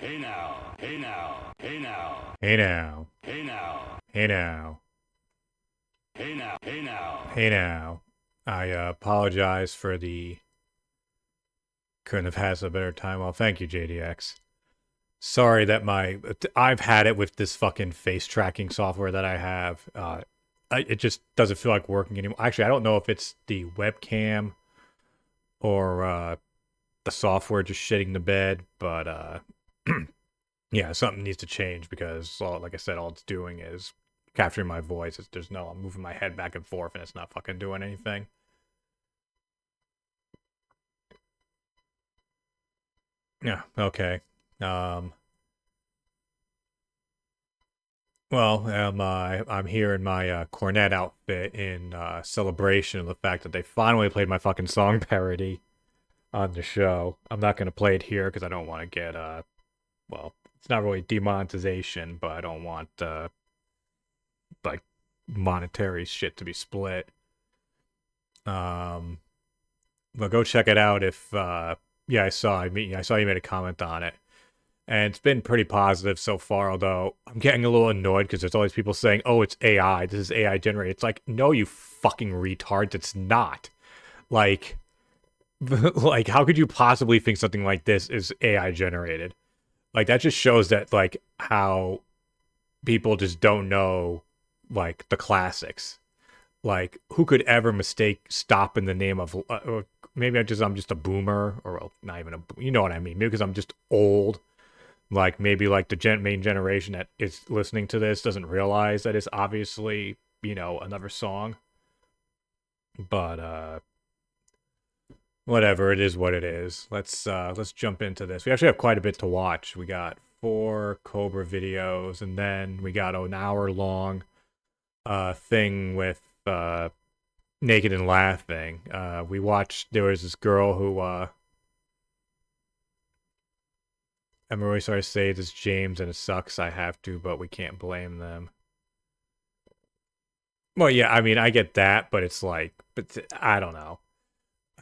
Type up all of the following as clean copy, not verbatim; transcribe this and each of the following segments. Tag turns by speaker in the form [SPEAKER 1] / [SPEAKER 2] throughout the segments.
[SPEAKER 1] Hey now. Hey now. Hey now.
[SPEAKER 2] Hey now.
[SPEAKER 1] Hey now.
[SPEAKER 2] Hey now.
[SPEAKER 1] Hey now. Hey now.
[SPEAKER 2] Hey now. I apologize for the couldn't have had a better time. Well, thank you, JDX. Sorry that I've had it with this fucking face tracking software that I have. It just doesn't feel like working anymore. Actually, I don't know if it's the webcam or the software just shitting the bed, but yeah, something needs to change because, like I said, all it's doing is capturing my voice. I'm moving my head back and forth, and it's not fucking doing anything. Yeah. Okay. I'm here in my cornet outfit in celebration of the fact that they finally played my fucking song parody on the show. I'm not gonna play it here because I don't want to get well, it's not really demonetization, but I don't want like monetary shit to be split. But go check it out if yeah, I saw you made a comment on it. And it's been pretty positive so far, although I'm getting a little annoyed because there's always people saying, oh, it's AI. This is AI generated. It's like, no, you fucking retards. It's not. Like, like, how could you possibly think something like this is AI generated? Like, that just shows that, like, how people just don't know, like, the classics. Like, who could ever mistake stop in the name of, or maybe I'm just a boomer, or well, not even you know what I mean? Maybe because I'm just old. Like maybe like the main generation that is listening to this doesn't realize that it's obviously, another song. But whatever, it is what it is. Let's jump into this. We actually have quite a bit to watch. We got 4 Cobra videos, and then we got an hour long thing with Naked and Laughing. We watched, there was this girl who I'm really sorry to say this, James, and it sucks I have to, but we can't blame them. Well, yeah, I mean, I get that, but it's like, but I don't know.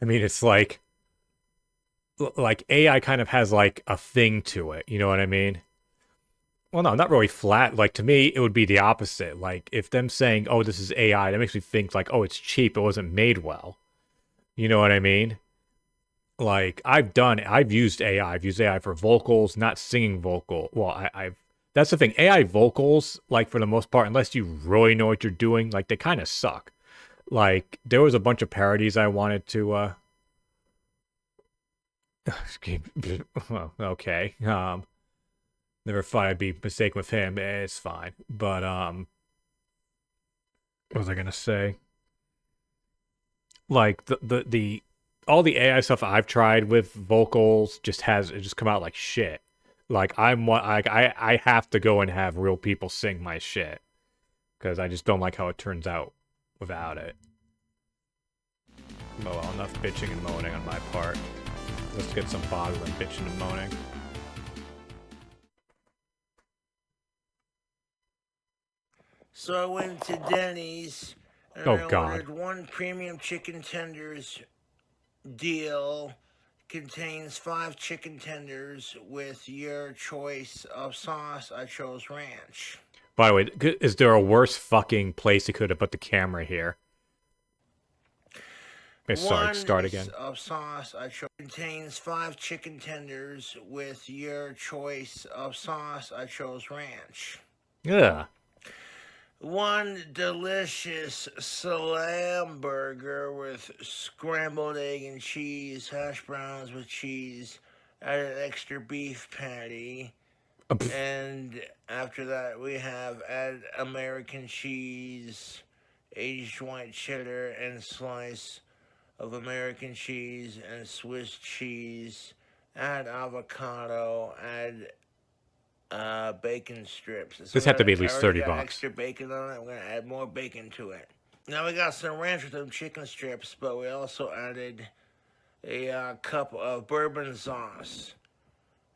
[SPEAKER 2] I mean, it's like AI kind of has like a thing to it. You know what I mean? Well, no, not really flat. Like to me, it would be the opposite. Like if them saying, "Oh, this is AI," that makes me think like, "Oh, it's cheap. It wasn't made well." You know what I mean? Like I've used AI. I've used AI for vocals, not singing vocal. Well, I've that's the thing. AI vocals, like for the most part, unless you really know what you're doing, like they kind of suck. Like there was a bunch of parodies I wanted to well, okay. Never thought I'd be mistaken with him. It's fine. But what was I gonna say? Like the all the AI stuff I've tried with vocals just come out like shit. Like I have to go and have real people sing my shit because I just don't like how it turns out without it. Oh well, enough bitching and moaning on my part. Let's get some bottling bitching and moaning.
[SPEAKER 3] So I went to Denny's and
[SPEAKER 2] Oh
[SPEAKER 3] I
[SPEAKER 2] God.
[SPEAKER 3] ordered 1 premium chicken tenders deal. Contains 5 chicken tenders with your choice of sauce. I chose ranch.
[SPEAKER 2] By the way, is there a worse fucking place you could have put the camera here? Sorry, start again.
[SPEAKER 3] Of sauce I chose contains 5 chicken tenders with your choice of sauce. I chose ranch.
[SPEAKER 2] Yeah.
[SPEAKER 3] 1 delicious salam burger with scrambled egg and cheese, hash browns with cheese, added extra beef patty. And after that, we have added American cheese, aged white cheddar, and slice of American cheese and Swiss cheese. Add avocado, add bacon strips.
[SPEAKER 2] This had to be at least $30.
[SPEAKER 3] Extra bacon on it. We're gonna add more bacon to it. Now we got some ranch with them chicken strips, but we also added a cup of bourbon sauce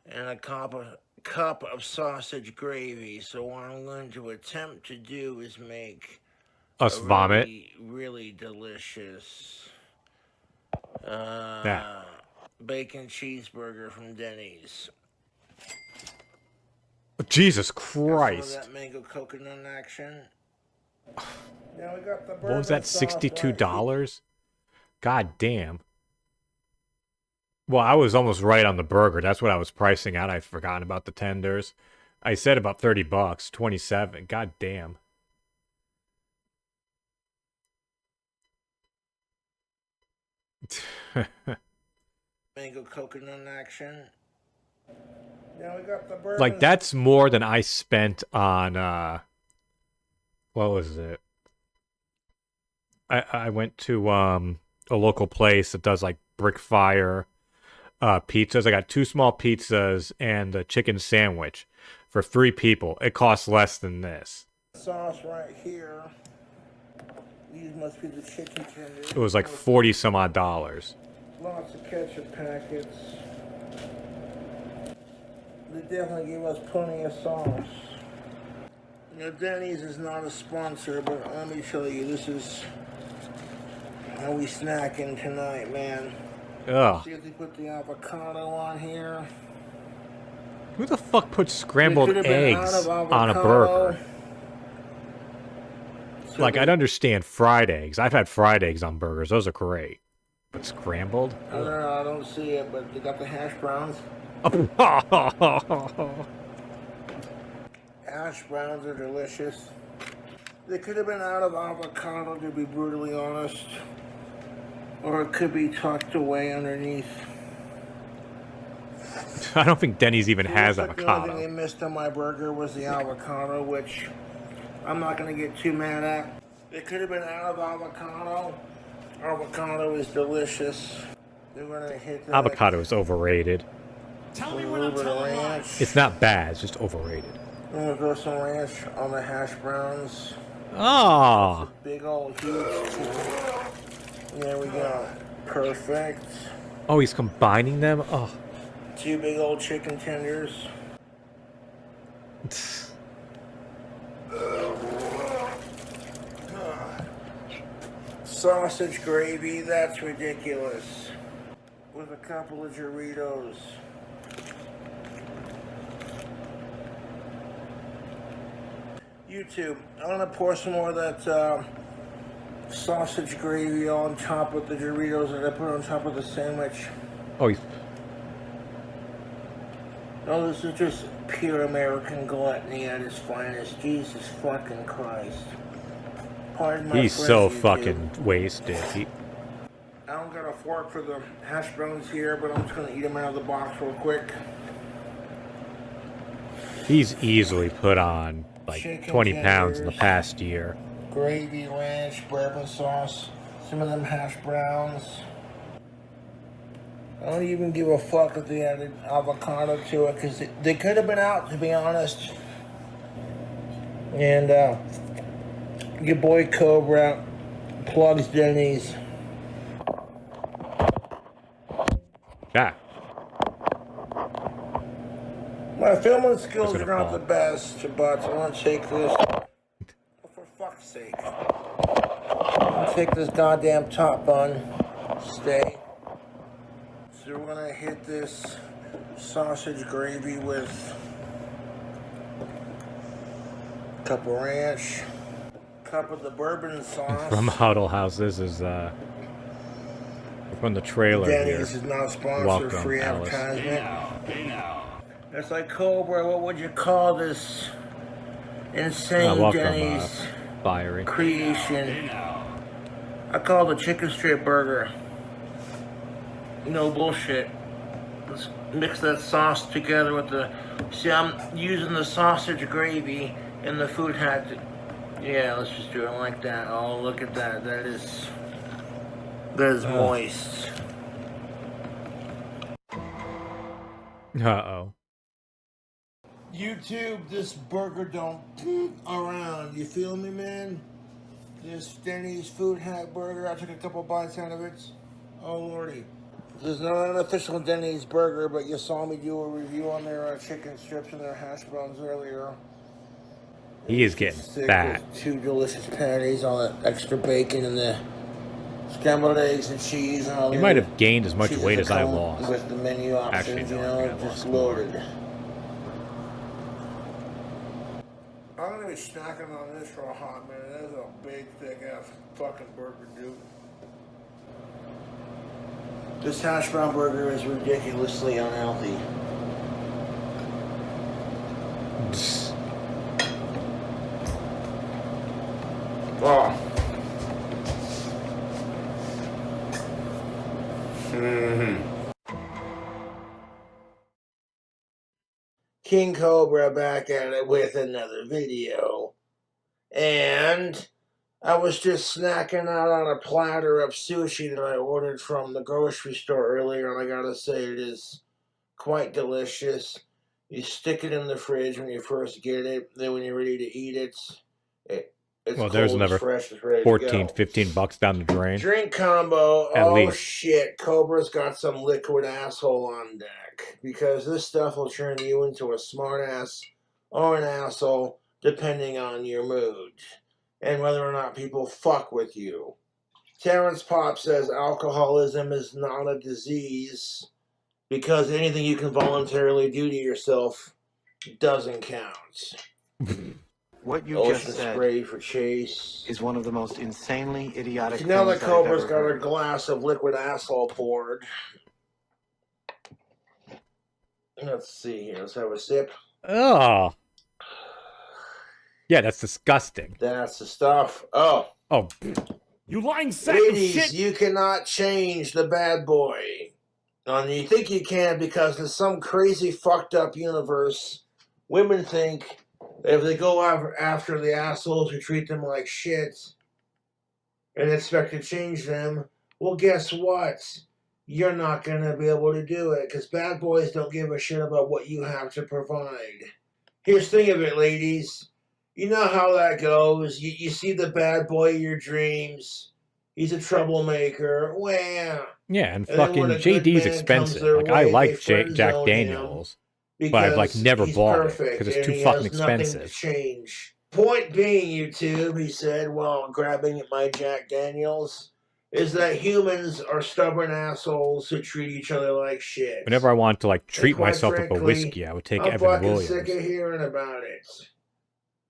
[SPEAKER 3] and a cup of sausage gravy. So what I'm going to attempt to do is make
[SPEAKER 2] us vomit.
[SPEAKER 3] Really delicious
[SPEAKER 2] Yeah.
[SPEAKER 3] bacon cheeseburger from Denny's.
[SPEAKER 2] Jesus
[SPEAKER 3] Some of
[SPEAKER 2] Christ.
[SPEAKER 3] that mango coconut action. Now we got the
[SPEAKER 2] What was that, $62? God damn. Well, I was almost right on the burger. That's what I was pricing out. I'd forgotten about the tenders. I said about $30, 27. God damn.
[SPEAKER 3] Mango coconut action. Now we got the bourbon.
[SPEAKER 2] Like, that's more than I spent on, what was it? I went to, a local place that does, like, brick fire, pizzas. I got 2 small pizzas and a chicken sandwich for 3 people. It costs less than this.
[SPEAKER 3] Sauce right here. These must be the chicken tenders.
[SPEAKER 2] It was like 40 some odd dollars.
[SPEAKER 3] Lots of ketchup packets. They definitely gave us plenty of sauce. You know, Denny's is not a sponsor, but let me tell you, this is how we snacking tonight, man.
[SPEAKER 2] Ugh.
[SPEAKER 3] See if they put the avocado on here.
[SPEAKER 2] Who the fuck puts scrambled
[SPEAKER 3] They could have been
[SPEAKER 2] eggs
[SPEAKER 3] out of
[SPEAKER 2] on a
[SPEAKER 3] avocado.
[SPEAKER 2] burger? Like, I'd understand fried eggs. I've had fried eggs on burgers. Those are great. But scrambled?
[SPEAKER 3] I don't know, I don't see it, but they got the hash browns. Hash browns are delicious. They could have been out of avocado, to be brutally honest. Or it could be tucked away underneath.
[SPEAKER 2] I don't think Denny's even has
[SPEAKER 3] The only thing
[SPEAKER 2] avocado.
[SPEAKER 3] they missed on my burger was the avocado, which I'm not going to get too mad at. It could have been out of avocado. Avocado is delicious. They're going to hit that.
[SPEAKER 2] Avocado is overrated.
[SPEAKER 3] A little bit of ranch.
[SPEAKER 2] It's not bad, it's just overrated.
[SPEAKER 3] I'm going to throw some ranch on the hash browns.
[SPEAKER 2] Oh,
[SPEAKER 3] Big old huge chicken. There we go. Perfect.
[SPEAKER 2] oh, he's combining them? Oh.
[SPEAKER 3] 2 big old chicken tenders. Sausage gravy, that's ridiculous. With a couple of Doritos. YouTube, I'm gonna pour some more of that sausage gravy on top of the Doritos that I put on top of the sandwich.
[SPEAKER 2] Oh, he's...
[SPEAKER 3] No, this is just pure American gluttony at its finest. Jesus fucking Christ. Pardon my
[SPEAKER 2] He's
[SPEAKER 3] French,
[SPEAKER 2] so
[SPEAKER 3] YouTube.
[SPEAKER 2] fucking wasted.
[SPEAKER 3] I don't got a fork for the hash browns here, but I'm just gonna eat them out of the box real quick.
[SPEAKER 2] He's easily put on like
[SPEAKER 3] Chicken
[SPEAKER 2] 20 pounds in the
[SPEAKER 3] tenders.
[SPEAKER 2] past year.
[SPEAKER 3] Gravy, ranch, bourbon sauce, some of them hash browns. I don't even give a fuck if they added avocado to it, because they could have been out, to be honest. And your boy Cobra plugs Denny's.
[SPEAKER 2] Yeah.
[SPEAKER 3] My filming skills
[SPEAKER 2] What's
[SPEAKER 3] are
[SPEAKER 2] gonna
[SPEAKER 3] not
[SPEAKER 2] fall?
[SPEAKER 3] the best, but I want to take this. Oh, for fuck's sake. I'll take this goddamn top bun. Stay. So we're gonna hit this sausage gravy with a cup of ranch, cup of the bourbon sauce.
[SPEAKER 2] From Huddle House, this is from the trailer here.
[SPEAKER 3] Denny's is not sponsored.
[SPEAKER 2] Welcome,
[SPEAKER 3] Free
[SPEAKER 2] Alice.
[SPEAKER 1] Hey
[SPEAKER 3] advertisement.
[SPEAKER 1] now, hey now.
[SPEAKER 3] It's like, Cobra, what would you call this insane
[SPEAKER 2] Welcome,
[SPEAKER 3] Denny's
[SPEAKER 2] Fiery.
[SPEAKER 3] creation?
[SPEAKER 1] Hey now.
[SPEAKER 3] I call it a chicken strip burger. No bullshit. Let's mix that sauce together with the... See, I'm using the sausage gravy and the food hat. Yeah, let's just do it like that. Oh, look at that. That is moist.
[SPEAKER 2] Uh-oh.
[SPEAKER 3] YouTube, this burger don't around. You feel me, man? This Denny's food hack burger. I took a couple bites out of it. Oh, lordy. This is not an official Denny's burger, but you saw me do a review on their chicken strips and their hash browns earlier.
[SPEAKER 2] He is getting
[SPEAKER 3] Sick
[SPEAKER 2] fat.
[SPEAKER 3] with 2 delicious patties, all that extra bacon and the scrambled eggs and cheese. And all
[SPEAKER 2] He
[SPEAKER 3] the
[SPEAKER 2] might have gained as much
[SPEAKER 3] cheeses
[SPEAKER 2] weight
[SPEAKER 3] that
[SPEAKER 2] as I
[SPEAKER 3] come
[SPEAKER 2] lost.
[SPEAKER 3] with the menu options,
[SPEAKER 2] Actually, no,
[SPEAKER 3] you
[SPEAKER 2] I think
[SPEAKER 3] know,
[SPEAKER 2] I
[SPEAKER 3] just
[SPEAKER 2] lost more.
[SPEAKER 3] loaded. be snacking on this for a hot minute. This is a big, thick-ass fucking burger, dude. This hash brown burger is ridiculously unhealthy. Oh. King Cobra back at it with another video. And I was just snacking out on a platter of sushi that I ordered from the grocery store earlier, and I gotta say it is quite delicious. You stick it in the fridge when you first get it, then when you're ready to eat it, it's
[SPEAKER 2] well,
[SPEAKER 3] cold,
[SPEAKER 2] there's another
[SPEAKER 3] it's fresh, it's ready
[SPEAKER 2] 14,
[SPEAKER 3] to go.
[SPEAKER 2] 15 bucks down the drain.
[SPEAKER 3] Drink combo.
[SPEAKER 2] At
[SPEAKER 3] oh
[SPEAKER 2] least.
[SPEAKER 3] Shit, Cobra's got some liquid asshole on deck, because this stuff will turn you into a smart ass or an asshole depending on your mood and whether or not people fuck with you. Terrence Pop says alcoholism is not a disease because anything you can voluntarily do to yourself doesn't count.
[SPEAKER 4] What you
[SPEAKER 3] Ocean
[SPEAKER 4] just said
[SPEAKER 3] spray for Chase
[SPEAKER 4] is one of the most insanely idiotic
[SPEAKER 3] So now
[SPEAKER 4] things
[SPEAKER 3] that
[SPEAKER 4] I've
[SPEAKER 3] Cobra's
[SPEAKER 4] ever
[SPEAKER 3] got a
[SPEAKER 4] heard.
[SPEAKER 3] glass of liquid asshole poured. Let's see here. Let's have a sip.
[SPEAKER 2] Oh. Yeah, that's disgusting.
[SPEAKER 3] That's the stuff. Oh.
[SPEAKER 2] Oh.
[SPEAKER 1] You lying sack of
[SPEAKER 3] Ladies,
[SPEAKER 1] shit!
[SPEAKER 3] you cannot change the bad boy. And you think you can because in some crazy fucked up universe, women think that if they go after the assholes who treat them like shit and expect to change them, well, guess what? You're not going to be able to do it because bad boys don't give a shit about what you have to provide. Here's the thing of it, ladies. You know how that goes. You see the bad boy of your dreams. He's a troublemaker. Wow.
[SPEAKER 2] Yeah, and
[SPEAKER 3] And then when
[SPEAKER 2] fucking
[SPEAKER 3] a good
[SPEAKER 2] JD's
[SPEAKER 3] man
[SPEAKER 2] expensive.
[SPEAKER 3] comes their
[SPEAKER 2] Like, I
[SPEAKER 3] way,
[SPEAKER 2] like
[SPEAKER 3] they friend
[SPEAKER 2] Jack
[SPEAKER 3] zone him
[SPEAKER 2] Daniels, but I've, like, never
[SPEAKER 3] he's
[SPEAKER 2] bought it
[SPEAKER 3] perfect
[SPEAKER 2] because it's
[SPEAKER 3] and
[SPEAKER 2] too
[SPEAKER 3] he
[SPEAKER 2] fucking
[SPEAKER 3] has nothing to
[SPEAKER 2] expensive.
[SPEAKER 3] change. Point being, YouTube, he said while grabbing at my Jack Daniels, is that humans are stubborn assholes who treat each other like shit.
[SPEAKER 2] Whenever I want to, like, treat
[SPEAKER 3] quite
[SPEAKER 2] myself with a
[SPEAKER 3] frankly,
[SPEAKER 2] whiskey, I would take
[SPEAKER 3] I'm
[SPEAKER 2] Evan
[SPEAKER 3] fucking sick of
[SPEAKER 2] Williams.
[SPEAKER 3] hearing about it.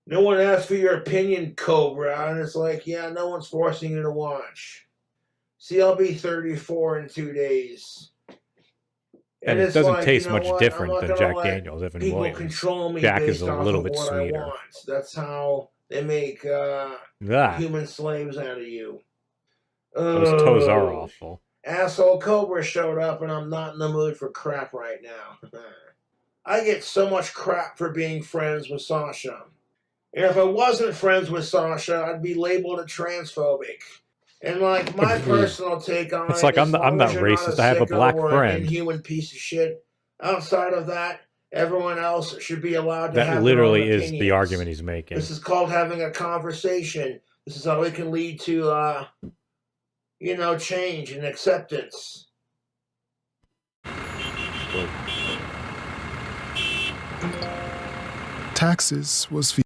[SPEAKER 3] No one asked for your opinion, Cobra, and it's like, yeah, no one's forcing you to watch. See, I'll be 34 in 2 days.
[SPEAKER 2] And it
[SPEAKER 3] it's
[SPEAKER 2] doesn't
[SPEAKER 3] like,
[SPEAKER 2] taste
[SPEAKER 3] you know
[SPEAKER 2] much
[SPEAKER 3] what?
[SPEAKER 2] different
[SPEAKER 3] I'm not
[SPEAKER 2] than
[SPEAKER 3] gonna
[SPEAKER 2] Jack
[SPEAKER 3] let
[SPEAKER 2] Daniels, Evan
[SPEAKER 3] people
[SPEAKER 2] Williams.
[SPEAKER 3] control me
[SPEAKER 2] Jack
[SPEAKER 3] based
[SPEAKER 2] is a
[SPEAKER 3] off
[SPEAKER 2] little
[SPEAKER 3] of
[SPEAKER 2] bit
[SPEAKER 3] what
[SPEAKER 2] sweeter.
[SPEAKER 3] I want. That's how they make human slaves out of you.
[SPEAKER 2] Those toes are awful.
[SPEAKER 3] Asshole Cobra showed up, and I'm not in the mood for crap right now. I get so much crap for being friends with Sasha. And if I wasn't friends with Sasha, I'd be labeled a transphobic. And like my personal take on
[SPEAKER 2] It's
[SPEAKER 3] it,
[SPEAKER 2] like
[SPEAKER 3] as
[SPEAKER 2] I'm
[SPEAKER 3] long
[SPEAKER 2] not
[SPEAKER 3] as you're
[SPEAKER 2] racist.
[SPEAKER 3] not a
[SPEAKER 2] I have a
[SPEAKER 3] sicko
[SPEAKER 2] black
[SPEAKER 3] or
[SPEAKER 2] friend.
[SPEAKER 3] an inhuman piece of shit. Outside of that, everyone else should be allowed to have
[SPEAKER 2] That literally
[SPEAKER 3] their own
[SPEAKER 2] is the
[SPEAKER 3] opinions.
[SPEAKER 2] argument he's making.
[SPEAKER 3] This is called having a conversation. This is how it can lead to, change and acceptance.
[SPEAKER 5] Taxes was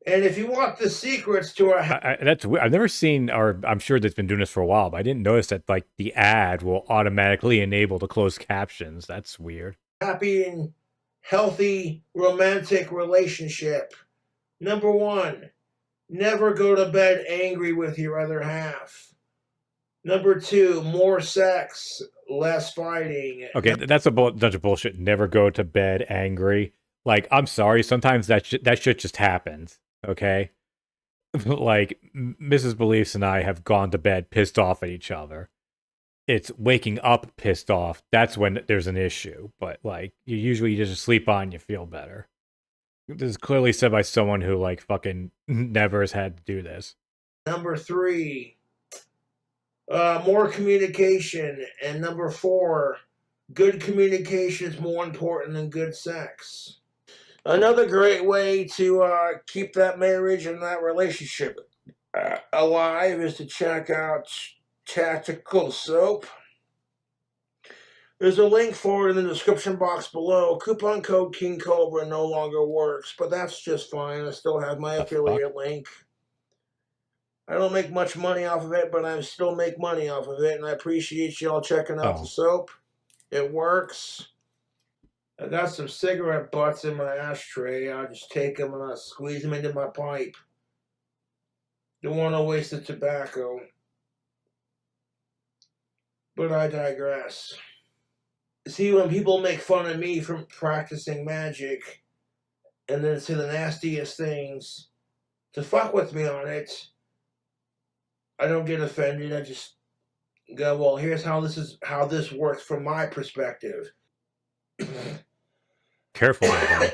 [SPEAKER 3] And if you want the secrets to our
[SPEAKER 2] That's weird. I've never seen, or I'm sure that's been doing this for a while, but I didn't notice that like the ad will automatically enable the closed captions. That's weird.
[SPEAKER 3] happy and healthy romantic relationship. Number 1, never go to bed angry with your other half. Number 2, more sex, less fighting.
[SPEAKER 2] Okay, that's a bunch of bullshit. Never go to bed angry. Like, I'm sorry, sometimes that shit just happens. Okay, like Mrs. Beliefs and I have gone to bed pissed off at each other. It's waking up pissed off. That's when there's an issue. But like, you just sleep on, you feel better. This is clearly said by someone who like fucking never has had to do this.
[SPEAKER 3] Number 3, more communication. And number 4, good communication is more important than good sex. Another great way to keep that marriage and that relationship alive is to check out Tactical Soap. There's a link for it in the description box below. Coupon code KingCobra no longer works, but that's just fine. I still have my affiliate link. I don't make much money off of it, but I still make money off of it, and I appreciate y'all checking out the soap. It works. I got some cigarette butts in my ashtray. I'll just take them and I'll squeeze them into my pipe. Don't want to waste the tobacco. But I digress. See, when people make fun of me from practicing magic and then say the nastiest things to fuck with me on it, I don't get offended. I just go, well, here's how this works from my perspective.
[SPEAKER 2] Careful, man.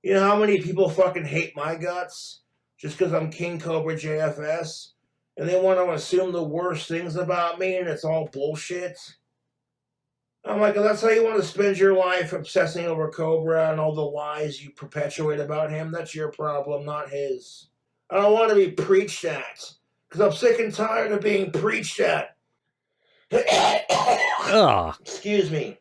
[SPEAKER 3] You know how many people fucking hate my guts just because I'm KingCobraJFS? And they want to assume the worst things about me and it's all bullshit? I'm like, that's how you want to spend your life obsessing over Cobra and all the lies you perpetuate about him? That's your problem, not his. I don't want to be preached at because I'm sick and tired of being preached at.
[SPEAKER 2] Ugh.
[SPEAKER 3] Excuse me.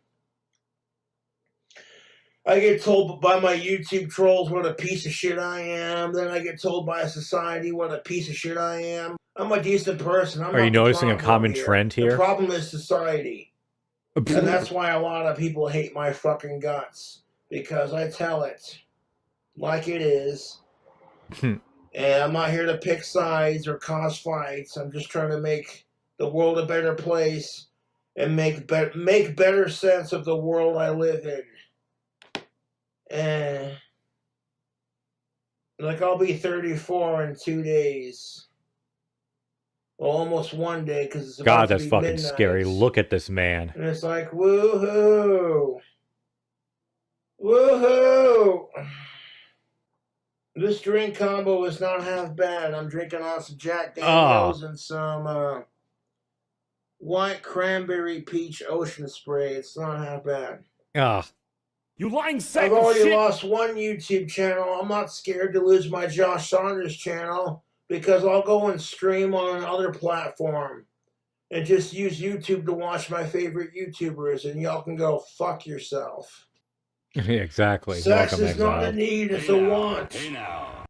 [SPEAKER 3] I get told by my YouTube trolls what a piece of shit I am. Then I get told by society what a piece of shit I am. I'm a decent person.
[SPEAKER 2] Are you noticing a common trend here?
[SPEAKER 3] The problem is society. And that's why a lot of people hate my fucking guts. Because I tell it like it is. And I'm not here to pick sides or cause fights. I'm just trying to make the world a better place and make better sense of the world I live in. And like I'll be 34 in 2 days. Well, almost 1 day because it's about
[SPEAKER 2] God,
[SPEAKER 3] to
[SPEAKER 2] that's
[SPEAKER 3] be
[SPEAKER 2] fucking
[SPEAKER 3] midnight.
[SPEAKER 2] scary. Look at this man.
[SPEAKER 3] And it's like, woohoo! Woohoo! This drink combo is not half bad. I'm drinking on some Jack Daniels and some white cranberry peach ocean spray. It's not half bad.
[SPEAKER 2] Ugh.
[SPEAKER 1] You lying sack
[SPEAKER 3] I've
[SPEAKER 1] of
[SPEAKER 3] already
[SPEAKER 1] shit!
[SPEAKER 3] lost one YouTube channel. I'm not scared to lose my Josh Saunders channel because I'll go and stream on another platform and just use YouTube to watch my favorite YouTubers, and y'all can go fuck yourself.
[SPEAKER 2] Exactly.
[SPEAKER 3] Sex
[SPEAKER 2] Welcome,
[SPEAKER 3] is not a
[SPEAKER 2] exile.
[SPEAKER 3] need, it's a want.
[SPEAKER 1] Hey now.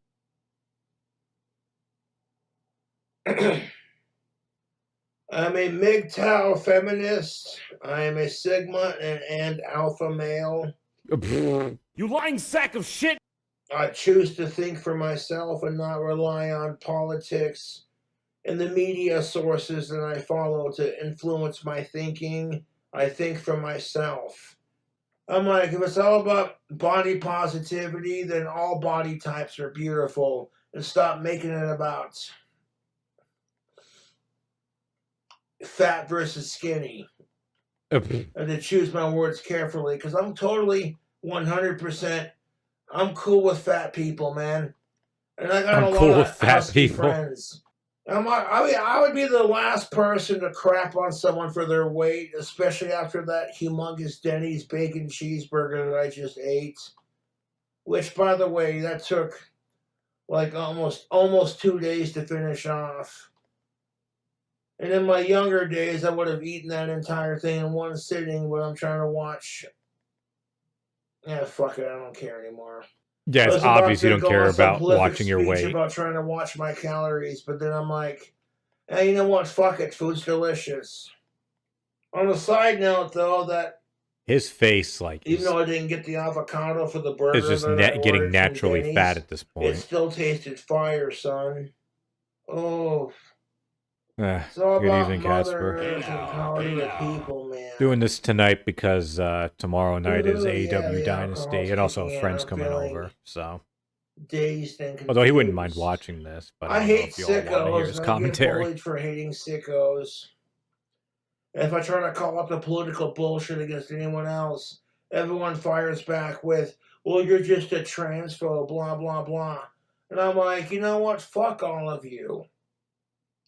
[SPEAKER 3] I'm a MGTOW feminist. I am a Sigma and alpha male.
[SPEAKER 1] You lying sack of shit!
[SPEAKER 3] I choose to think for myself and not rely on politics and the media sources that I follow to influence my thinking. I think for myself. I'm like, if it's all about body positivity, then all body types are beautiful. And stop making it about fat versus skinny. And to choose my words carefully, because I'm totally 100%. I'm cool with fat people, man. And I got
[SPEAKER 2] I'm
[SPEAKER 3] a
[SPEAKER 2] cool
[SPEAKER 3] lot
[SPEAKER 2] with
[SPEAKER 3] of
[SPEAKER 2] fat
[SPEAKER 3] husky
[SPEAKER 2] people.
[SPEAKER 3] friends. I would be the last person to crap on someone for their weight, especially after that humongous Denny's bacon cheeseburger that I just ate. Which, by the way, that took like almost 2 days to finish off. And in my younger days, I would have eaten that entire thing in one sitting, but I'm trying to watch. Yeah, fuck it, I don't care anymore.
[SPEAKER 2] Yeah,
[SPEAKER 3] I
[SPEAKER 2] it's
[SPEAKER 3] was about
[SPEAKER 2] obvious you
[SPEAKER 3] to
[SPEAKER 2] don't
[SPEAKER 3] go
[SPEAKER 2] care
[SPEAKER 3] on some
[SPEAKER 2] about
[SPEAKER 3] prolific
[SPEAKER 2] watching your
[SPEAKER 3] speech
[SPEAKER 2] weight.
[SPEAKER 3] about trying to watch my calories, but then I'm like, hey, you know what? Fuck it, food's delicious. On a side note, though, that
[SPEAKER 2] His face, like,
[SPEAKER 3] even though I didn't get the avocado for the burger,
[SPEAKER 2] is just
[SPEAKER 3] that I
[SPEAKER 2] getting
[SPEAKER 3] ordered from
[SPEAKER 2] naturally
[SPEAKER 3] Denny's,
[SPEAKER 2] fat at this
[SPEAKER 3] it
[SPEAKER 2] point.
[SPEAKER 3] still tasted fire, son. Oh, it's all
[SPEAKER 2] Good
[SPEAKER 3] about
[SPEAKER 2] evening,
[SPEAKER 3] Mother
[SPEAKER 2] Casper.
[SPEAKER 3] Earth and calling the people, man.
[SPEAKER 2] Doing this tonight because tomorrow night is
[SPEAKER 3] Woohoo, yeah,
[SPEAKER 2] AEW
[SPEAKER 3] the
[SPEAKER 2] Dynasty,
[SPEAKER 3] alcohol's
[SPEAKER 2] and also
[SPEAKER 3] kicking in.
[SPEAKER 2] friends
[SPEAKER 3] I'm
[SPEAKER 2] coming
[SPEAKER 3] feeling
[SPEAKER 2] over. So,
[SPEAKER 3] dazed and confused.
[SPEAKER 2] although he wouldn't mind watching this, but I
[SPEAKER 3] I
[SPEAKER 2] don't know
[SPEAKER 3] hate
[SPEAKER 2] if you all want to hear
[SPEAKER 3] sickos,
[SPEAKER 2] his
[SPEAKER 3] and I get
[SPEAKER 2] commentary.
[SPEAKER 3] bullied for hating sickos. And if I try to call up the political bullshit against anyone else, everyone fires back with, well, you're just a transphobe, blah, blah, blah. And I'm like, you know what? Fuck all of you.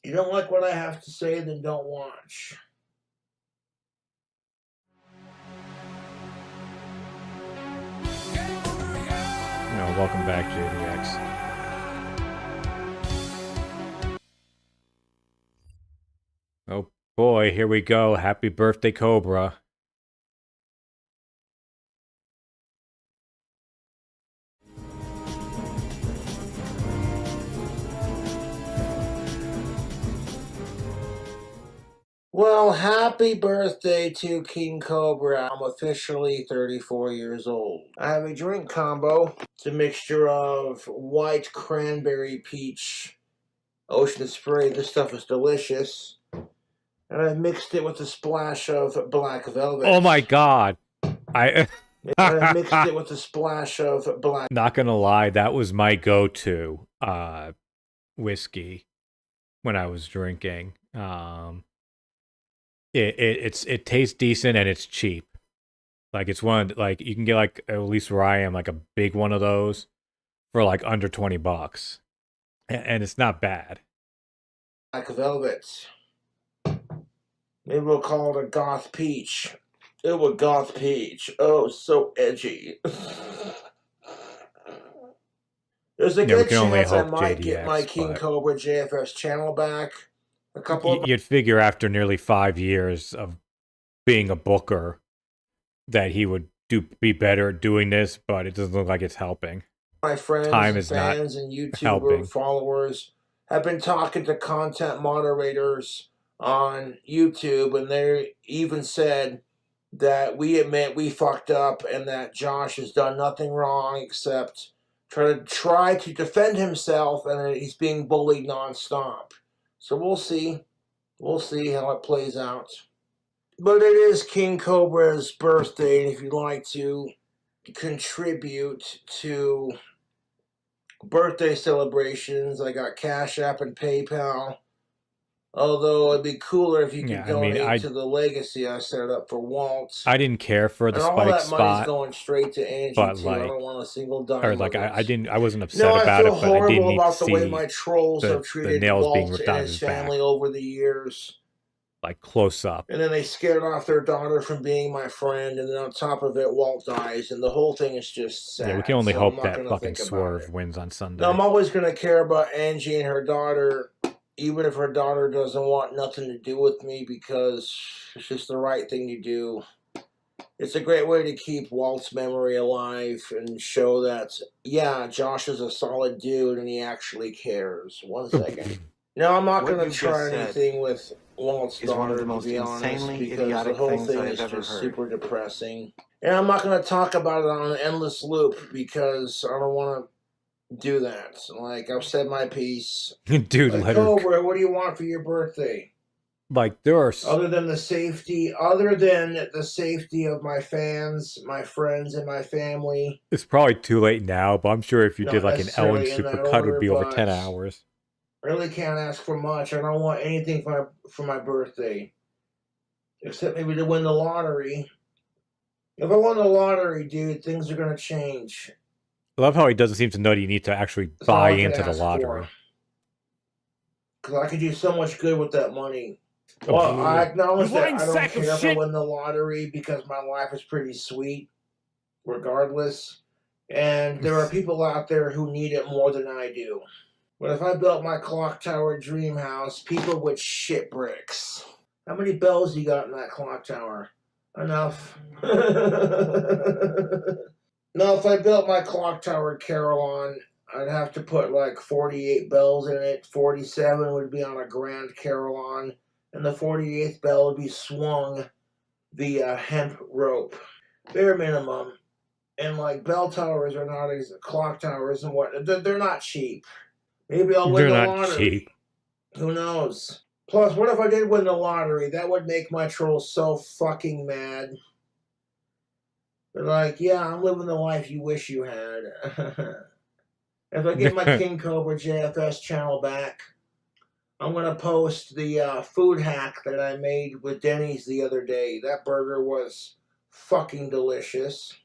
[SPEAKER 3] You don't like what I have to say, then don't watch.
[SPEAKER 2] Welcome back, JDX. Oh boy, here we go. Happy birthday, Cobra.
[SPEAKER 3] Well, happy birthday to King Cobra. I'm officially 34 years old. I have a drink combo. It's a mixture of white cranberry peach ocean spray. This stuff is delicious. And I mixed it with a splash of black velvet.
[SPEAKER 2] Oh my god.
[SPEAKER 3] And I mixed it with a splash of black.
[SPEAKER 2] Not gonna lie, that was my go-to whiskey when I was drinking. It tastes decent and it's cheap. Like it's one like you can get like at least where I am like a big one of those for like under $20, and it's not bad.
[SPEAKER 3] Black velvet. Maybe we'll call it a goth peach. It was goth peach. Oh, so edgy. There's a good chance I might get my KingCobraJFS channel back. A couple.
[SPEAKER 2] You'd figure after nearly 5 years of being a booker that he would be better at doing this, but it doesn't look like it's helping.
[SPEAKER 3] My friends, fans, and YouTuber followers have been talking to content moderators on YouTube, and they even said that we admit we fucked up and that Josh has done nothing wrong except try to defend himself, and he's being bullied nonstop. So we'll see. We'll see how it plays out. But it is King Cobra's birthday, and if you'd like to contribute to birthday celebrations, I got Cash App and PayPal. Although it'd be cooler if you could donate to the legacy I set up for Walt.
[SPEAKER 2] I didn't care for the spike spot.
[SPEAKER 3] All that money's going straight to Angie
[SPEAKER 2] but
[SPEAKER 3] too.
[SPEAKER 2] like,
[SPEAKER 3] I don't want a single dime.
[SPEAKER 2] Or like I wasn't upset
[SPEAKER 3] about
[SPEAKER 2] it, but I didn't need to
[SPEAKER 3] see the way my trolls have treated
[SPEAKER 2] nails being
[SPEAKER 3] Walt
[SPEAKER 2] ripped
[SPEAKER 3] and
[SPEAKER 2] out of
[SPEAKER 3] his
[SPEAKER 2] his
[SPEAKER 3] family
[SPEAKER 2] back.
[SPEAKER 3] over the years.
[SPEAKER 2] Like close up.
[SPEAKER 3] And then they scared off their daughter from being my friend, and then on top of it, Walt dies, and the whole thing is just sad.
[SPEAKER 2] Yeah, we can only hope that fucking Swerve wins on Sunday.
[SPEAKER 3] Now, I'm always going to care about Angie and her daughter, even if her daughter doesn't want nothing to do with me, because it's just the right thing to do. It's a great way to keep Walt's memory alive and show that, yeah, Josh is a solid dude and he actually cares. 1 second. No, I'm not going to try anything with Walt's daughter, to be honest, because the whole thing is just super depressing. And I'm not going to talk about it on an endless loop because I don't want to do that. Like, I've said my piece.
[SPEAKER 2] Dude,
[SPEAKER 3] like, Cobra, what do you want for your birthday?
[SPEAKER 2] Like, there are...
[SPEAKER 3] Other than the safety of my fans, my friends, and my family.
[SPEAKER 2] It's probably too late now, but I'm sure if you did like an Ellen supercut, it would be over 10 hours.
[SPEAKER 3] Really can't ask for much. I don't want anything for my birthday. Except maybe to win the lottery. If I won the lottery, dude, things are going to change.
[SPEAKER 2] I love how he doesn't seem to know that you need to actually buy into the lottery.
[SPEAKER 3] Because I could do so much good with that money. Well, I acknowledge that I don't care if I win the lottery because my life is pretty sweet, regardless. And there are people out there who need it more than I do. But if I built my clock tower dream house, people would shit bricks. How many bells you got in that clock tower? Enough. No, if I built my clock tower Carillon, I'd have to put like 48 bells in it. 47 would be on a grand Carillon. And the 48th bell would be swung via hemp rope. Bare minimum. And like bell towers are not clock towers and what, they're not cheap. Maybe I'll win the lottery.
[SPEAKER 2] Cheap.
[SPEAKER 3] Who knows? Plus, what if I did win the lottery? That would make my trolls so fucking mad. They're like, yeah, I'm living the life you wish you had. If I get my KingCobraJFS channel back, I'm going to post the food hack that I made with Denny's the other day. That burger was fucking delicious.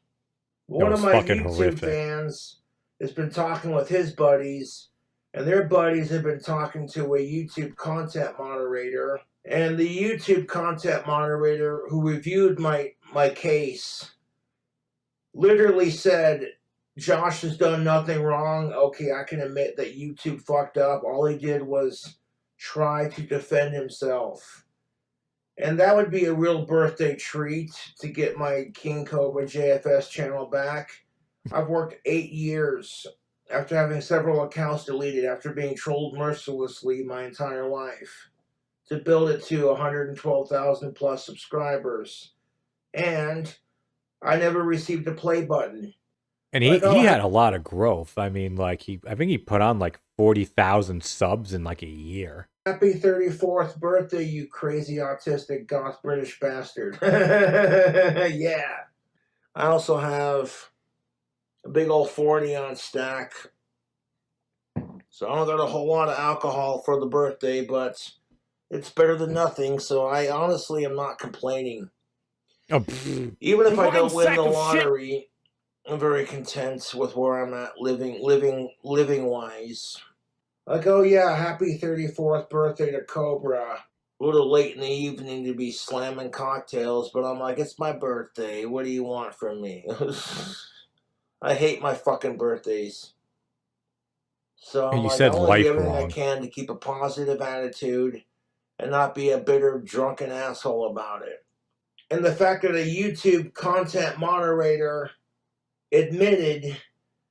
[SPEAKER 3] One of my YouTube fans has been talking with his buddies, and their buddies have been talking to a YouTube content moderator. And the YouTube content moderator who reviewed my case literally said, Josh has done nothing wrong. Okay, I can admit that YouTube fucked up. All he did was try to defend himself. And that would be a real birthday treat to get my KingCobraJFS channel back. I've worked 8 years after having several accounts deleted after being trolled mercilessly my entire life. to build it to 112,000 plus subscribers. And I never received a play button.
[SPEAKER 2] And he had a lot of growth. I mean, like I think he put on like 40,000 subs in like a year.
[SPEAKER 3] Happy 34th birthday, you crazy autistic goth British bastard. Yeah. I also have a big old 40 on stack. So I don't got a whole lot of alcohol for the birthday, but it's better than nothing, so I honestly am not complaining.
[SPEAKER 2] Oh,
[SPEAKER 3] Even if I don't win
[SPEAKER 1] sack
[SPEAKER 3] the
[SPEAKER 1] of
[SPEAKER 3] lottery, I'm very content with where I'm at living wise. Like, oh yeah, happy 34th birthday to Cobra. A little late in the evening to be slamming cocktails, but I'm like, it's my birthday. What do you want from me? I hate my fucking birthdays. So I'm
[SPEAKER 2] you
[SPEAKER 3] like,
[SPEAKER 2] said
[SPEAKER 3] I want to
[SPEAKER 2] life
[SPEAKER 3] do everything I
[SPEAKER 2] wrong.
[SPEAKER 3] can to keep a positive attitude and not be a bitter, drunken asshole about it. And the fact that a YouTube content moderator admitted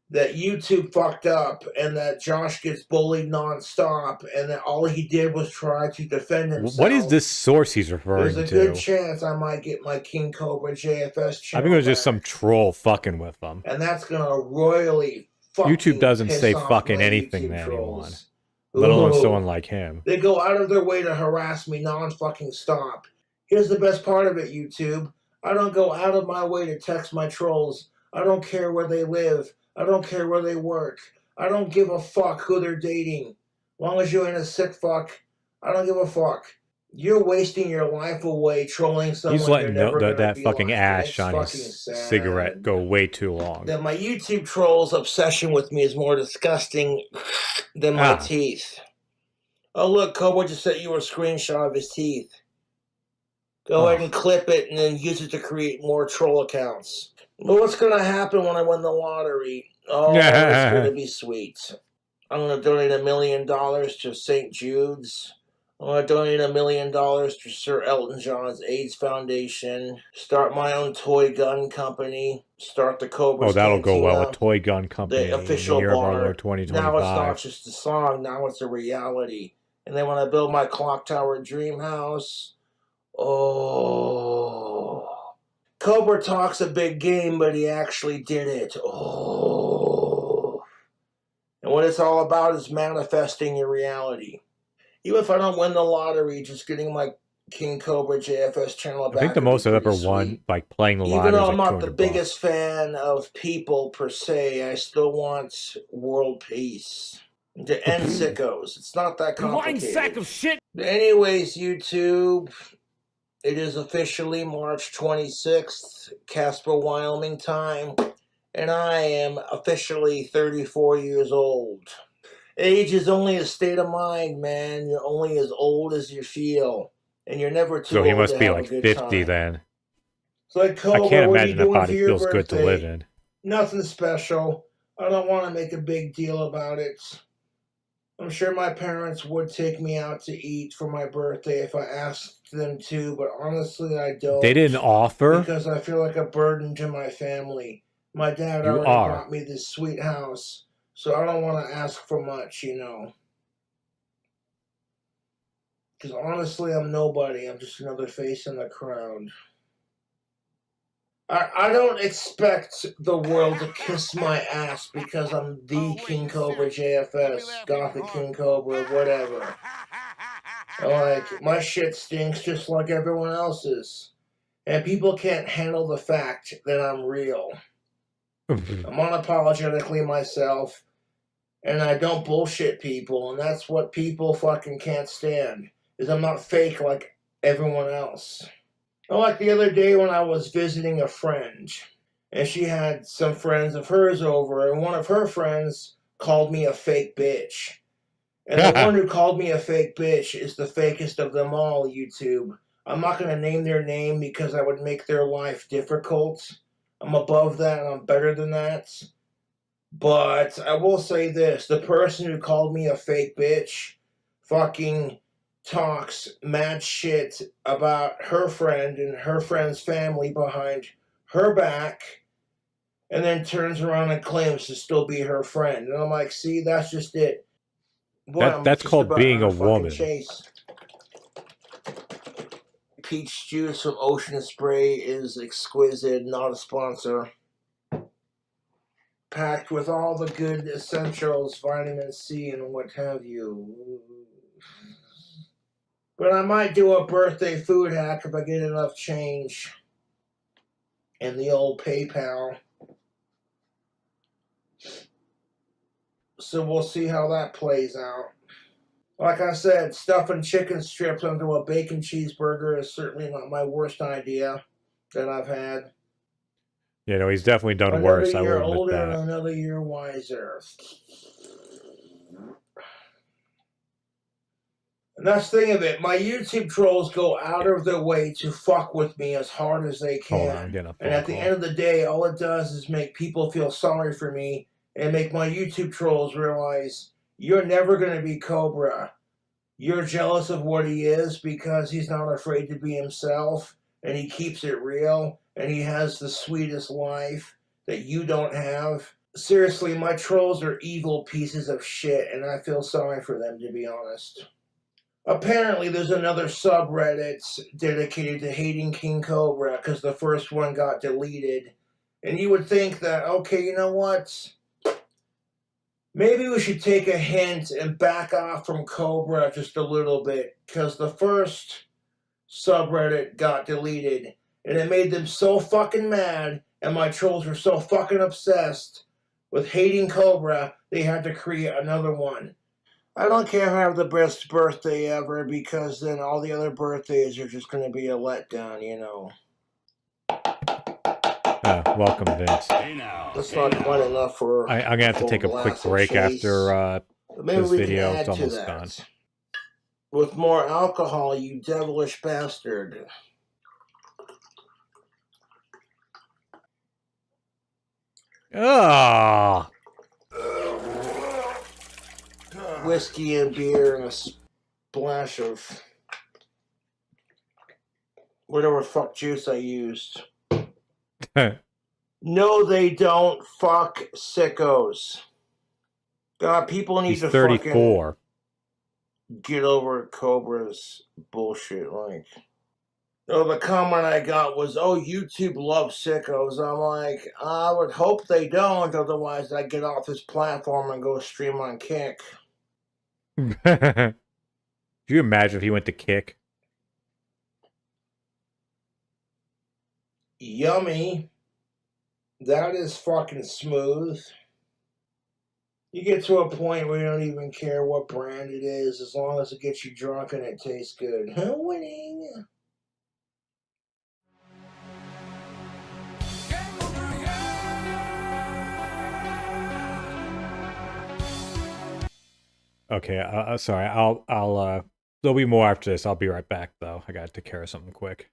[SPEAKER 3] that YouTube fucked up and that Josh gets bullied nonstop and that all he did was try to defend himself.
[SPEAKER 2] What is this source he's referring
[SPEAKER 3] There's a
[SPEAKER 2] to?
[SPEAKER 3] good chance I might get my KingCobraJFS channel
[SPEAKER 2] I think it was just
[SPEAKER 3] back.
[SPEAKER 2] some troll fucking with them.
[SPEAKER 3] And that's going to royally fucking
[SPEAKER 2] YouTube doesn't
[SPEAKER 3] piss
[SPEAKER 2] say
[SPEAKER 3] off
[SPEAKER 2] fucking
[SPEAKER 3] my
[SPEAKER 2] anything
[SPEAKER 3] YouTube
[SPEAKER 2] to
[SPEAKER 3] trolls.
[SPEAKER 2] anyone. Let alone
[SPEAKER 3] Ooh.
[SPEAKER 2] someone like him.
[SPEAKER 3] They go out of their way to harass me non-fucking stop. Here's the best part of it, YouTube. I don't go out of my way to text my trolls. I don't care where they live. I don't care where they work. I don't give a fuck who they're dating. As long as you ain't a sick fuck, I don't give a fuck. You're wasting your life away trolling someone.
[SPEAKER 2] He's letting
[SPEAKER 3] you're never gonna
[SPEAKER 2] that
[SPEAKER 3] be
[SPEAKER 2] fucking
[SPEAKER 3] like.
[SPEAKER 2] ash on his
[SPEAKER 3] sad.
[SPEAKER 2] cigarette go way too long.
[SPEAKER 3] That my YouTube trolls' obsession with me is more disgusting than my teeth. Oh look, Cobra just sent you a screenshot of his teeth. Go ahead and clip it and then use it to create more troll accounts. But what's going to happen when I win the lottery? Oh, it's going to be sweet. I'm going to donate $1 million to St. Jude's. I'm going to donate $1 million to Sir Elton John's AIDS Foundation. Start my own toy gun company. Start the Cobra.
[SPEAKER 2] Oh, that'll go well. A toy gun company.
[SPEAKER 3] The official
[SPEAKER 2] in the year of our
[SPEAKER 3] bar.
[SPEAKER 2] Lord 2025.
[SPEAKER 3] Now it's not just a song. Now it's a reality. And then when I build my clock tower dream house, oh, Cobra talks a big game, but he actually did it. Oh, and what it's all about is manifesting your reality. Even if I don't win the lottery, just getting my KingCobraJFS channel back.
[SPEAKER 2] I think the most I've ever won, like playing the lottery,
[SPEAKER 3] even though
[SPEAKER 2] is
[SPEAKER 3] I'm
[SPEAKER 2] like
[SPEAKER 3] not the biggest fan of people per se, I still want world peace. To end sickos. It's not that
[SPEAKER 1] You lying
[SPEAKER 3] complicated.
[SPEAKER 1] sack of shit!
[SPEAKER 3] Anyways, YouTube, it is officially March 26th, Casper, Wyoming time, and I am officially 34 years old. Age is only a state of mind, man. You're only as old as you feel, and you're never too old.
[SPEAKER 2] So he must
[SPEAKER 3] to
[SPEAKER 2] be
[SPEAKER 3] have
[SPEAKER 2] like
[SPEAKER 3] a good
[SPEAKER 2] 50
[SPEAKER 3] time.
[SPEAKER 2] then.
[SPEAKER 3] It's like, Cobra,
[SPEAKER 2] I can't
[SPEAKER 3] what are
[SPEAKER 2] imagine
[SPEAKER 3] you
[SPEAKER 2] that
[SPEAKER 3] doing
[SPEAKER 2] body
[SPEAKER 3] for your
[SPEAKER 2] feels good to
[SPEAKER 3] birthday?
[SPEAKER 2] live in.
[SPEAKER 3] Nothing special. I don't want to make a big deal about it. I'm sure my parents would take me out to eat for my birthday if I asked them to, but honestly, I don't.
[SPEAKER 2] They didn't offer?
[SPEAKER 3] Because I feel like a burden to my family. My dad
[SPEAKER 2] You
[SPEAKER 3] already
[SPEAKER 2] are.
[SPEAKER 3] got me this sweet house, so I don't want to ask for much, you know. Because honestly, I'm nobody. I'm just another face in the crowd. I don't expect the world to kiss my ass because I'm the KingCobraJFS, Gothic King Cobra, whatever. Like, my shit stinks just like everyone else's. And people can't handle the fact that I'm real. I'm unapologetically myself, and I don't bullshit people, and that's what people fucking can't stand, is I'm not fake like everyone else. Like the other day when I was visiting a friend, and she had some friends of hers over, and one of her friends called me a fake bitch. And the one who called me a fake bitch is the fakest of them all, YouTube. I'm not going to name their name because I would make their life difficult. I'm above that and I'm better than that. But I will say this, the person who called me a fake bitch fucking talks mad shit about her friend and her friend's family behind her back, and then turns around and claims to still be her friend. And I'm like, see, that's just it. Boy,
[SPEAKER 2] that's called being a woman.
[SPEAKER 3] Chase. peach juice from Ocean Spray is exquisite, not a sponsor. Packed with all the good essentials, vitamin C and what have you. But I might do a birthday food hack if I get enough change in the old PayPal. So we'll see how that plays out. Like I said, stuffing chicken strips onto a bacon cheeseburger is certainly not my worst idea that I've had.
[SPEAKER 2] You know, he's definitely done
[SPEAKER 3] Another
[SPEAKER 2] worse, I will
[SPEAKER 3] year
[SPEAKER 2] admit
[SPEAKER 3] older
[SPEAKER 2] that.
[SPEAKER 3] and another year wiser. And that's the thing of it. My YouTube trolls go out of their way to fuck with me as hard as they
[SPEAKER 2] Hold on,
[SPEAKER 3] can.
[SPEAKER 2] I'm getting a phone
[SPEAKER 3] And at the
[SPEAKER 2] call.
[SPEAKER 3] end of the day, all it does is make people feel sorry for me and make my YouTube trolls realize you're never going to be Cobra. You're jealous of what he is because he's not afraid to be himself and he keeps it real and he has the sweetest life that you don't have. Seriously, my trolls are evil pieces of shit and I feel sorry for them, to be honest. Apparently, there's another subreddit dedicated to hating King Cobra because the first one got deleted. And you would think that, okay, you know what? Maybe we should take a hint and back off from Cobra just a little bit because the first subreddit got deleted and it made them so fucking mad and my trolls were so fucking obsessed with hating Cobra, they had to create another one. I don't care if I have the best birthday ever because then all the other birthdays are just going to be a letdown, you know.
[SPEAKER 2] Welcome, Vince.
[SPEAKER 3] That's not quite enough for
[SPEAKER 2] I'm going to have to
[SPEAKER 3] full
[SPEAKER 2] take a quick
[SPEAKER 3] glass of
[SPEAKER 2] break
[SPEAKER 3] chase.
[SPEAKER 2] after
[SPEAKER 3] But maybe
[SPEAKER 2] this
[SPEAKER 3] we can
[SPEAKER 2] video.
[SPEAKER 3] add
[SPEAKER 2] It's
[SPEAKER 3] to
[SPEAKER 2] almost
[SPEAKER 3] that.
[SPEAKER 2] done.
[SPEAKER 3] With more alcohol, you devilish bastard.
[SPEAKER 2] Ah,
[SPEAKER 3] Whiskey and beer and a splash of whatever fuck juice I used. No, they don't. Fuck sickos. God, people need
[SPEAKER 2] he's
[SPEAKER 3] to
[SPEAKER 2] 34.
[SPEAKER 3] fucking get over Cobra's bullshit. Like, oh, the comment I got was, "Oh, YouTube loves sickos." I'm like, I would hope they don't. Otherwise, I get off this platform and go stream on Kick.
[SPEAKER 2] Could you imagine if he went to Kick?
[SPEAKER 3] Yummy. That is fucking smooth. You get to a point where you don't even care what brand it is, as long as it gets you drunk and it tastes good. Winning.
[SPEAKER 2] Okay, sorry. I'll there'll be more after this. I'll be right back though. I gotta take care of something quick.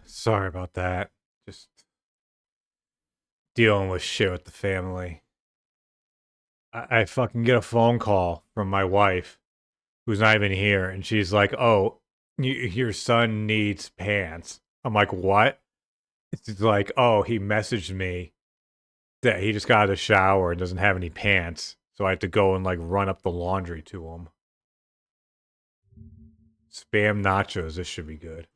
[SPEAKER 2] Sorry about that. Just dealing with shit with the family. I fucking get a phone call from my wife, who's not even here, and she's like, "Oh, your son needs pants." I'm like, "What?" It's like, "Oh, he messaged me that he just got out of the shower and doesn't have any pants, so I have to go and like run up the laundry to him." Spam nachos. This should be good.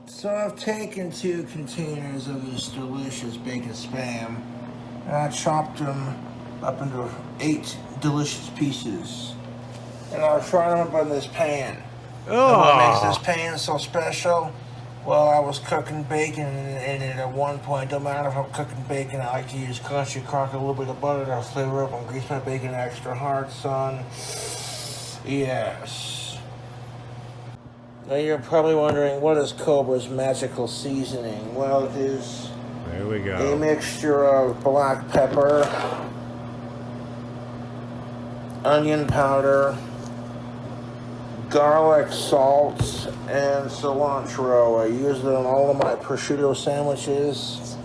[SPEAKER 3] So I've taken 2 containers of this delicious bacon spam and I chopped them up into 8 delicious pieces. And I fried them up in this pan. And what makes this pan so special? Well, I was cooking bacon and at one point, no matter if I'm cooking bacon, I like to use country crock, a little bit of butter to flavor up and grease my bacon extra hard, son. Yes. Now you're probably wondering, what is Cobra's magical seasoning? Well, it is
[SPEAKER 2] There we go.
[SPEAKER 3] a mixture of black pepper, onion powder, garlic, salt, and cilantro. I use it on all of my prosciutto sandwiches.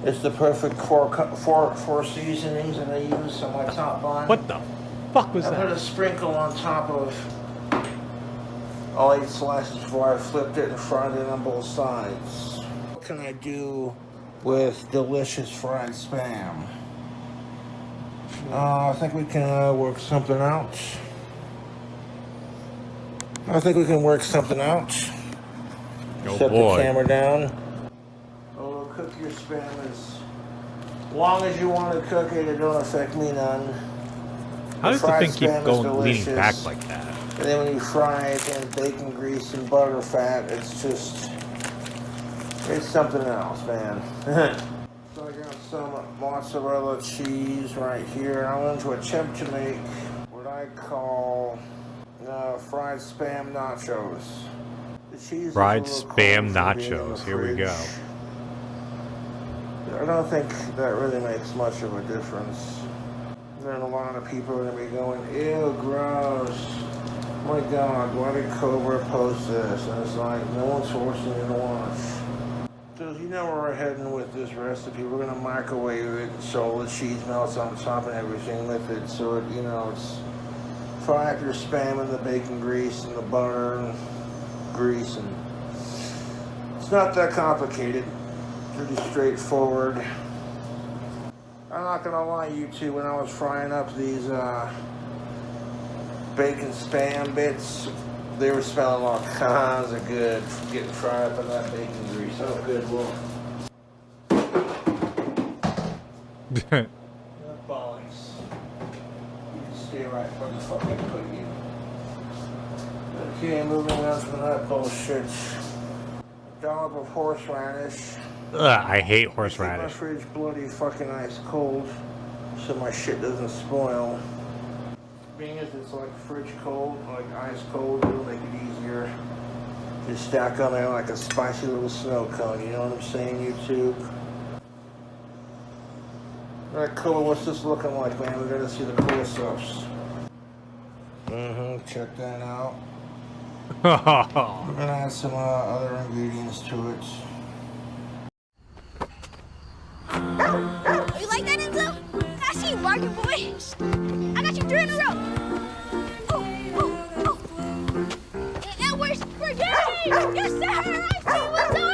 [SPEAKER 3] It's the perfect four seasonings that I use on my top bun.
[SPEAKER 2] What the fuck was
[SPEAKER 3] I put a
[SPEAKER 2] that?
[SPEAKER 3] sprinkle on top of all 8 slices before I flipped it and fried it on both sides. What can I do with delicious fried spam? I think we can work something out.
[SPEAKER 2] Oh
[SPEAKER 3] Set
[SPEAKER 2] boy.
[SPEAKER 3] the camera down. Oh, cook your spam as long as you want to cook it. It don't affect me none.
[SPEAKER 2] How does the
[SPEAKER 3] fried
[SPEAKER 2] thing keep
[SPEAKER 3] spam is
[SPEAKER 2] going, leaning
[SPEAKER 3] delicious.
[SPEAKER 2] back like that?
[SPEAKER 3] And then when you fry it in bacon grease and butter fat, it's something else, man. So I got some mozzarella cheese right here. I'm going to attempt to make what I call fried spam nachos. The cheese
[SPEAKER 2] Fried
[SPEAKER 3] is a little
[SPEAKER 2] spam
[SPEAKER 3] cold from being in the
[SPEAKER 2] nachos. Here we go.
[SPEAKER 3] fridge. I don't think that really makes much of a difference. Then a lot of people are going to be going, ew, gross. My God, why did Cobra post this? And it's like, no one's forcing you to watch. So you know where we're heading with this recipe. We're going to microwave it so the cheese melts on top and everything with it. So, it's fry up your spam in the bacon grease and the butter and grease. And it's not that complicated. Pretty straightforward. I'm not going to lie, you two, when I was frying up these bacon spam bits, they were smelling all kinds of good, getting fried up in that bacon grease. Oh, good lord. Bollocks. You can stay right where the fuck I put you. Okay, moving on from that bullshit. A dollop of horseradish.
[SPEAKER 2] Ugh, I hate
[SPEAKER 3] Keep my
[SPEAKER 2] horseradish.
[SPEAKER 3] fridge bloody fucking ice cold so my shit doesn't spoil. Being as it's like fridge cold, like ice cold, it'll make it easier. Just stack on there like a spicy little snow cone, you know what I'm saying, YouTube? Alright, cool, what's this looking like, man? We're gonna see the close-ups. Check that out. We're gonna add some other ingredients to it.
[SPEAKER 5] You like that, Enzo? I see you, barking boy. I got you 3 in a row. Oh. And we're spaghetti! Yes, sir! I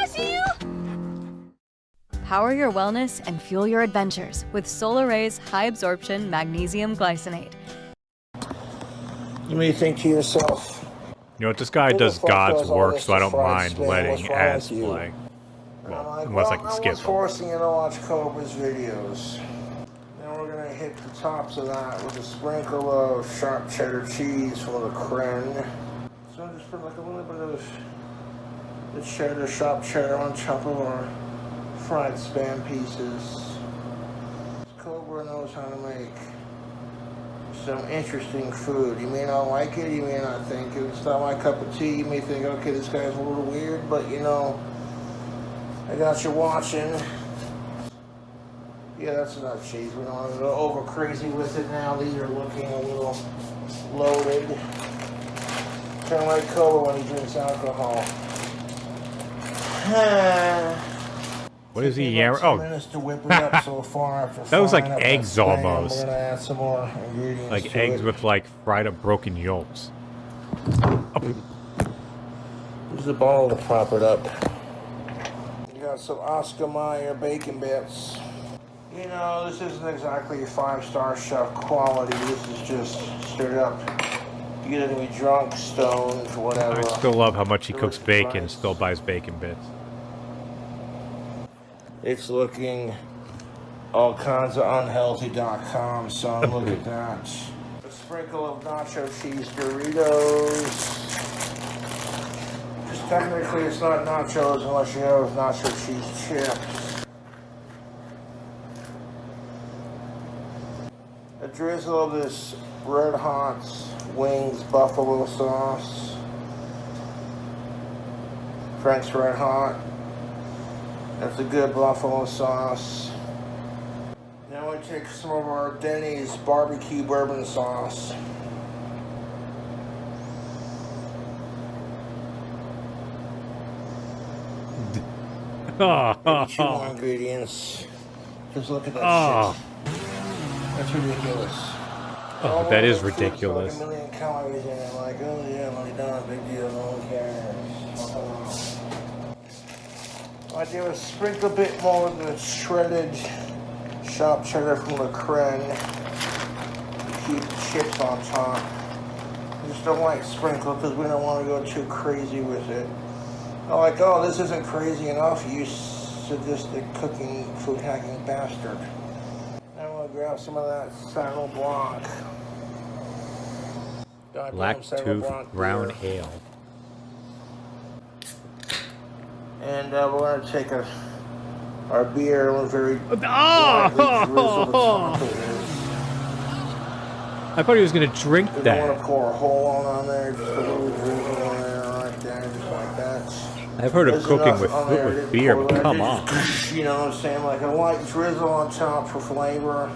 [SPEAKER 5] see you.
[SPEAKER 6] Power your wellness and fuel your adventures with Solaray's high-absorption magnesium glycinate.
[SPEAKER 3] You may think to yourself,
[SPEAKER 2] You know what? This guy
[SPEAKER 3] Who the
[SPEAKER 2] does
[SPEAKER 3] fuck
[SPEAKER 2] God's
[SPEAKER 3] does all
[SPEAKER 2] work,
[SPEAKER 3] this
[SPEAKER 2] so I don't
[SPEAKER 3] fried
[SPEAKER 2] mind
[SPEAKER 3] spam?
[SPEAKER 2] letting
[SPEAKER 3] What's wrong
[SPEAKER 2] ads
[SPEAKER 3] with you?
[SPEAKER 2] play.
[SPEAKER 3] And
[SPEAKER 2] Well,
[SPEAKER 3] I'm like,
[SPEAKER 2] unless I
[SPEAKER 3] well,
[SPEAKER 2] can
[SPEAKER 3] no
[SPEAKER 2] skip
[SPEAKER 3] one's
[SPEAKER 2] them.
[SPEAKER 3] forcing you to watch Cobra's videos. Now we're gonna hit the tops of that with a sprinkle of sharp cheddar cheese for the creme. So I just put like a little bit of the sharp cheddar on top of our fried spam pieces. Cobra knows how to make some interesting food. You may not like it, you may not think it's not my cup of tea. You may think, okay, this guy's a little weird, but I got you watching. Yeah, that's enough cheese. We don't want to go over crazy with it now. These are looking a little loaded. Kind of like Cobra when he drinks alcohol.
[SPEAKER 2] What is he
[SPEAKER 3] Took me
[SPEAKER 2] yammering?
[SPEAKER 3] about 2
[SPEAKER 2] Oh,
[SPEAKER 3] minutes to whip it up so far after
[SPEAKER 2] that was like
[SPEAKER 3] frying up
[SPEAKER 2] eggs
[SPEAKER 3] that spam.
[SPEAKER 2] almost.
[SPEAKER 3] We're gonna add some more ingredients
[SPEAKER 2] like
[SPEAKER 3] to
[SPEAKER 2] eggs
[SPEAKER 3] it.
[SPEAKER 2] with like fried up broken yolks.
[SPEAKER 3] Use the bottle to prop it up. You got some Oscar Mayer bacon bits. You know, this isn't exactly 5-star chef quality. This is just straight up. You either gonna be drunk, stoned, whatever.
[SPEAKER 2] I still love how much he cooks
[SPEAKER 3] Delicious
[SPEAKER 2] bacon,
[SPEAKER 3] rice.
[SPEAKER 2] still buys bacon bits.
[SPEAKER 3] It's looking all kinds of unhealthy.com, son. Look at that. A sprinkle of nacho cheese Doritos. Just technically, it's not nachos unless you have nacho cheese chips. A drizzle of this Red Hot Wings buffalo sauce. Frank's Red Hot. That's a good buffalo sauce. Now we take some of our Denny's barbecue bourbon sauce. Maybe 2 more ingredients. Just look at that shit. That's ridiculous.
[SPEAKER 2] Oh, that is
[SPEAKER 3] food's
[SPEAKER 2] ridiculous.
[SPEAKER 3] Like 1,000,000 calories in it. Like, oh yeah, like done, big deal, no one cares. I do a sprinkle a bit more of the shredded sharp cheddar from the Cren to keep the chips on top. I just don't like sprinkle because we don't want to go too crazy with it. I'm like, oh, this isn't crazy enough, you sadistic cooking, food hacking bastard. I'm gonna grab some of that Saddle Blanc. Goddamn Saddle
[SPEAKER 2] Blacktooth
[SPEAKER 3] Blanc
[SPEAKER 2] brown
[SPEAKER 3] beer.
[SPEAKER 2] ale.
[SPEAKER 3] And we're gonna take our beer and very lightly drizzle the top of it.
[SPEAKER 2] I thought he was gonna drink
[SPEAKER 3] We don't want
[SPEAKER 2] that.
[SPEAKER 3] to pour a whole one on there, just a little drizzle on there, right there, just like that.
[SPEAKER 2] I've heard of
[SPEAKER 3] There's
[SPEAKER 2] cooking
[SPEAKER 3] enough
[SPEAKER 2] with,
[SPEAKER 3] on there,
[SPEAKER 2] with
[SPEAKER 3] didn't
[SPEAKER 2] beer,
[SPEAKER 3] pour
[SPEAKER 2] but
[SPEAKER 3] that,
[SPEAKER 2] come
[SPEAKER 3] just,
[SPEAKER 2] on.
[SPEAKER 3] You know what I'm saying? Like a light drizzle on top for flavor.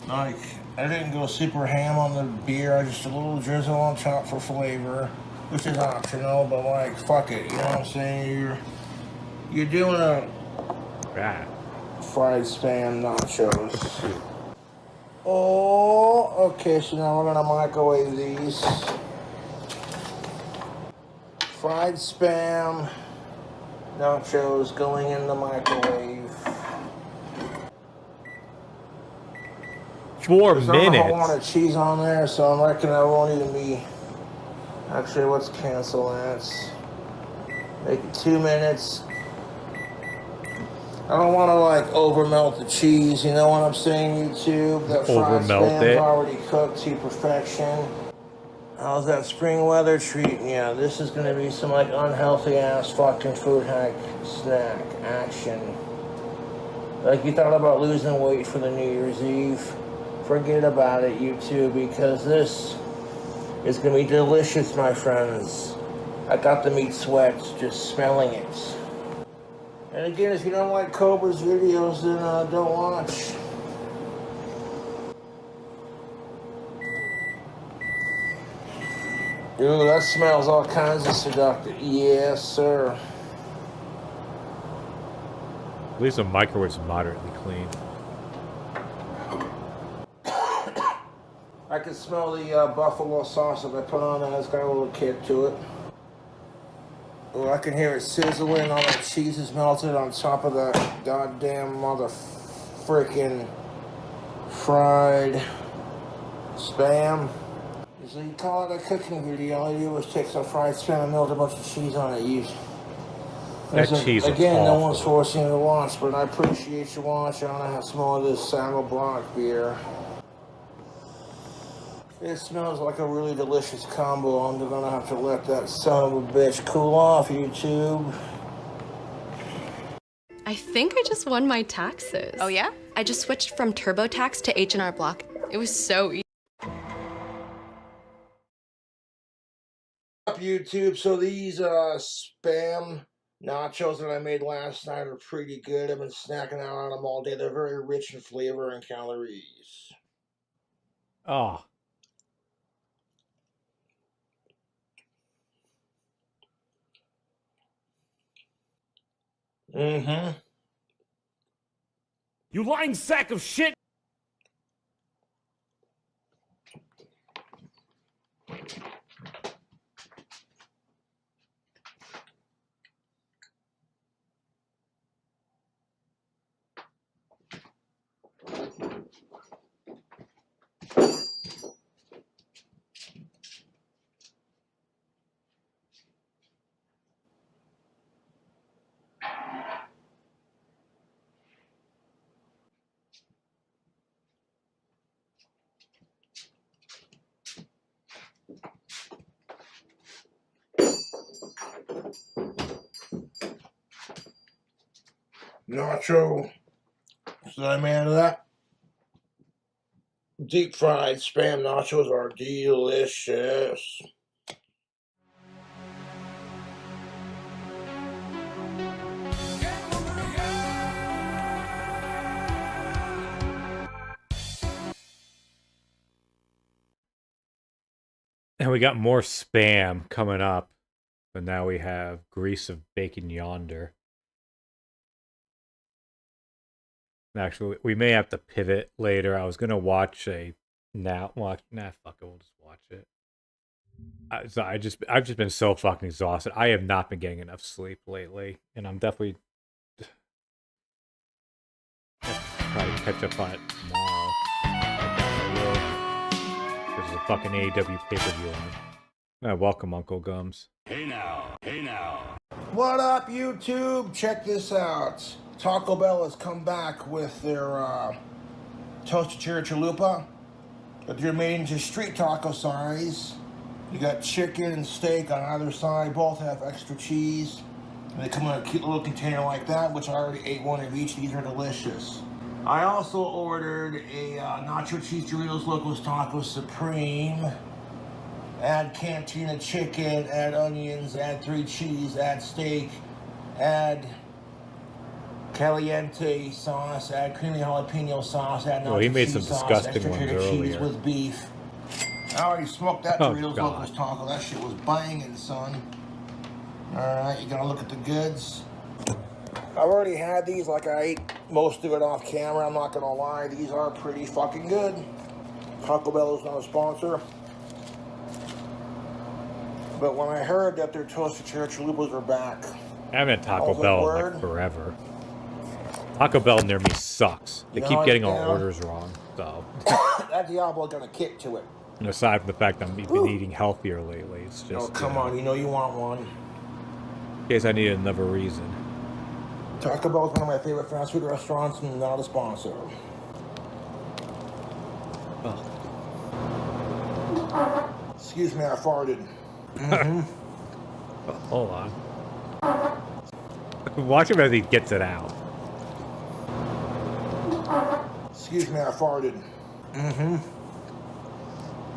[SPEAKER 3] Like, I didn't go super ham on the beer, I just a little drizzle on top for flavor, which is optional, but like, fuck it, you know what I'm saying? You're doing a
[SPEAKER 2] Ah.
[SPEAKER 3] fried spam nachos. Oh, okay, so now we're gonna microwave these. Fried spam nachos going in the microwave.
[SPEAKER 2] 4
[SPEAKER 3] There's not a whole lot
[SPEAKER 2] minutes.
[SPEAKER 3] of cheese on there, so I reckon that won't even be. Actually, let's cancel that. Make it 2 minutes. I don't want to like over melt the cheese, you know what I'm saying, YouTube? That fried
[SPEAKER 2] Over-melt
[SPEAKER 3] spam's
[SPEAKER 2] it.
[SPEAKER 3] already cooked to perfection. How's that spring weather treating you? This is gonna be some like unhealthy ass fucking food hack snack action. Like you thought about losing weight for the New Year's Eve? Forget about it, YouTube, because this is gonna be delicious, my friends. I got the meat sweats just smelling it. And again, if you don't like Cobra's videos, then don't watch. Ooh, that smells all kinds of seductive. Yes, sir.
[SPEAKER 2] At least the microwave's moderately clean.
[SPEAKER 3] I can smell the buffalo sauce that I put on it. It's got a little kick to it. Oh, I can hear it sizzling. All that cheese is melted on top of that goddamn mother freaking fried spam. So you call it a cooking video. All you do is take some fried spam and melt a bunch of cheese on it.
[SPEAKER 2] That cheese is
[SPEAKER 3] again, no
[SPEAKER 2] awful.
[SPEAKER 3] one's forcing you to watch, but I appreciate you watching. I'm gonna have some more of this Saddle Blanc beer. It smells like a really delicious combo. I'm gonna have to let that son of a bitch cool off, YouTube.
[SPEAKER 7] I think I just won my taxes.
[SPEAKER 6] Oh, yeah?
[SPEAKER 7] I just switched from TurboTax to H&R Block. It was so easy.
[SPEAKER 3] Up YouTube. So these spam Nachos that I made last night are pretty good. I've been snacking out on them all day. They're very rich in flavor and calories.
[SPEAKER 2] Oh.
[SPEAKER 3] Mm-hmm.
[SPEAKER 1] You lying sack of shit!
[SPEAKER 3] Nacho. So I made that. Deep fried spam nachos are delicious.
[SPEAKER 2] And we got more spam coming up. But now we have Grease of Bacon Yonder. Actually, we may have to pivot later. I was gonna watch a fuck it, we'll just watch it. I've just been so fucking exhausted. I have not been getting enough sleep lately, and I'm definitely probably catch up on it tomorrow. There's a fucking AEW pay-per-view on. Welcome, Uncle Gums.
[SPEAKER 1] Hey now, hey now.
[SPEAKER 3] What up, YouTube? Check this out. Taco Bell has come back with their toasted cherry chalupa, but they're made into street taco size. You got chicken and steak on either side. Both have extra cheese. And they come in a cute little container like that, which I already ate one of each. These are delicious. I also ordered a nacho cheese Doritos Locos Taco Supreme. Add Cantina chicken, add onions, add 3 cheese, add steak, add caliente sauce, add creamy jalapeno sauce, add nacho
[SPEAKER 2] he made
[SPEAKER 3] cheese
[SPEAKER 2] some
[SPEAKER 3] sauce,
[SPEAKER 2] disgusting
[SPEAKER 3] extra
[SPEAKER 2] ones
[SPEAKER 3] cheddar cheese
[SPEAKER 2] earlier.
[SPEAKER 3] with beef. I already smoked that
[SPEAKER 2] Oh,
[SPEAKER 3] Doritos
[SPEAKER 2] God.
[SPEAKER 3] Locos Taco. That shit was banging, son. Alright, you gotta look at the goods. I've already had these, like I ate most of it off camera, I'm not gonna lie. These are pretty fucking good. Taco Bell is not a sponsor. But when I heard that their toasted cherry chalupas are back,
[SPEAKER 2] I haven't had Taco
[SPEAKER 3] All's a
[SPEAKER 2] Bell in
[SPEAKER 3] word.
[SPEAKER 2] like forever. Taco Bell near me sucks. They
[SPEAKER 3] You
[SPEAKER 2] keep
[SPEAKER 3] know,
[SPEAKER 2] getting our
[SPEAKER 3] yeah.
[SPEAKER 2] orders wrong. So,
[SPEAKER 3] that Diablo got a kick to it.
[SPEAKER 2] and aside from the fact that I've been eating healthier lately, it's just.
[SPEAKER 3] Oh, come on, you know you want one.
[SPEAKER 2] In case I need another reason.
[SPEAKER 3] Taco Bell is one of my favorite fast food restaurants and not a sponsor.
[SPEAKER 2] Oh.
[SPEAKER 3] Excuse me, I farted.
[SPEAKER 2] Hold on. Watch him as he gets it out.
[SPEAKER 3] Excuse me, I farted.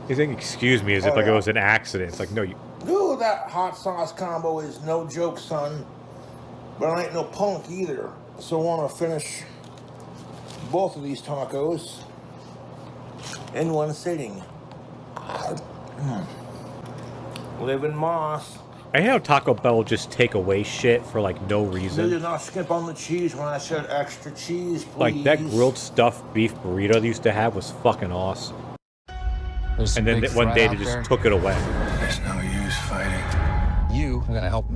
[SPEAKER 2] He's saying, excuse me, as if
[SPEAKER 3] Oh,
[SPEAKER 2] like it
[SPEAKER 3] yeah.
[SPEAKER 2] was an accident. It's like, no, you.
[SPEAKER 3] Ooh, that hot sauce combo is no joke, son. But I ain't no punk either. So I want to finish both of these tacos in one sitting. Live in Moss.
[SPEAKER 2] I hate how Taco Bell will just take away shit for like no
[SPEAKER 3] They
[SPEAKER 2] reason.
[SPEAKER 3] did not skip on the cheese when I said extra cheese, please.
[SPEAKER 2] Like that grilled stuffed beef burrito they used to have was fucking awesome.
[SPEAKER 8] There's
[SPEAKER 2] And then
[SPEAKER 8] big
[SPEAKER 2] one
[SPEAKER 8] threat
[SPEAKER 2] day
[SPEAKER 8] out
[SPEAKER 2] they just
[SPEAKER 8] there.
[SPEAKER 2] took it away.
[SPEAKER 8] There's no use fighting. You are gonna help me.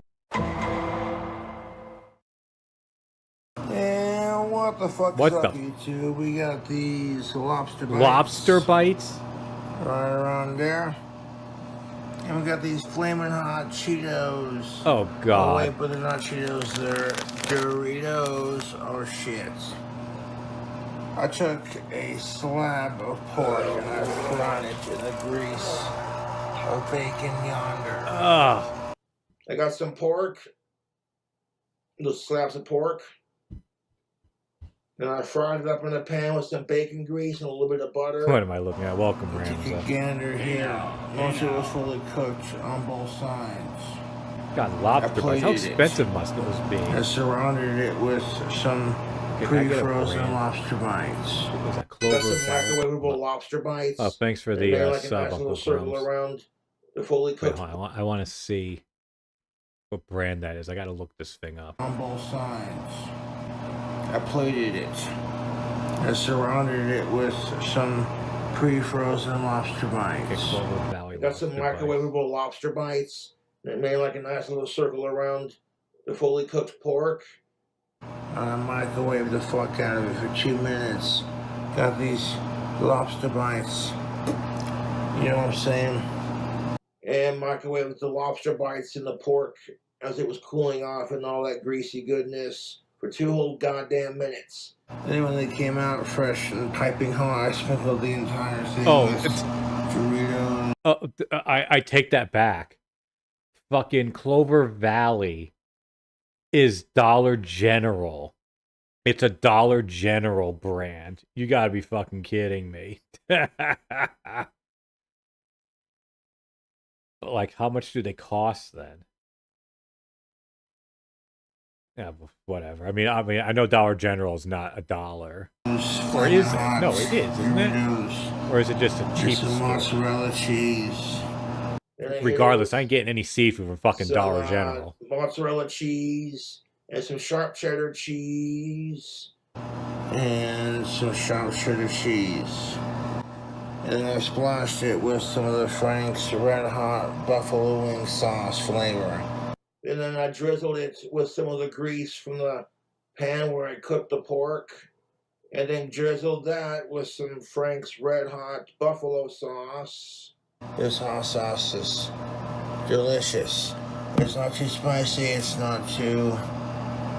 [SPEAKER 3] Yeah, what the fuck
[SPEAKER 2] What
[SPEAKER 3] is up,
[SPEAKER 2] the-
[SPEAKER 3] YouTube? We got these lobster bites.
[SPEAKER 2] Lobster bites?
[SPEAKER 3] Right around there. And we got these flaming hot Cheetos.
[SPEAKER 2] Oh,
[SPEAKER 3] Oh,
[SPEAKER 2] God.
[SPEAKER 3] wait, but they're not Cheetos, they're Doritos. Oh, shit. I took a slab of pork and I fried it in the grease of bacon yonder.
[SPEAKER 2] Ugh.
[SPEAKER 3] I got some pork, those slabs of pork. Then I fried it up in a pan with some bacon grease and a little bit of butter.
[SPEAKER 2] What am I looking at? Welcome,
[SPEAKER 3] Take a
[SPEAKER 2] Ramza.
[SPEAKER 3] gander here. Most of it was fully cooked on both sides.
[SPEAKER 2] God, lobster bites. How
[SPEAKER 3] plated it.
[SPEAKER 2] expensive must those be?
[SPEAKER 3] I surrounded it with some
[SPEAKER 2] Okay, can I get a
[SPEAKER 3] pre-frozen
[SPEAKER 2] brand?
[SPEAKER 3] lobster bites.
[SPEAKER 2] Was that
[SPEAKER 3] Got
[SPEAKER 2] Clover
[SPEAKER 3] some
[SPEAKER 2] Valley?
[SPEAKER 3] microwavable lobster bites.
[SPEAKER 2] Oh, thanks for
[SPEAKER 3] They
[SPEAKER 2] the
[SPEAKER 3] made like a
[SPEAKER 2] sub,
[SPEAKER 3] nice
[SPEAKER 2] Uncle
[SPEAKER 3] little circle
[SPEAKER 2] Crumbs.
[SPEAKER 3] around the fully
[SPEAKER 2] Wait,
[SPEAKER 3] cooked
[SPEAKER 2] hold on. I want to see what brand that is. I got to look this thing up.
[SPEAKER 3] on both sides. I plated it. I surrounded it with some pre-frozen lobster
[SPEAKER 2] Okay,
[SPEAKER 3] bites.
[SPEAKER 2] Clover Valley.
[SPEAKER 3] Got some
[SPEAKER 2] lobster bites.
[SPEAKER 3] microwavable lobster bites. They made like a nice little circle around the fully cooked pork. I microwaved the fuck out of it for 2 minutes. Got these lobster bites. You know what I'm saying? And microwaved the lobster bites in the pork as it was cooling off and all that greasy goodness for 2 whole goddamn minutes. Then when they came out fresh and piping hot, I sprinkled the entire thing with Dorito.
[SPEAKER 2] I take that back. Fucking Clover Valley is Dollar General. It's a Dollar General brand. You gotta be fucking kidding me. Like, how much do they cost then? Yeah, whatever. I mean, I know Dollar General is not $1. Or is it? No, it is, isn't it? Or is it just a cheap
[SPEAKER 3] some
[SPEAKER 2] store?
[SPEAKER 3] mozzarella cheese.
[SPEAKER 2] Regardless, I ain't getting any seafood from fucking Dollar General.
[SPEAKER 3] Mozzarella cheese and some sharp cheddar cheese. And some sharp cheddar cheese. And I splashed it with some of the Frank's Red Hot Buffalo Wing Sauce flavor. And then I drizzled it with some of the grease from the pan where I cooked the pork. And then drizzled that with some Frank's Red Hot Buffalo Sauce. This hot sauce is delicious. It's not too spicy, it's not too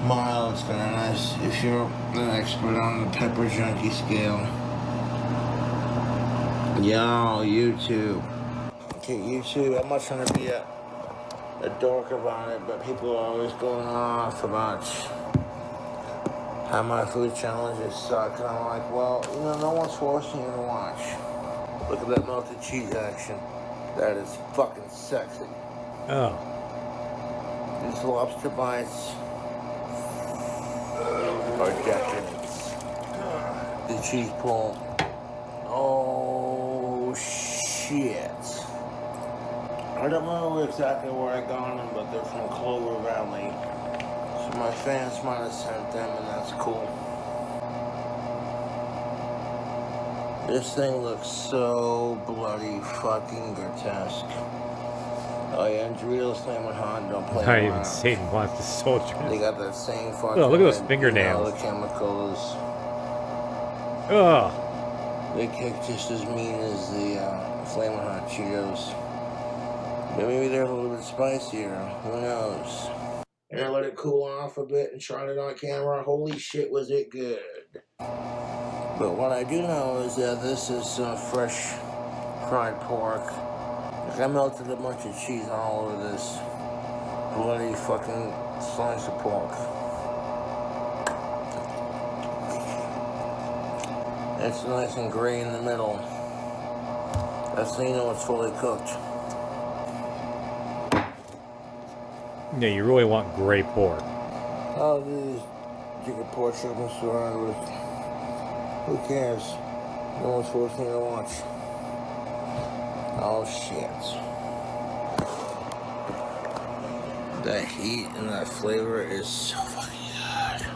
[SPEAKER 3] mild. It's kind of nice if you're an expert on the pepper junkie scale. Yo, YouTube. Okay, YouTube, I'm not trying to be a dork about it, but people are always going off about how my food challenges suck. And I'm like, well, you know, no one's forcing you to watch. Look at that melted cheese action. That is fucking sexy.
[SPEAKER 2] Oh.
[SPEAKER 3] These lobster bites are decadent. The cheese pull. Oh, shit. I don't know exactly where I got them, but they're from Clover Valley. So my fans might have sent them, and that's cool. This thing looks so bloody fucking grotesque. Oh yeah, and Doritos Flamin' Hot don't play
[SPEAKER 2] Not
[SPEAKER 3] around.
[SPEAKER 2] even Satan wants to soldier.
[SPEAKER 3] They got that same fucking...
[SPEAKER 2] Oh, look at those
[SPEAKER 3] you
[SPEAKER 2] fingernails.
[SPEAKER 3] know, the chemicals.
[SPEAKER 2] Ugh.
[SPEAKER 3] They kick just as mean as the Flamin' Hot Cheetos. But maybe they're a little bit spicier. Who knows? And I let it cool off a bit and tried it on camera. Holy shit, was it good. But what I do know is that this is fresh fried pork. Like I melted a bunch of cheese all over this bloody fucking slice of pork. It's nice and gray in the middle. That's how you know it's fully cooked.
[SPEAKER 2] Yeah, you really want gray pork.
[SPEAKER 3] Oh, these chicken pork chicken surrounded with. Who cares? No one's forcing me to watch. Oh shit. That heat and that flavor is so fucking good.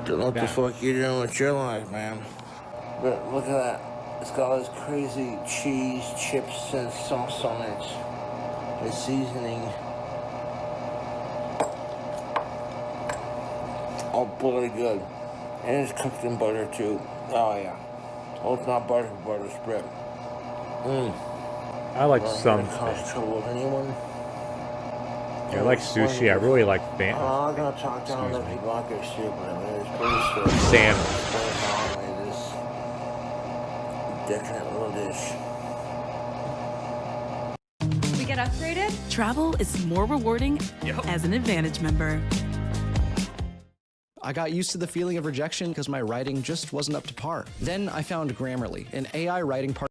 [SPEAKER 3] Don't know what the fuck you're doing with your life, man. But look at that. It's got all this crazy cheese, chips, and sauce on it. The seasoning. All bloody good. And it's cooked in butter too. Oh yeah. Oh, it's not butter, butter spread.
[SPEAKER 2] I like some
[SPEAKER 3] cause
[SPEAKER 2] fish.
[SPEAKER 3] trouble with anyone.
[SPEAKER 2] Yeah, I like sushi. I really like
[SPEAKER 3] I'm not gonna talk down
[SPEAKER 2] Excuse
[SPEAKER 3] other
[SPEAKER 2] me.
[SPEAKER 3] people out there shit, but I mean, it's pretty sure.
[SPEAKER 2] Salmon.
[SPEAKER 3] This decadent little dish.
[SPEAKER 9] We get upgraded? Travel is more rewarding as an Advantage member.
[SPEAKER 8] I got used to the feeling of rejection because my writing just wasn't up to par. Then I found Grammarly, an AI writing partner.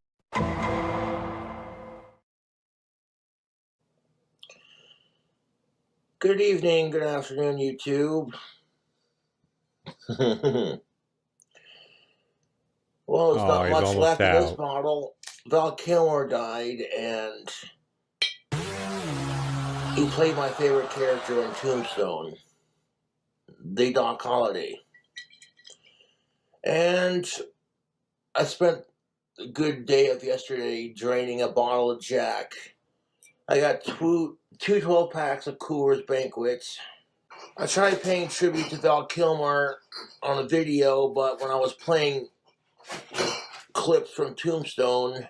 [SPEAKER 3] Good evening, good afternoon, YouTube. Well, there's not
[SPEAKER 2] he's
[SPEAKER 3] much
[SPEAKER 2] almost
[SPEAKER 3] left of this
[SPEAKER 2] out.
[SPEAKER 3] bottle. Val Kilmer died, and he played my favorite character in Tombstone, the Doc Holliday. And I spent a good day of yesterday draining a bottle of Jack. I got two 12-packs of Coors Banquets. I tried paying tribute to Val Kilmer on a video, but when I was playing clips from Tombstone,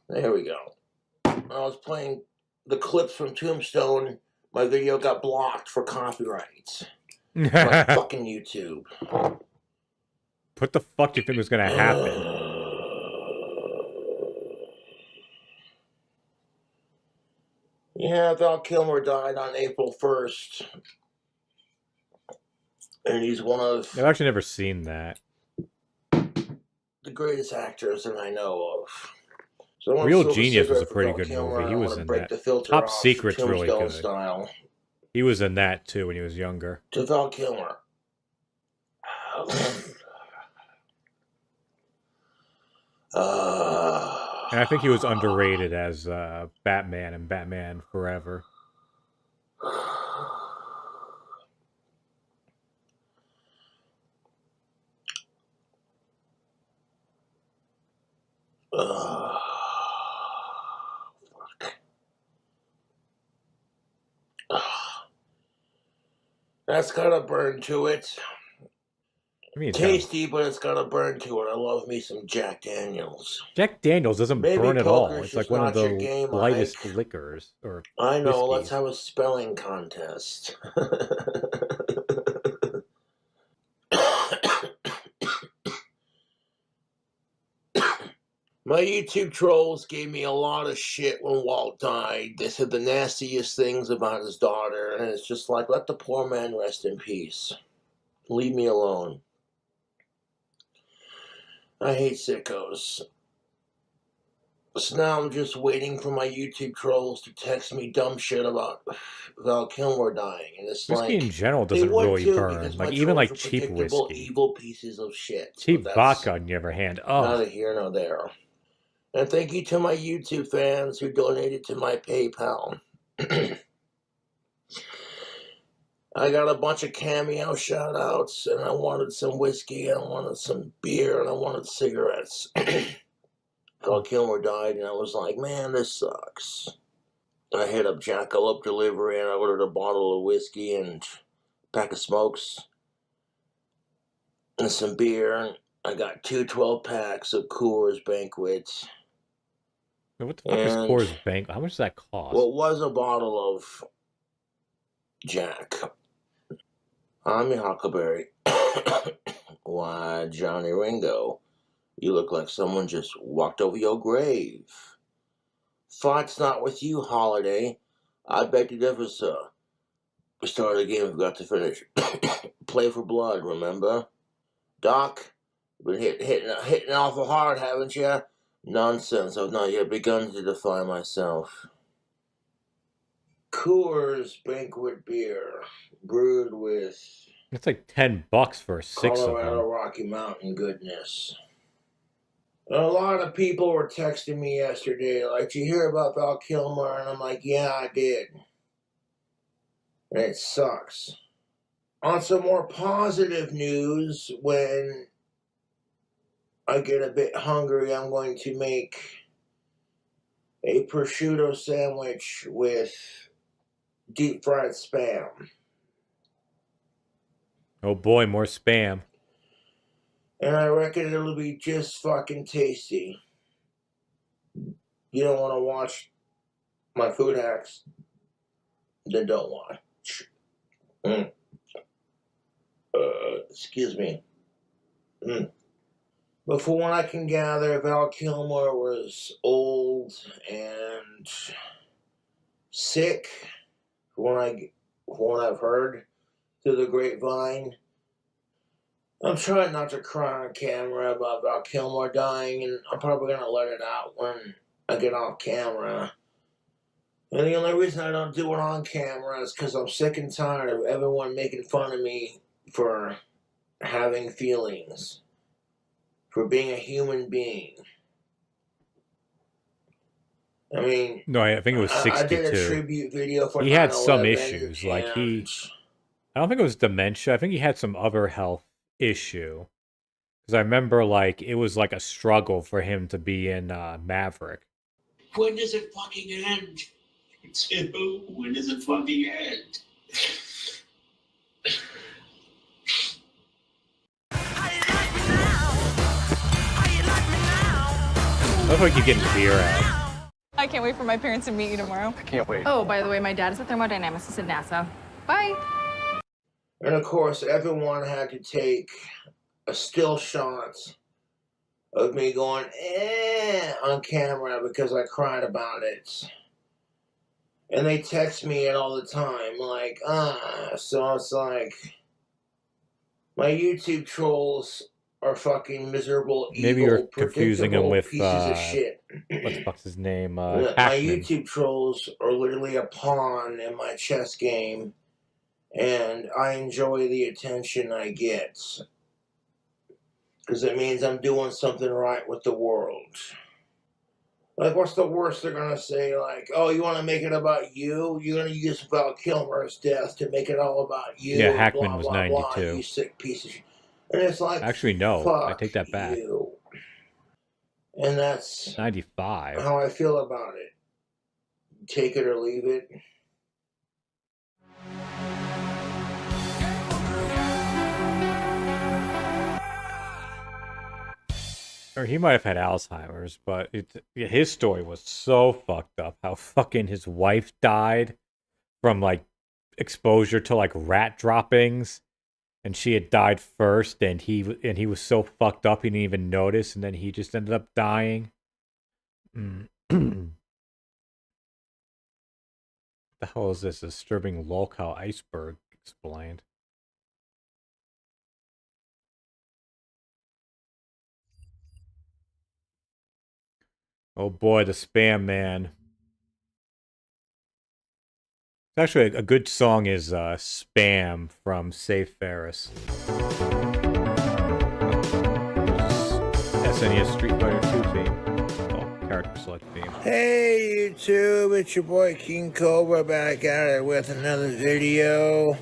[SPEAKER 3] there we go. When I was playing the clips from Tombstone, my video got blocked for copyrights. My fucking YouTube.
[SPEAKER 2] What the fuck do you think was gonna happen?
[SPEAKER 3] Yeah, Val Kilmer died on April 1st. And he's one of
[SPEAKER 2] I've actually never seen that.
[SPEAKER 3] the greatest actors that I know of. So I
[SPEAKER 2] Real
[SPEAKER 3] smoke
[SPEAKER 2] Genius was a
[SPEAKER 3] cigarette for
[SPEAKER 2] pretty
[SPEAKER 3] Val
[SPEAKER 2] good
[SPEAKER 3] Kilmer,
[SPEAKER 2] movie. He
[SPEAKER 3] and I
[SPEAKER 2] was
[SPEAKER 3] wanna
[SPEAKER 2] in
[SPEAKER 3] break
[SPEAKER 2] that.
[SPEAKER 3] the filter
[SPEAKER 2] Top
[SPEAKER 3] off,
[SPEAKER 2] Secret's really
[SPEAKER 3] Tombstone
[SPEAKER 2] good.
[SPEAKER 3] style.
[SPEAKER 2] He was in that too when he was younger.
[SPEAKER 3] To Val Kilmer.
[SPEAKER 2] And I think he was underrated as Batman and Batman Forever.
[SPEAKER 3] That's got a burn to it.
[SPEAKER 2] I mean,
[SPEAKER 3] Tasty, but it's got a burn to it. I love me some Jack Daniels.
[SPEAKER 2] Jack Daniels doesn't
[SPEAKER 3] Maybe
[SPEAKER 2] burn at all.
[SPEAKER 3] poker's
[SPEAKER 2] It's like
[SPEAKER 3] just
[SPEAKER 2] one of
[SPEAKER 3] not your
[SPEAKER 2] the
[SPEAKER 3] game,
[SPEAKER 2] lightest
[SPEAKER 3] Ike.
[SPEAKER 2] liquors or
[SPEAKER 3] I know,
[SPEAKER 2] whiskeys.
[SPEAKER 3] let's have a spelling contest. My YouTube trolls gave me a lot of shit when Walt died. They said the nastiest things about his daughter, and it's just like, let the poor man rest in peace. Leave me alone. I hate sickos. So now I'm just waiting for my YouTube trolls to text me dumb shit about Val Kilmer dying, and it's
[SPEAKER 2] Whiskey
[SPEAKER 3] like
[SPEAKER 2] in general
[SPEAKER 3] they
[SPEAKER 2] doesn't
[SPEAKER 3] would
[SPEAKER 2] really
[SPEAKER 3] too,
[SPEAKER 2] burn.
[SPEAKER 3] because
[SPEAKER 2] Like
[SPEAKER 3] my
[SPEAKER 2] even like
[SPEAKER 3] trolls are
[SPEAKER 2] cheap
[SPEAKER 3] predictable,
[SPEAKER 2] whiskey,
[SPEAKER 3] evil pieces of shit.
[SPEAKER 2] cheap
[SPEAKER 3] But that's
[SPEAKER 2] vodka on the other hand. Oh,
[SPEAKER 3] neither here nor there. And thank you to my YouTube fans who donated to my PayPal. I got a bunch of cameo shout outs, and I wanted some whiskey, and I wanted some beer, and I wanted cigarettes. Val Kilmer died, and I was like, man, this sucks. I hit up Jackalope Delivery, and I ordered a bottle of whiskey and a pack of smokes and some beer. I got 12-packs of Coors Banquets.
[SPEAKER 2] what the fuck is Coors Bank? How much does that cost?
[SPEAKER 3] What was a bottle of Jack? I'm your Huckleberry. Why, Johnny Ringo, you look like someone just walked over your grave. Fight's not with you, Holiday. I beg to differ, sir. We started a game and forgot to finish. Play for blood, remember? Doc, you've been hitting awful hard, haven't you? Nonsense, I've not yet begun to define myself. Coors Banquet Beer, brewed with
[SPEAKER 2] It's like $10 for 6 of
[SPEAKER 3] Colorado
[SPEAKER 2] them.
[SPEAKER 3] Rocky Mountain goodness. A lot of people were texting me yesterday, like, did you hear about Val Kilmer? And I'm like, yeah, I did. And it sucks. On some more positive news, when I get a bit hungry, I'm going to make a prosciutto sandwich with deep fried Spam.
[SPEAKER 2] Oh boy, more spam.
[SPEAKER 3] And I reckon it'll be just fucking tasty. You don't want to watch my food hacks? Then don't watch. Excuse me. But from what I can gather, Val Kilmer was old and sick, from what I've heard through the grapevine. I'm trying not to cry on camera about Val Kilmer dying, and I'm probably going to let it out when I get off camera. And the only reason I don't do it on camera is because I'm sick and tired of everyone making fun of me for having feelings, for being a human being. I mean,
[SPEAKER 2] No, I think it was 62.
[SPEAKER 3] I did a tribute video for
[SPEAKER 2] he had some
[SPEAKER 3] 9/11,
[SPEAKER 2] issues. Like I don't think it was dementia. I think he had some other health issue. Because I remember, like, it was like a struggle for him to be in Maverick.
[SPEAKER 10] When does it fucking end? When does it fucking end?
[SPEAKER 2] Looks like you're getting beer out.
[SPEAKER 11] I can't wait for my parents to meet you tomorrow.
[SPEAKER 8] I can't wait.
[SPEAKER 11] Oh, by the way, my dad is a thermodynamicist at NASA. Bye.
[SPEAKER 3] And of course, everyone had to take a still shot of me going, on camera because I cried about it. And they text me it all the time, like, So it's like, my YouTube trolls are fucking miserable,
[SPEAKER 2] Maybe
[SPEAKER 3] evil,
[SPEAKER 2] you're confusing him with,
[SPEAKER 3] pieces of shit.
[SPEAKER 2] what the fuck's his name?
[SPEAKER 3] My
[SPEAKER 2] Hackman.
[SPEAKER 3] YouTube trolls are literally a pawn in my chess game, and I enjoy the attention I get. Because it means I'm doing something right with the world. Like, what's the worst they're going to say? Like, oh, you want to make it about you? You're going to use Val Kilmer's death to make it all about you?
[SPEAKER 2] Yeah, Hackman
[SPEAKER 3] blah,
[SPEAKER 2] was
[SPEAKER 3] blah,
[SPEAKER 2] 92.
[SPEAKER 3] Blah, you sick piece of shit. And it's like,
[SPEAKER 2] Actually, no. I take that back.
[SPEAKER 3] You. And that's
[SPEAKER 2] 95.
[SPEAKER 3] how I feel about it. Take it or leave it.
[SPEAKER 2] Or he might have had Alzheimer's, but his story was so fucked up. How fucking his wife died from like exposure to like rat droppings, and she had died first, and he was so fucked up he didn't even notice, and then he just ended up dying. The hell is this disturbing locale iceberg explained? Oh boy, the Spam Man. Actually, a good song is Spam from Save Ferris. SNES Street Fighter 2 theme. Oh, character select theme.
[SPEAKER 3] Hey YouTube, it's your boy King Cobra back at it with another video.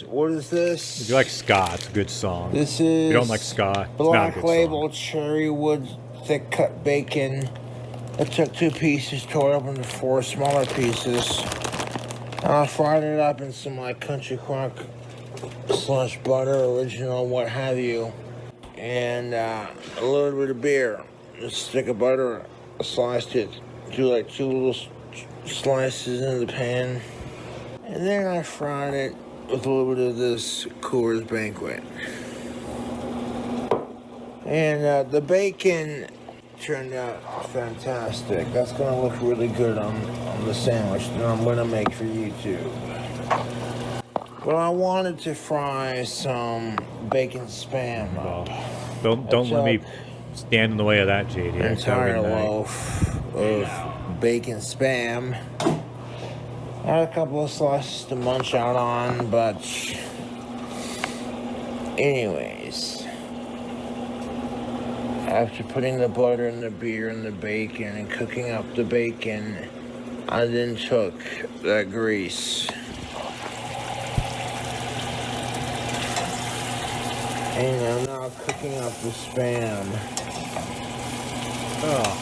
[SPEAKER 3] What is this?
[SPEAKER 2] If you like ska, it's a good song.
[SPEAKER 3] This is
[SPEAKER 2] if you don't like ska, it's not a
[SPEAKER 3] Black
[SPEAKER 2] good
[SPEAKER 3] Label
[SPEAKER 2] song.
[SPEAKER 3] Cherry Wood thick cut bacon. I took 2 pieces, tore it up into 4 smaller pieces. I fried it up in some like country crock / butter, original, what have you, and a little bit of beer. Just a stick of butter, I sliced it, do like 2 little slices in the pan, and then I fried it with a little bit of this Coors Banquet. And the bacon turned out fantastic. That's gonna look really good on the sandwich that I'm gonna make for YouTube. But I wanted to fry some bacon spam up.
[SPEAKER 2] Don't let me stand in the way of that, JD.
[SPEAKER 3] An entire loaf of bacon spam. I had a couple of slices to munch out on, but anyways. After putting the butter and the beer and the bacon and cooking up the bacon, I then took that grease and I'm now cooking up the spam.
[SPEAKER 2] Oh.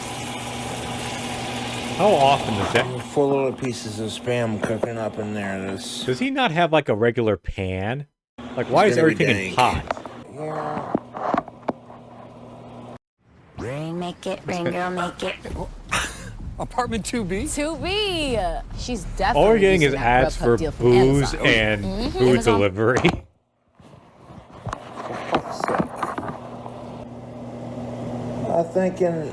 [SPEAKER 2] How often does that?
[SPEAKER 3] 4 little pieces of spam cooking up in there.
[SPEAKER 2] Does he not have like a regular pan? Like, why is everything in pot?
[SPEAKER 3] Yeah.
[SPEAKER 5] Make it, ring girl, make it.
[SPEAKER 8] Apartment 2B?
[SPEAKER 11] 2B. She's definitely.
[SPEAKER 2] All we're getting is
[SPEAKER 11] using that
[SPEAKER 2] ads
[SPEAKER 11] Grubhub
[SPEAKER 2] for
[SPEAKER 11] deal from
[SPEAKER 2] booze
[SPEAKER 11] Amazon.
[SPEAKER 2] and food
[SPEAKER 11] Amazon.
[SPEAKER 2] delivery.
[SPEAKER 3] I'm thinking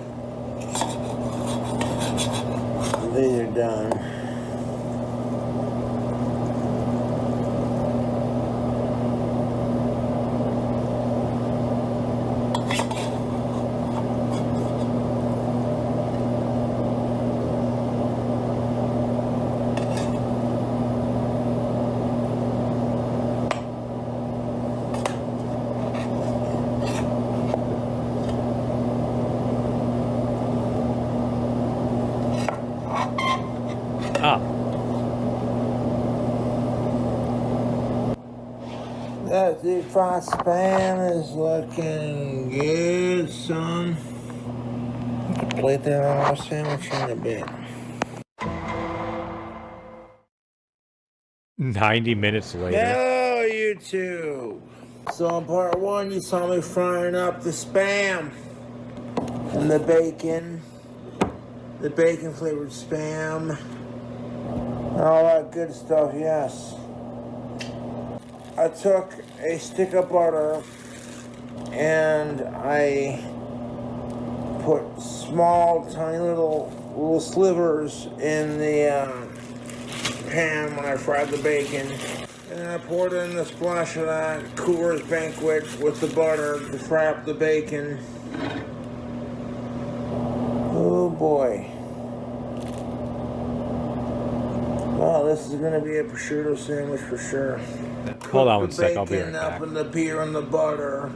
[SPEAKER 3] these are done. deep fried spam is looking good, son. I can plate that on our sandwich in a bit.
[SPEAKER 2] 90 minutes later.
[SPEAKER 3] Hello, YouTube. So in part one, you saw me frying up the spam and the bacon flavored spam, and all that good stuff, yes. I took a stick of butter and I put small, tiny little slivers in the pan when I fried the bacon. And then I poured in a splash of that Coors Banquet with the butter to fry up the bacon. Oh boy. Well, this is going to be a prosciutto sandwich for sure.
[SPEAKER 2] Hold on one sec, I'll be right
[SPEAKER 3] Bacon
[SPEAKER 2] back.
[SPEAKER 3] up in the beer and the butter.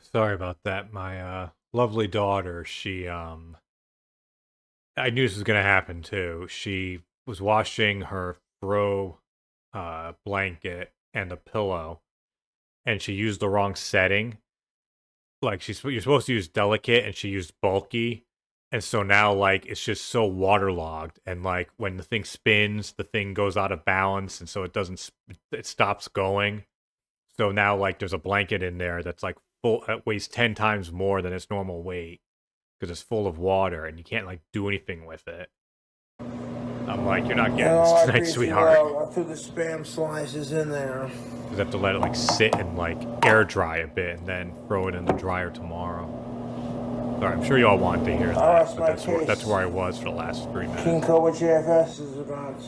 [SPEAKER 2] Sorry about that. My lovely daughter, she I knew this was gonna happen too. She was washing her throw blanket and the pillow, and she used the wrong setting. Like you're supposed to use delicate, and she used bulky, and so now like it's just so waterlogged, and like when the thing spins, the thing goes out of balance, and so it stops going. So now like there's a blanket in there that's like full, it weighs 10 times more than its normal weight because it's full of water, and you can't like do anything with it. I'm like, you're not getting this tonight, sweetheart.
[SPEAKER 3] I threw the spam slices in there.
[SPEAKER 2] You have to let it like sit and like air dry a bit, and then throw it in the dryer tomorrow. Sorry, I'm sure you all wanted to hear that, but that's where I was for the last 3 minutes.
[SPEAKER 3] KingCobraJFS is about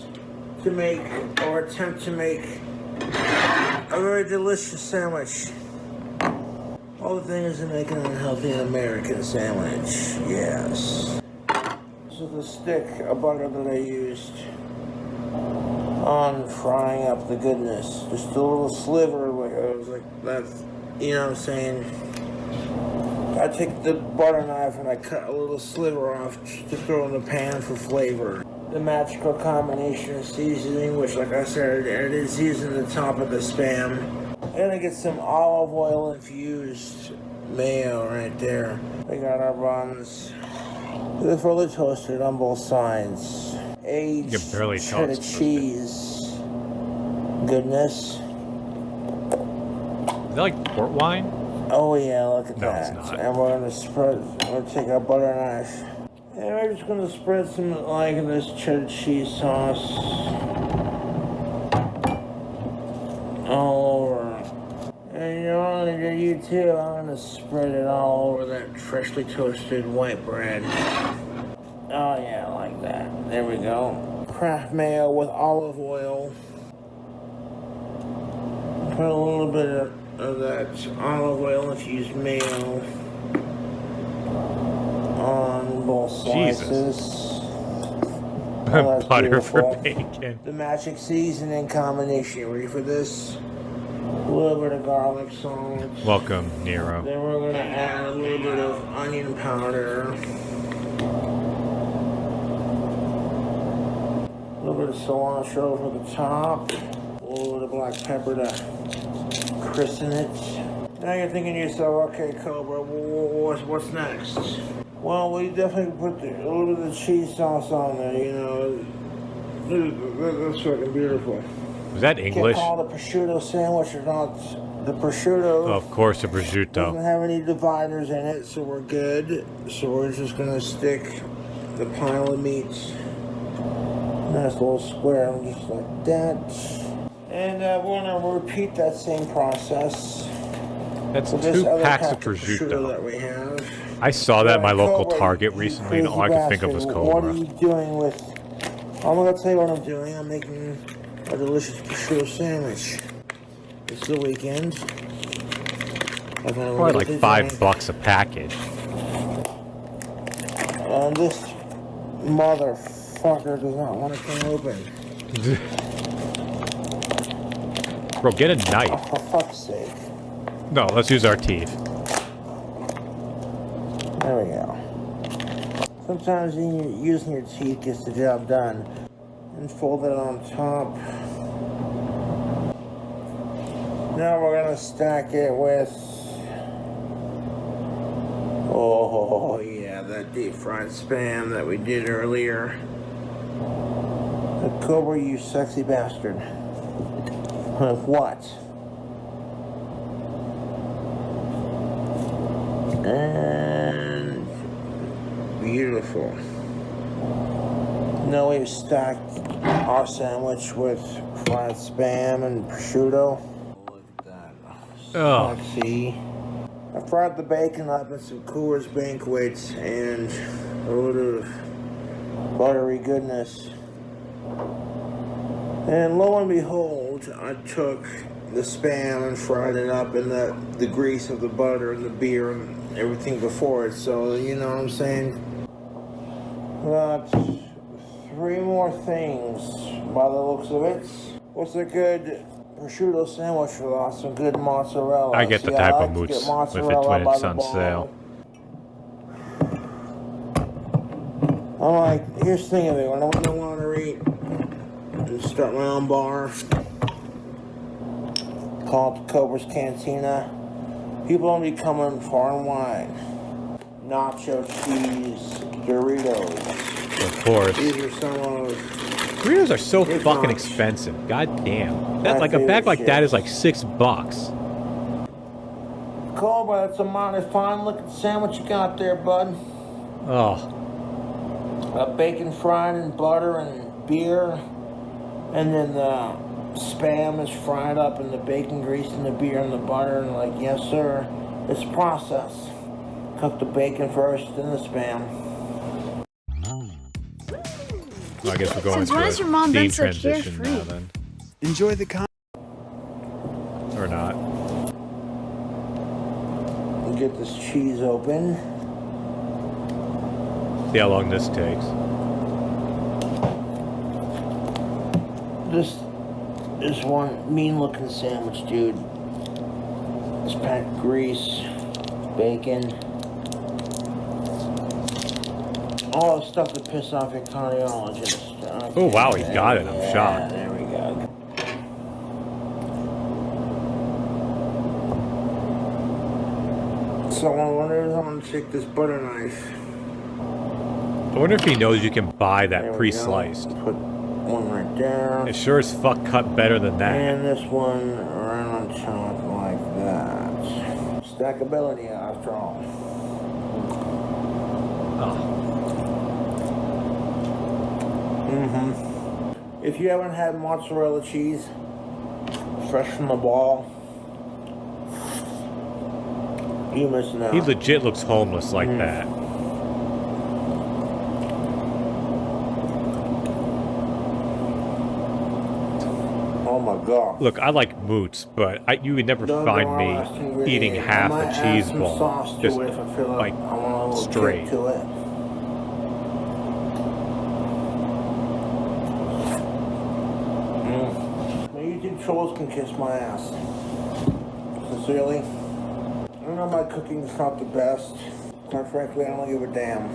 [SPEAKER 3] to make, or attempt to make, a very delicious sandwich. All the things to make an unhealthy American sandwich, yes. This is the stick of butter that I used on frying up the goodness. Just a little sliver, like I was like that, you know what I'm saying? I take the butter knife and I cut a little sliver off to throw in the pan for flavor. The magical combination of seasoning, which like I said, it is seasoning the top of the spam. And I get some olive oil infused mayo right there. We got our buns. They're fully toasted on both sides. Aged cheddar cheese. goodness.
[SPEAKER 2] Is that like port wine?
[SPEAKER 3] Oh yeah, look at
[SPEAKER 2] No,
[SPEAKER 3] that.
[SPEAKER 2] it's not.
[SPEAKER 3] And we're gonna spread, we're gonna take our butter knife. And we're just gonna spread some, like, this cheddar cheese sauce all over. And you know what I'm gonna do too? I'm gonna spread it all over that freshly toasted white bread. Oh yeah, like that. There we go. Kraft mayo with olive oil. Put a little bit of that olive oil infused mayo on both slices. Oh,
[SPEAKER 2] Butter for
[SPEAKER 3] beautiful.
[SPEAKER 2] bacon.
[SPEAKER 3] The magic seasoning combination. Ready for this? A little bit of garlic salt.
[SPEAKER 2] Welcome, Nero.
[SPEAKER 3] Then we're gonna add a little bit of onion powder. A little bit of cilantro over the top. A little bit of black pepper to christen it. Now you're thinking to yourself, okay, Cobra, what's next? Well, we definitely put a little bit of the cheese sauce on there, you know. That's fucking beautiful.
[SPEAKER 2] Was that English?
[SPEAKER 3] Can't call it a prosciutto sandwich or not. The prosciutto.
[SPEAKER 2] Oh, of course, a prosciutto.
[SPEAKER 3] Doesn't have any dividers in it, so we're good. So we're just gonna stick the pile of meats. Nice little square, just like that. And we're gonna repeat that same process.
[SPEAKER 2] That's
[SPEAKER 3] with this
[SPEAKER 2] 2
[SPEAKER 3] other
[SPEAKER 2] packs of
[SPEAKER 3] pack
[SPEAKER 2] prosciutto.
[SPEAKER 3] that we have.
[SPEAKER 2] I saw that at my local
[SPEAKER 3] Cobra,
[SPEAKER 2] Target
[SPEAKER 3] you
[SPEAKER 2] recently, and all I
[SPEAKER 3] crazy
[SPEAKER 2] could think of was
[SPEAKER 3] bastard. What are
[SPEAKER 2] Cobra.
[SPEAKER 3] you doing with... I'm gonna tell you what I'm doing. I'm making a delicious prosciutto sandwich. It's the weekend.
[SPEAKER 2] Probably like $5 a package.
[SPEAKER 3] And this motherfucker does not want to come open.
[SPEAKER 2] Bro, get a knife.
[SPEAKER 3] Oh, for fuck's sake.
[SPEAKER 2] No, let's use our teeth.
[SPEAKER 3] There we go. Sometimes using your teeth gets the job done. And fold it on top. Now we're gonna stack it with... Oh yeah, that deep fried spam that we did earlier. The Cobra, you sexy bastard. What? And beautiful. Now we've stacked our sandwich with fried spam and prosciutto. Look at that.
[SPEAKER 2] Oh.
[SPEAKER 3] Sexy. I fried the bacon up in some Coors Banquets and a little of buttery goodness. And lo and behold, I took the spam and fried it up in the grease of the butter and the beer and everything before it. So, you know what I'm saying? Got 3 more things by the looks of it. What's a good prosciutto sandwich without some good mozzarella?
[SPEAKER 2] I get the type of moods if it's when it's on sale.
[SPEAKER 3] I'm like, here's the thing of it. When I want to eat and start my own bar, call it Cobra's Cantina. People don't be coming far and wide. Nacho cheese, Doritos.
[SPEAKER 2] Of course.
[SPEAKER 3] These are some of...
[SPEAKER 2] Doritos are so fucking expensive. God damn. That, like, a bag like that is like $6.
[SPEAKER 3] Cobra, that's a mighty fine looking sandwich you got there, bud.
[SPEAKER 2] Oh.
[SPEAKER 3] Bacon fried in butter and beer. And then the spam is fried up in the bacon grease and the beer and the butter. And like, yes, sir. It's a process. Cook the bacon first, then the spam.
[SPEAKER 2] Well, I guess we're going
[SPEAKER 5] Since when has your mom
[SPEAKER 2] theme
[SPEAKER 5] been so
[SPEAKER 2] transition
[SPEAKER 5] carefree?
[SPEAKER 2] now then.
[SPEAKER 8] Enjoy the con.
[SPEAKER 2] Or not.
[SPEAKER 3] We'll get this cheese open.
[SPEAKER 2] See how long this takes.
[SPEAKER 3] This is one mean looking sandwich, dude. It's packed grease, bacon, all the stuff to piss off your cardiologist. Okay,
[SPEAKER 2] Oh wow, he got it. I'm
[SPEAKER 3] yeah,
[SPEAKER 2] shocked.
[SPEAKER 3] There we go. So I wonder if I'm gonna take this butter knife.
[SPEAKER 2] I wonder if he knows you can buy
[SPEAKER 3] There
[SPEAKER 2] that
[SPEAKER 3] we
[SPEAKER 2] pre-sliced.
[SPEAKER 3] go. Put One right there.
[SPEAKER 2] It sure as fuck cut better than that.
[SPEAKER 3] And this one right on top like that. Stackability after all. If you haven't had mozzarella cheese fresh from the ball, you missing out.
[SPEAKER 2] He legit looks homeless like that.
[SPEAKER 3] Oh my god.
[SPEAKER 2] Look, I like moots, but you would never find me eating half a cheese ball just like straight.
[SPEAKER 3] To it. My YouTube trolls can kiss my ass. Sincerely. I know my cooking's not the best. Quite frankly, I don't give a damn.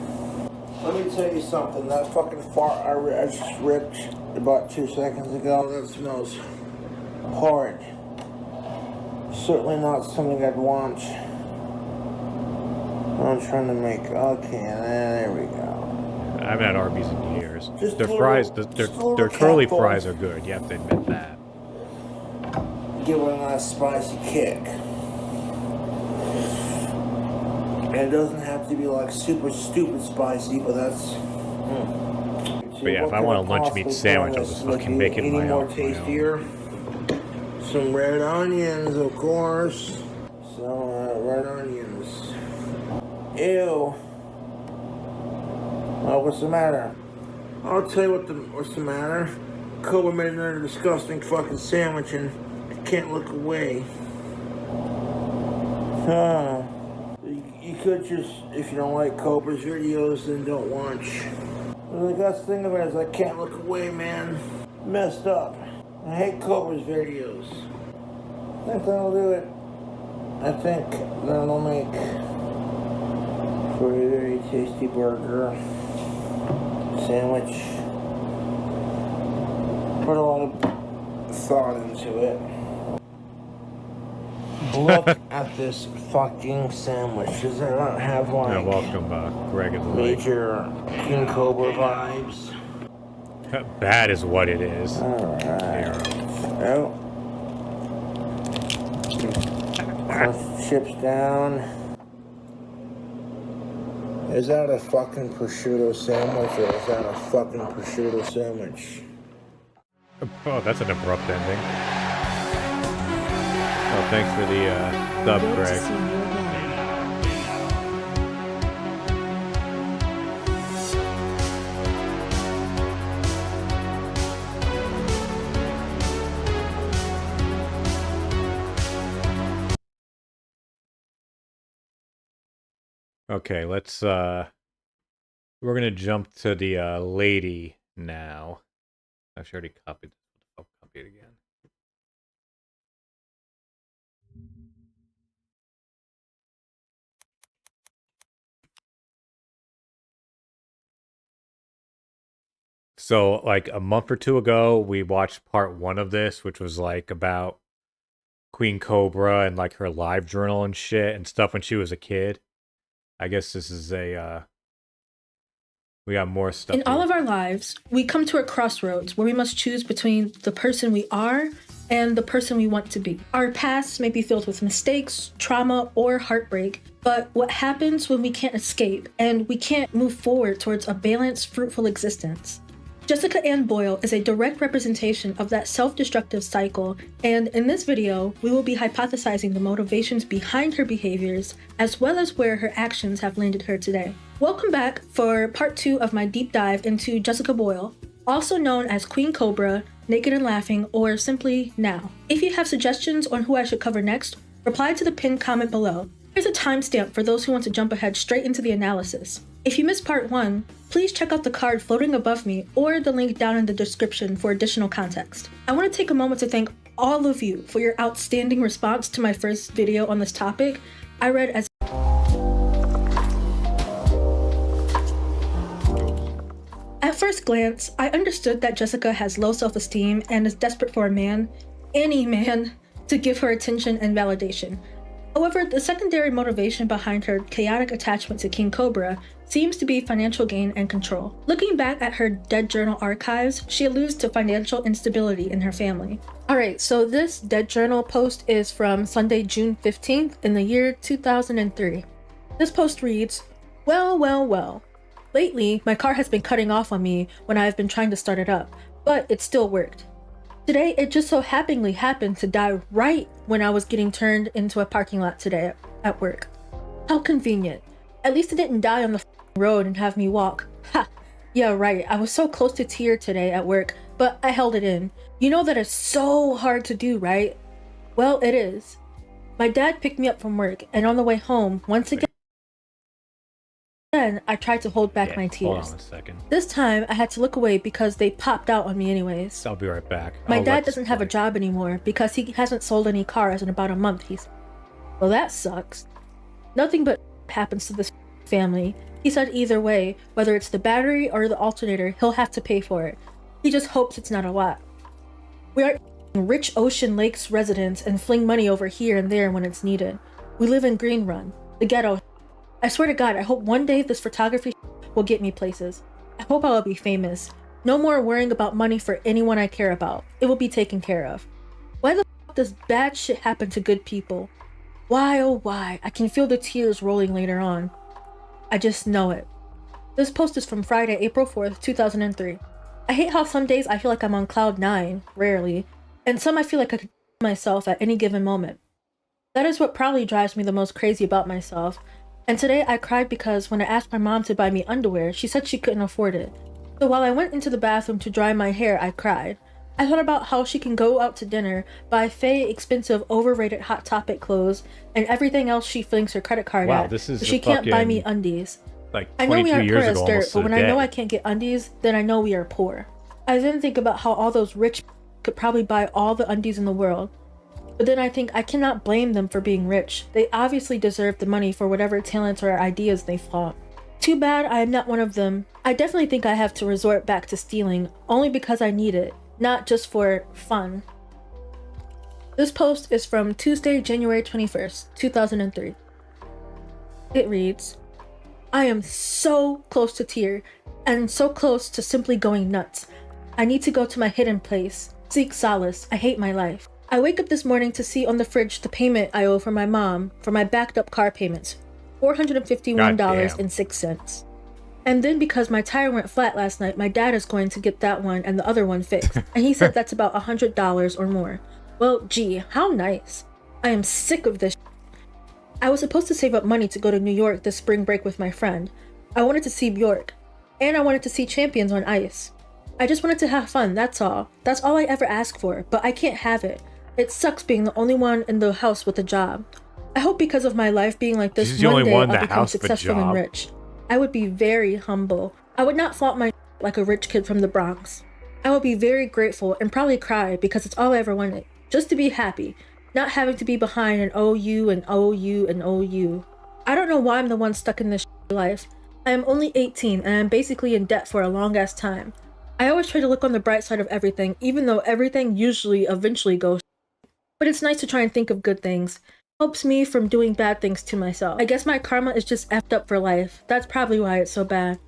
[SPEAKER 3] Let me tell you something. That fucking fart I just ripped about 2 seconds ago, that smells horrid. Certainly not something I'd want. I'm trying to make. Okay, there we go.
[SPEAKER 2] I haven't had Arby's in years.
[SPEAKER 3] Just
[SPEAKER 2] Their
[SPEAKER 3] a little-
[SPEAKER 2] fries,
[SPEAKER 3] just a
[SPEAKER 2] their
[SPEAKER 3] little
[SPEAKER 2] curly
[SPEAKER 3] capful.
[SPEAKER 2] fries are good. You have to admit that.
[SPEAKER 3] Give it a nice spicy kick. And it doesn't have to be like super stupid spicy, but that's.
[SPEAKER 2] But yeah, if I want a lunch meat sandwich, I'll just fucking make it my
[SPEAKER 3] more
[SPEAKER 2] own.
[SPEAKER 3] tastier. Some red onions, of course. Some red onions. Ew. Well, what's the matter? I'll tell you what's the matter. Cobra made another disgusting fucking sandwich and I can't look away. You could just, if you don't like Cobra's videos, then don't watch. The best thing of it is I can't look away, man. Messed up. I hate Cobra's videos. I think that'll do it. I think that'll make for a very tasty burger sandwich. Put a lot of thought into it. Look at this fucking sandwich. Does it not have like
[SPEAKER 2] Yeah, welcome, Greg and Lee.
[SPEAKER 3] major King Cobra vibes?
[SPEAKER 2] Bad is what it is.
[SPEAKER 3] Alright. Oh. Push chips down. Is that a fucking prosciutto sandwich or is that a fucking prosciutto sandwich?
[SPEAKER 2] Oh, that's an abrupt ending. Oh, thanks for the sub, Greg. Okay, let's we're gonna jump to the lady now. I've already copied. I'll copy it again. So, like a month or two ago, we watched part 1 of this, which was like about Queen Cobra and like her live journal and shit and stuff when she was a kid. I guess this is a we got more stuff.
[SPEAKER 12] In all of our lives, we come to a crossroads where we must choose between the person we are and the person we want to be. Our past may be filled with mistakes, trauma, or heartbreak, but what happens when we can't escape and we can't move forward towards a balanced, fruitful existence? Jessica Ann Boyle is a direct representation of that self-destructive cycle, and in this video, we will be hypothesizing the motivations behind her behaviors, as well as where her actions have landed her today. Welcome back for part 2 of my deep dive into Jessica Boyle, also known as Queen Cobra, Naked and Laughing, or simply Now. If you have suggestions on who I should cover next, reply to the pinned comment below. Here's a timestamp for those who want to jump ahead straight into the analysis. If you missed part 1, please check out the card floating above me or the link down in the description for additional context. I want to take a moment to thank all of you for your outstanding response to my first video on this topic. I read as At first glance, I understood that Jessica has low self-esteem and is desperate for a man, any man, to give her attention and validation. However, the secondary motivation behind her chaotic attachment to King Cobra seems to be financial gain and control. Looking back at her dead journal archives, she alludes to financial instability in her family. Alright, so this dead journal post is from Sunday, June 15th in the year 2003. This post reads, well. Lately, my car has been cutting off on me when I have been trying to start it up, but it still worked. Today, it just so happened to die right when I was getting turned into a parking lot today at work. How convenient. At least it didn't die on the road and have me walk. Ha! Yeah, right. I was so close to tear today at work, but I held it in. You know that is so hard to do, right? Well, it is. My dad picked me up from work, and on the way home, once again, I tried to hold back my tears.
[SPEAKER 2] Hold on a second.
[SPEAKER 12] This time, I had to look away because they popped out on me anyways.
[SPEAKER 2] I'll be right back.
[SPEAKER 12] My dad doesn't have a job anymore because he hasn't sold any cars in about a month, he said. Well, that sucks. Nothing but happens to this family. He said either way, whether it's the battery or the alternator, he'll have to pay for it. He just hopes it's not a lot. We are rich Ocean Lakes residents and fling money over here and there when it's needed. We live in Green Run, the ghetto. I swear to God, I hope one day this photography will get me places. I hope I will be famous. No more worrying about money for anyone I care about. It will be taken care of. Why the f does bad shit happen to good people? Why, oh why? I can feel the tears rolling later on. I just know it. This post is from Friday, April 4th, 2003. I hate how some days I feel like I'm on cloud 9, rarely, and some I feel like I could myself at any given moment. That is what probably drives me the most crazy about myself. And today I cried because when I asked my mom to buy me underwear, she said she couldn't afford it. So while I went into the bathroom to dry my hair, I cried. I thought about how she can go out to dinner, buy fake, expensive, overrated Hot Topic clothes, and everything else she flings her credit card at,
[SPEAKER 2] this is
[SPEAKER 12] but she can't buy me undies.
[SPEAKER 2] Like
[SPEAKER 12] I know we aren't poor as dirt, but when I know
[SPEAKER 2] day.
[SPEAKER 12] I can't get undies, then I know we are poor. I then think about how all those rich could probably buy all the undies in the world. But then I think I cannot blame them for being rich. They obviously deserve the money for whatever talents or ideas they flaunt. Too bad I am not one of them. I definitely think I have to resort back to stealing, only because I need it, not just for fun. This post is from Tuesday, January 21st, 2003. It reads, I am so close to tear, and so close to simply going nuts. I need to go to my hidden place, seek solace. I hate my life. I wake up this morning to see on the fridge the payment I owe for my mom for my backed up car payments, $451.06. And then because my tire went flat last night, my dad is going to get that one and the other one fixed. And he said that's about $100 or more. Well, gee, how nice. I am sick of this. I was supposed to save up money to go to New York this spring break with my friend. I wanted to see Bjork. And I wanted to see Champions on ice. I just wanted to have fun, that's all. That's all I ever ask for, but I can't have it. It sucks being the only one in the house with a job. I hope because of my life being like this, one day I'll become successful and rich. I would be very humble. I would not flaunt my like a rich kid from the Bronx. I would be very grateful and probably cry because it's all I ever wanted. Just to be happy. Not having to be behind an OU and OU and OU. I don't know why I'm the one stuck in this life. I am only 18 and I'm basically in debt for a long ass time. I always try to look on the bright side of everything, even though everything usually eventually goes. But it's nice to try and think of good things. Helps me from doing bad things to myself. I guess my karma is just effed up for life. That's probably why it's so bad.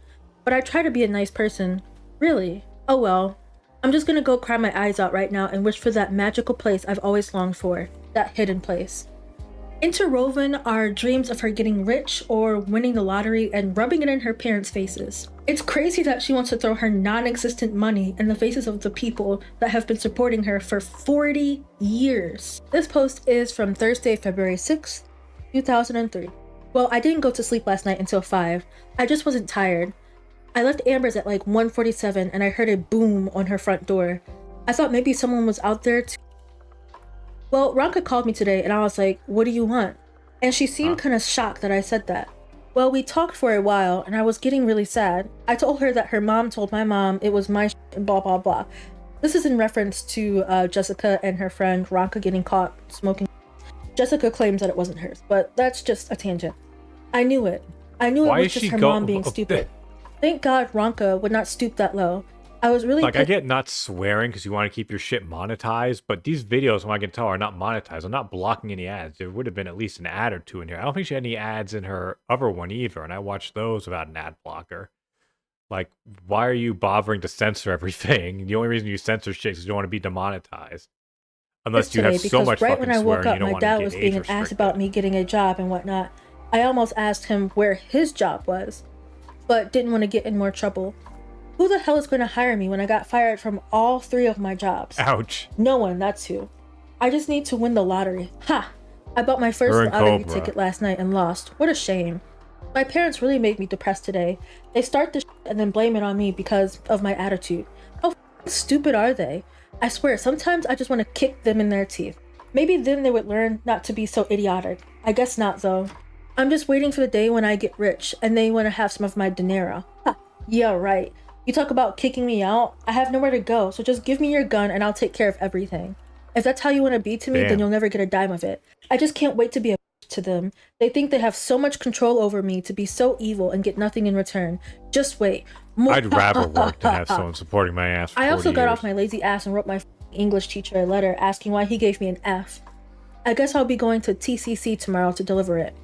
[SPEAKER 12] But I try to be a nice person. Really. Oh well. I'm just gonna go cry my eyes out right now and wish for that magical place I've always longed for. That hidden place. Interwoven are dreams of her getting rich or winning the lottery and rubbing it in her parents' faces. It's crazy that she wants to throw her non-existent money in the faces of the people that have been supporting her for 40 years. This post is from Thursday, February 6th, 2003. Well, I didn't go to sleep last night until 5. I just wasn't tired. I left Amber's at like 1:47 and I heard a boom on her front door. I thought maybe someone was out there to... Well, Ronka called me today and I was like, what do you want? And she seemed kind of shocked that I said that. Well, we talked for a while and I was getting really sad. I told her that her mom told my mom it was my and blah blah blah. This is in reference to Jessica and her friend Ronka getting caught smoking. Jessica claims that it wasn't hers, but that's just a tangent. I knew it. I knew it was just her mom being stupid. Thank God Ronka would not stoop that low. I was really
[SPEAKER 2] Like, I get not swearing because you want to keep your shit monetized, but these videos, from what I can tell, are not monetized. I'm not blocking any ads. There would have been at least an ad or two in here. I don't think she had any ads in her other one either, and I watched those without an ad blocker. Like, why are you bothering to censor everything? The only reason you censor shit is you don't want to be demonetized. Unless you have so much
[SPEAKER 12] right
[SPEAKER 2] fucking
[SPEAKER 12] when I woke
[SPEAKER 2] swearing,
[SPEAKER 12] up,
[SPEAKER 2] you don't
[SPEAKER 12] my
[SPEAKER 2] want to
[SPEAKER 12] dad
[SPEAKER 2] get
[SPEAKER 12] was
[SPEAKER 2] age
[SPEAKER 12] being asked
[SPEAKER 2] restricted.
[SPEAKER 12] about me getting a job and whatnot. I almost asked him where his job was, but didn't want to get in more trouble. Who the hell is going to hire me when I got fired from all 3 of my jobs?
[SPEAKER 2] Ouch.
[SPEAKER 12] No one, that's who. I just need to win the lottery. Ha! I bought my first lottery
[SPEAKER 2] Cobra.
[SPEAKER 12] ticket last night and lost. What a shame. My parents really made me depressed today. They start the shit and then blame it on me because of my attitude. How stupid are they? I swear, sometimes I just want to kick them in their teeth. Maybe then they would learn not to be so idiotic. I guess not, though. I'm just waiting for the day when I get rich and they want to have some of my dinero. Ha! Yeah, right. You talk about kicking me out? I have nowhere to go, so just give me your gun and I'll take care of everything. If that's how you want to be to me, then you'll never get a dime of it. I just can't wait to be a to them. They think they have so much control over me to be so evil and get nothing in return. Just wait.
[SPEAKER 2] I'd rather work to have someone supporting my ass for
[SPEAKER 12] I also
[SPEAKER 2] 40
[SPEAKER 12] got
[SPEAKER 2] years.
[SPEAKER 12] off my lazy ass and wrote my English teacher a letter asking why he gave me an F. I guess I'll be going to TCC tomorrow to deliver it.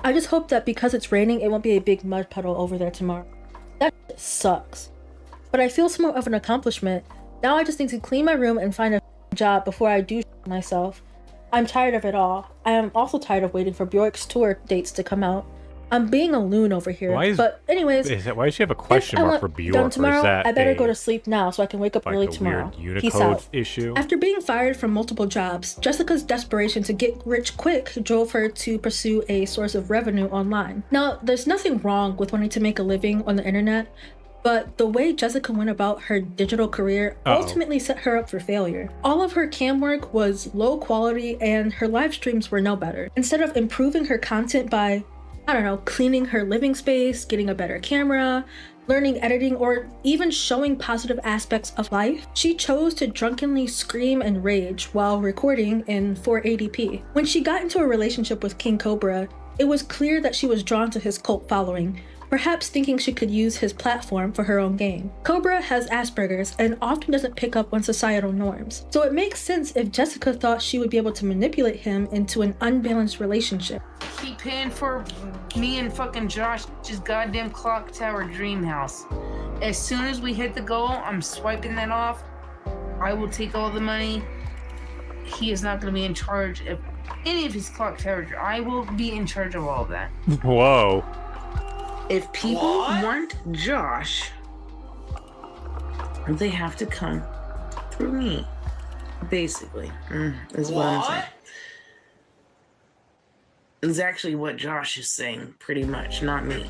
[SPEAKER 12] I just hope that because it's raining, it won't be a big mud puddle over there tomorrow. That shit sucks. But I feel somewhat of an accomplishment. Now I just need to clean my room and find a job before I do myself. I'm tired of it all. I am also tired of waiting for Bjork's tour dates to come out. I'm being a loon over here. But anyways,
[SPEAKER 2] why does she have a question mark for Bjork?
[SPEAKER 12] done tomorrow,
[SPEAKER 2] or is that
[SPEAKER 12] I better go to sleep now so I can wake up
[SPEAKER 2] like
[SPEAKER 12] early
[SPEAKER 2] a
[SPEAKER 12] tomorrow.
[SPEAKER 2] weird
[SPEAKER 12] Peace
[SPEAKER 2] Unicode
[SPEAKER 12] out.
[SPEAKER 2] issue?
[SPEAKER 12] After being fired from multiple jobs, Jessica's desperation to get rich quick drove her to pursue a source of revenue online. Now, there's nothing wrong with wanting to make a living on the internet, but the way Jessica went about her digital career ultimately set her up for failure. All of her cam work was low quality and her live streams were no better. Instead of improving her content by, I don't know, cleaning her living space, getting a better camera, learning editing, or even showing positive aspects of life, she chose to drunkenly scream and rage while recording in 480p. When she got into a relationship with King Cobra, it was clear that she was drawn to his cult following, perhaps thinking she could use his platform for her own gain. Cobra has Asperger's and often doesn't pick up on societal norms, so it makes sense if Jessica thought she would be able to manipulate him into an unbalanced relationship.
[SPEAKER 13] Keep paying for me and fucking Josh's goddamn clock tower dream house. As soon as we hit the goal, I'm swiping that off. I will take all the money. He is not going to be in charge of any of his clock tower. I will be in charge of all of that.
[SPEAKER 2] Whoa.
[SPEAKER 13] If people want Josh, they have to come through me. Basically, is what I'm saying. It's actually what Josh is saying, pretty much, not me.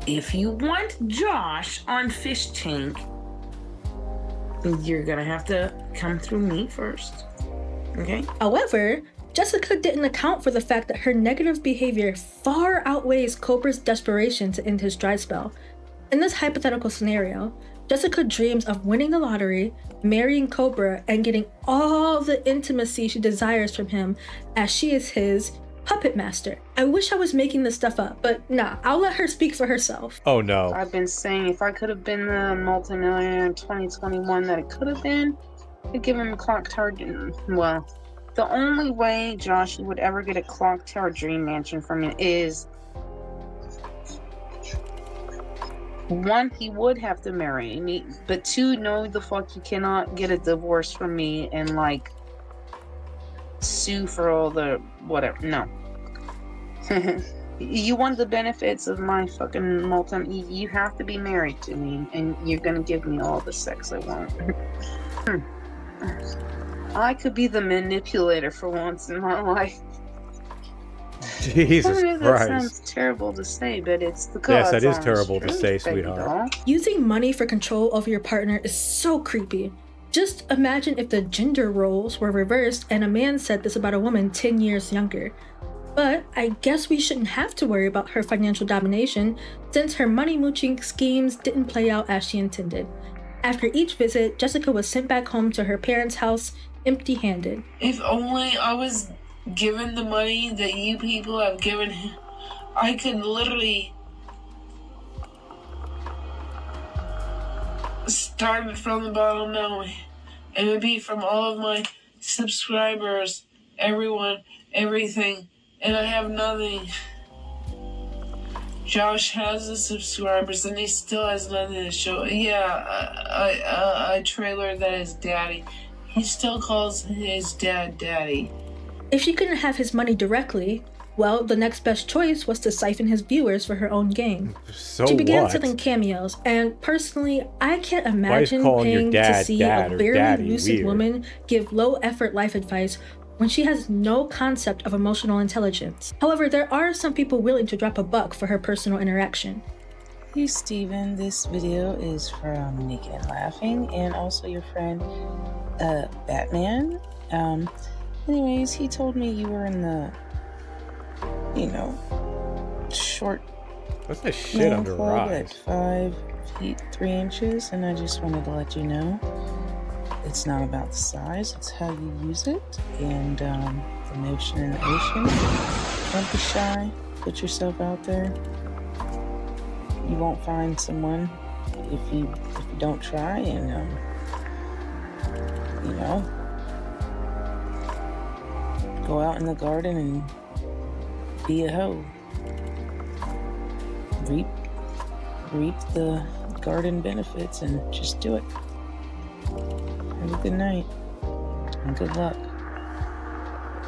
[SPEAKER 13] If you want Josh on Fish Tank, you're gonna have to come through me first. Okay?
[SPEAKER 12] However, Jessica didn't account for the fact that her negative behavior far outweighs Cobra's desperation to end his dry spell. In this hypothetical scenario, Jessica dreams of winning the lottery, marrying Cobra, and getting all the intimacy she desires from him as she is his puppet master. I wish I was making this stuff up, but nah, I'll let her speak for herself.
[SPEAKER 2] Oh no.
[SPEAKER 13] I've been saying if I could have been the multimillionaire in 2021 that it could have been, I'd give him a clock tower. Well, the only way Josh would ever get a clock tower dream mansion from me is, one, he would have to marry me, but two, no, the fuck, you cannot get a divorce from me and like sue for all the whatever. No. You want the benefits of my fucking you have to be married to me and you're gonna give me all the sex I want. I could be the manipulator for once in my life.
[SPEAKER 2] Jesus
[SPEAKER 13] I know
[SPEAKER 2] Christ.
[SPEAKER 13] that sounds terrible to say, but it's the God's
[SPEAKER 2] Yes, that is
[SPEAKER 13] honest
[SPEAKER 2] terrible to
[SPEAKER 13] truth,
[SPEAKER 2] say,
[SPEAKER 13] baby
[SPEAKER 2] sweetheart.
[SPEAKER 13] doll.
[SPEAKER 12] Using money for control over your partner is so creepy. Just imagine if the gender roles were reversed and a man said this about a woman 10 years younger. But I guess we shouldn't have to worry about her financial domination since her money mooching schemes didn't play out as she intended. After each visit, Jessica was sent back home to her parents' house empty-handed.
[SPEAKER 13] If only I was given the money that you people have given him, I could literally started from the bottom now. It would be from all of my subscribers, everyone, everything, and I have nothing. Josh has the subscribers and he still has nothing to show. Yeah, I trailered that his daddy. He still calls his dad daddy.
[SPEAKER 12] If she couldn't have his money directly, well, the next best choice was to siphon his viewers for her own gain.
[SPEAKER 2] So
[SPEAKER 12] she began
[SPEAKER 2] what?
[SPEAKER 12] selling cameos, and personally, I can't
[SPEAKER 2] Why is
[SPEAKER 12] imagine
[SPEAKER 2] calling your
[SPEAKER 12] paying
[SPEAKER 2] dad
[SPEAKER 12] to see
[SPEAKER 2] dad
[SPEAKER 12] a
[SPEAKER 2] or
[SPEAKER 12] barely
[SPEAKER 2] daddy
[SPEAKER 12] lucid
[SPEAKER 2] weird?
[SPEAKER 12] woman give low-effort life advice when she has no concept of emotional intelligence. However, there are some people willing to drop a buck for her personal interaction.
[SPEAKER 14] Hey Steven, this video is from Naked and Laughing and also your friend Batman. Anyways, he told me you were in the, short
[SPEAKER 2] What's this shit
[SPEAKER 14] man
[SPEAKER 2] under her
[SPEAKER 14] club
[SPEAKER 2] eyes?
[SPEAKER 14] at 5 feet 3 inches, and I just wanted to let you know it's not about the size, it's how you use it, and the motion in the ocean. Don't be shy, put yourself out there. You won't find someone if you don't try, and go out in the garden and be a hoe. Reap the garden benefits and just do it. Have a good night and good luck.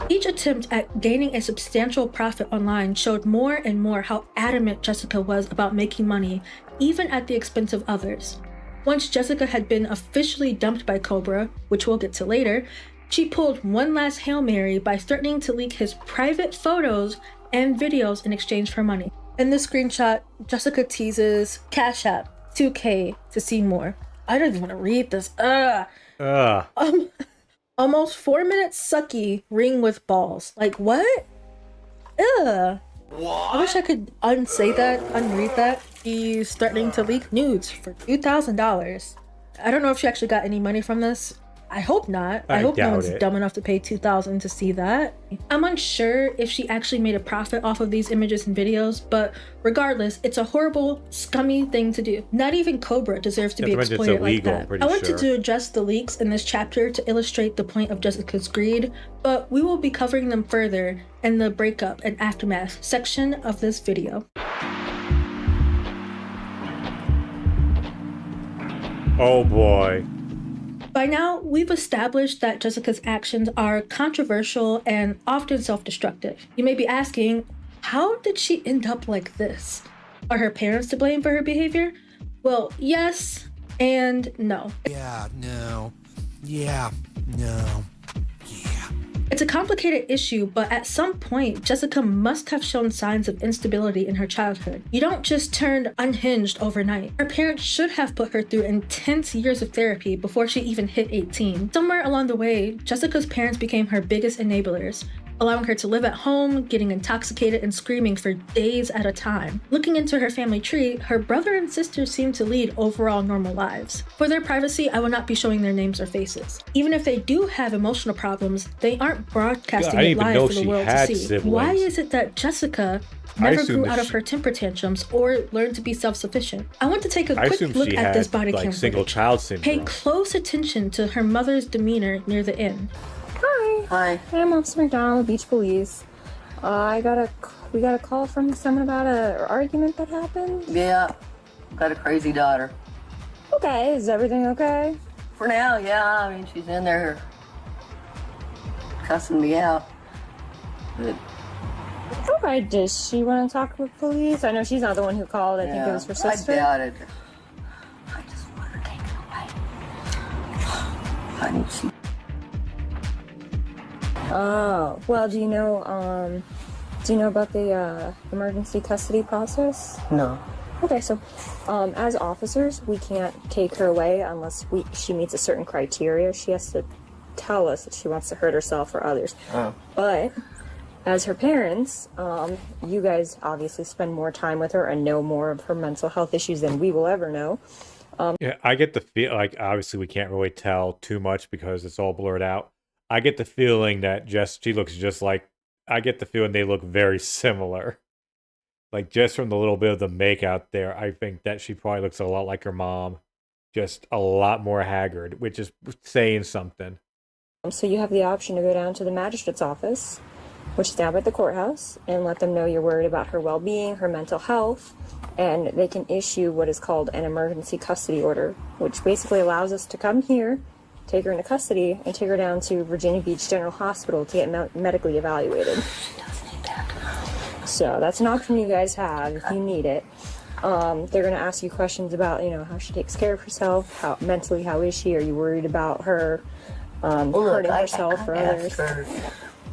[SPEAKER 12] Each attempt at gaining a substantial profit online showed more and more how adamant Jessica was about making money, even at the expense of others. Once Jessica had been officially dumped by Cobra, which we'll get to later, she pulled one last Hail Mary by threatening to leak his private photos and videos in exchange for money. In this screenshot, Jessica teases Catchup 2K to see more. I don't even want to read this. Almost 4 minutes sucky ring with balls. Like what? Ugh. What? I wish I could unread that. He's threatening to leak nudes for $2,000. I don't know if she actually got any money from this. I hope not. I hope no one's dumb enough to pay $2,000 to see that. I'm unsure if she actually made a profit off of these images and videos, but regardless, it's a horrible, scummy thing to do. Not even Cobra deserves to be exploited like that. I wanted to address the leaks in this chapter to illustrate the point of Jessica's greed, but we will be covering them further in the breakup and aftermath section of this video.
[SPEAKER 2] Oh boy.
[SPEAKER 12] By now, we've established that Jessica's actions are controversial and often self-destructive. You may be asking, how did she end up like this? Are her parents to blame for her behavior? Well, yes and no.
[SPEAKER 8] Yeah, no. Yeah, no.
[SPEAKER 12] It's a complicated issue, but at some point, Jessica must have shown signs of instability in her childhood. You don't just turn unhinged overnight. Her parents should have put her through intense years of therapy before she even hit 18. Somewhere along the way, Jessica's parents became her biggest enablers, allowing her to live at home, getting intoxicated and screaming for days at a time. Looking into her family tree, her brother and sister seem to lead overall normal lives. For their privacy, I will not be showing their names or faces. Even if they do have emotional problems, they aren't broadcasting it live for the world to see.
[SPEAKER 2] Siblings.
[SPEAKER 12] Why is it that Jessica never grew out of her temper tantrums or learned to be self-sufficient? I want to take a quick look at this body cam
[SPEAKER 2] single
[SPEAKER 12] footage.
[SPEAKER 2] child syndrome.
[SPEAKER 12] Pay close attention to her mother's demeanor near the end.
[SPEAKER 11] Hi. I'm Officer McDonald, Beach Police. We got a call from someone about an argument that happened.
[SPEAKER 15] Yeah, got a crazy daughter.
[SPEAKER 11] Okay, is everything okay?
[SPEAKER 15] For now, yeah. I mean, she's in there cussing me out. But
[SPEAKER 11] Okay, does she want to talk with police? I know she's not the one who called. I think it was her sister.
[SPEAKER 15] I doubt it. I just want her taken away. I need she.
[SPEAKER 11] Oh, well, do you know about the emergency custody process?
[SPEAKER 15] No.
[SPEAKER 11] Okay, so as officers, we can't take her away unless she meets a certain criteria. She has to tell us that she wants to hurt herself or others.
[SPEAKER 15] Oh.
[SPEAKER 11] But as her parents, you guys obviously spend more time with her and know more of her mental health issues than we will ever know.
[SPEAKER 2] Yeah, I get the feel like obviously we can't really tell too much because it's all blurred out. I get the feeling that she looks just like, I get the feeling they look very similar. Like just from the little bit of the make out there, I think that she probably looks a lot like her mom. just a lot more haggard, which is saying something.
[SPEAKER 11] So you have the option to go down to the magistrate's office, which is down at the courthouse, and let them know you're worried about her well-being, her mental health, and they can issue what is called an emergency custody order, which basically allows us to come here, take her into custody, and take her down to Virginia Beach General Hospital to get medically evaluated. So that's an option you guys have if you need it. They're going to ask you questions about, how she takes care of herself, how mentally, how is she? Are you worried about her hurting herself or others?
[SPEAKER 15] Her